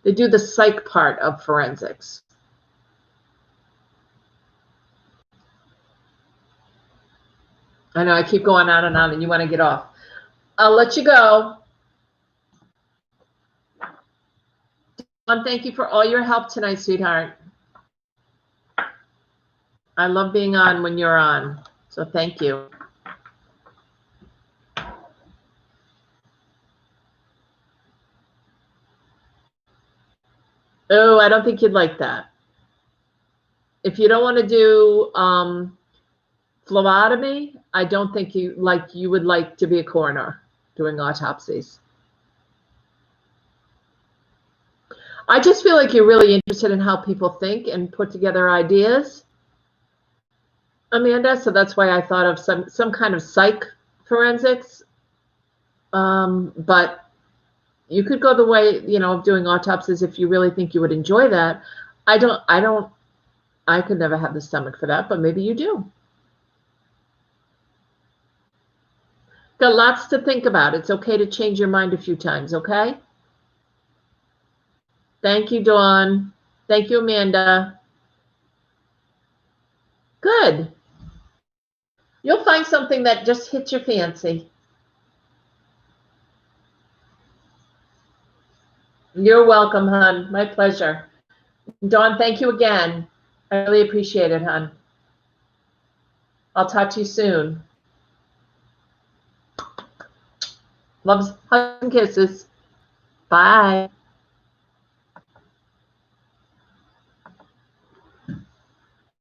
They do the psych part of forensics. I know I keep going on and you want to get off. I'll let you go. Thank you for all your help tonight, sweetheart. I love being on when you're on, so thank you. Oh, I don't think you'd like that. If you don't want to do phlebotomy, I don't think you would like to be a coroner doing autopsies. I just feel like you're really interested in how people think and put together ideas, Amanda. So that's why I thought of some kind of psych forensics. But you could go the way, of doing autopsies if you really think you would enjoy that. I could never have the stomach for that, but maybe you do. Got lots to think about. It's okay to change your mind a few times, okay? Thank you, Dawn. Thank you, Amanda. Good. You'll find something that just hits your fancy. You're welcome, hon. My pleasure. Dawn, thank you again. I really appreciate it, hon. I'll talk to you soon. Loves, hugs, and kisses. Bye.